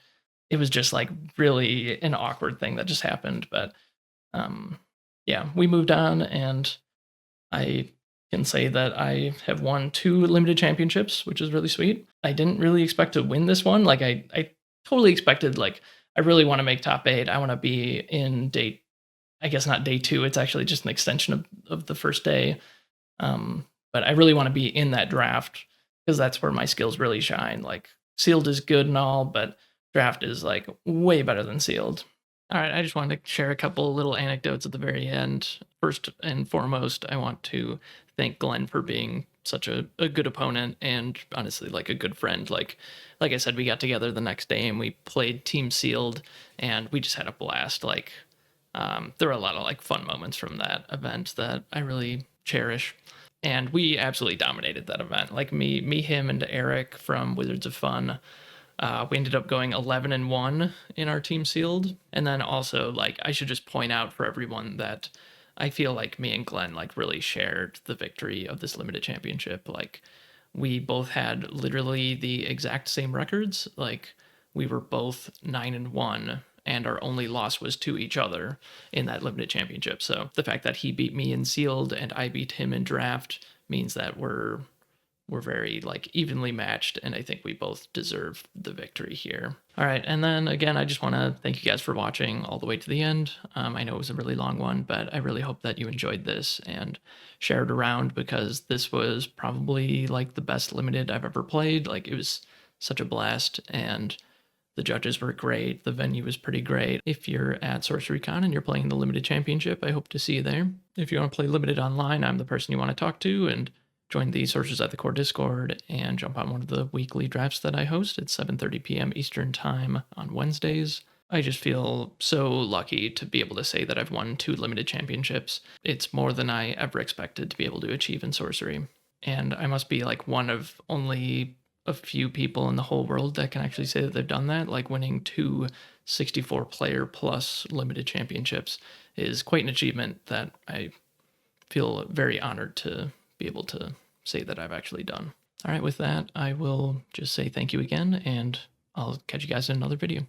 It was just like really an awkward thing that just happened. But yeah, we moved on, and I can say that I have won 2 limited championships, which is really sweet. I didn't really expect to win this one. Like, I totally expected, like, I really want to make top 8. I want to be in I guess not day 2. It's actually just an extension of the first day. But I really want to be in that draft, because that's where my skills really shine. Like, sealed is good and all, but draft is like way better than sealed. All right, I just wanted to share a couple little anecdotes at the very end. First and foremost, I want to thank Glenn for being such a good opponent and honestly like a good friend. Like I said, we got together the next day and we played Team Sealed and we just had a blast. Like, there were a lot of like fun moments from that event that I really cherish. And we absolutely dominated that event. Like, me, him, and Eric from Wizards of Fun. We ended up going 11-1 in our Team Sealed. And then also, like, I should just point out for everyone that I feel like me and Glenn like really shared the victory of this limited championship. Like, we both had literally the exact same records. Like, we were both 9-1, and our only loss was to each other in that limited championship. So the fact that he beat me in sealed and I beat him in draft means that we're very like evenly matched, and I think we both deserve the victory here. All right, and then again, I just want to thank you guys for watching all the way to the end. I know it was a really long one, but I really hope that you enjoyed this and shared around, because this was probably like the best limited I've ever played. Like, it was such a blast, and the judges were great. The venue was pretty great. If you're at Sorcery Con and you're playing the limited championship, I hope to see you there. If you want to play limited online, I'm the person you want to talk to, and join the Sorcerers at the Core Discord and jump on one of the weekly drafts that I host at 7:30 p.m. Eastern Time on Wednesdays. I just feel so lucky to be able to say that I've won 2 limited championships. It's more than I ever expected to be able to achieve in Sorcery. And I must be like one of only a few people in the whole world that can actually say that they've done that. Like, winning 2 64-player plus limited championships is quite an achievement that I feel very honored to be able to say that I've actually done. All right, with that, I will just say thank you again, and I'll catch you guys in another video.